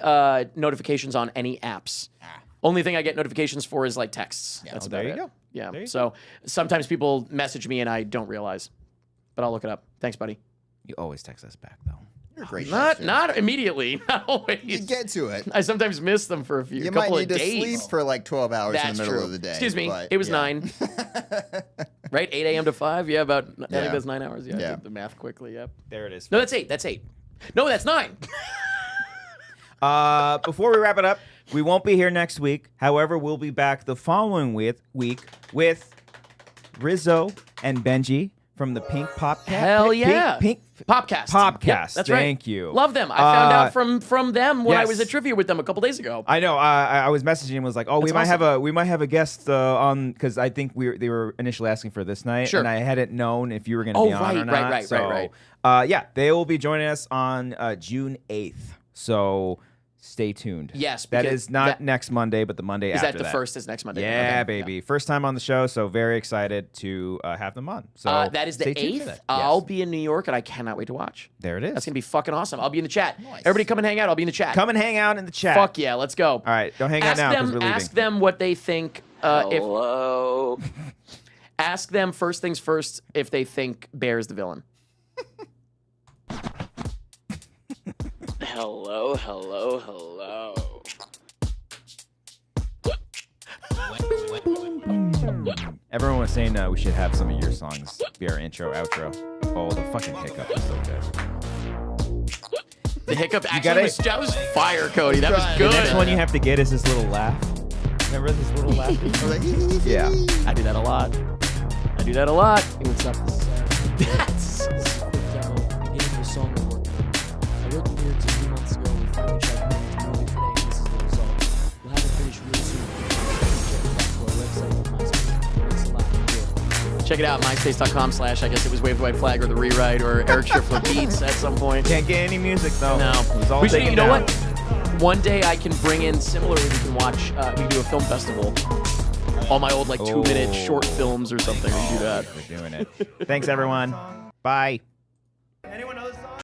notifications on any apps. Only thing I get notifications for is like texts. That's there about you it. go. Yeah. There you So sometimes people message me and I don't realize, but I'll look it up. Thanks, buddy. You always text us back, though. You're a great. Not immediately. Not always. You get to it. I sometimes miss them for a You might couple need of to days. sleep for like 12 hours That's in the middle true. of the day. Excuse me. but, It was yeah. 9. Right? 8 a.m. to 5. Yeah, about. I Yeah. think that's 9 hours. Yeah. I Yeah. did the math quickly. Yep. There it is. No, that's 8. That's 8. No, that's 9. Before we wrap it up, we won't be here next week. However, we'll be back the following week with Rizzo and Benji from the Pink Popcast. Hell yeah. Pink Popcast. Popcast. Yep, that's right. Thank you. Love them. I found out from them when I yes. was at trivia with them a couple days ago. I know. I was messaging him. Was like, oh, we That's might have a guest on because I think they were initially asking for this night, Sure. and I hadn't known if you were going to Oh, be on or not. right. Yeah, they will be joining us on June 8th. So stay tuned. Yes, that because is not that- next Monday, but the Monday Is after that the first is next Monday? Yeah, Okay. baby. First time on the show, so very excited to have them on. So That is the stay tuned for 8th. that. I'll Yes. be in New York, and I cannot wait to watch. There it is. That's going to be fucking awesome. I'll be in the chat. Everybody come and hang out. I'll be in the chat. Come and hang out in the chat. Fuck yeah, let's go. All right, don't hang out now because we're leaving. Ask them what they think. Hello. Ask them first things first if they think Bear's the villain. Hello, hello, hello. Everyone was saying we should have some of your songs be our intro, outro. Oh, the fucking hiccup is so good. The hiccup gotta- actually was, that was fire, Cody. That was Try it. good. The next one you have to get is this little laugh. Remember this little laugh? I was like, Yeah. I do that a lot. I do that a lot. Hey, what's up? This is a quick demo, beginning of a song we're working on. I wrote the lyrics a few months ago, and we finally tried putting it to music today, and this is the result. We'll have it finished real soon. Check it out to our website and MySpace. Thanks a lot. Enjoy. Check it out, myspace.com/ I guess it was Wave the White Flag or the rewrite or Eric Striffler beats at some point. Can't get any music though. No. It was all We should, taken you know down. what? One day I can bring in similarly. We can watch. We can do a film festival. All my old 2-minute short films or something. We can do that. We're doing it. Thanks everyone. Bye.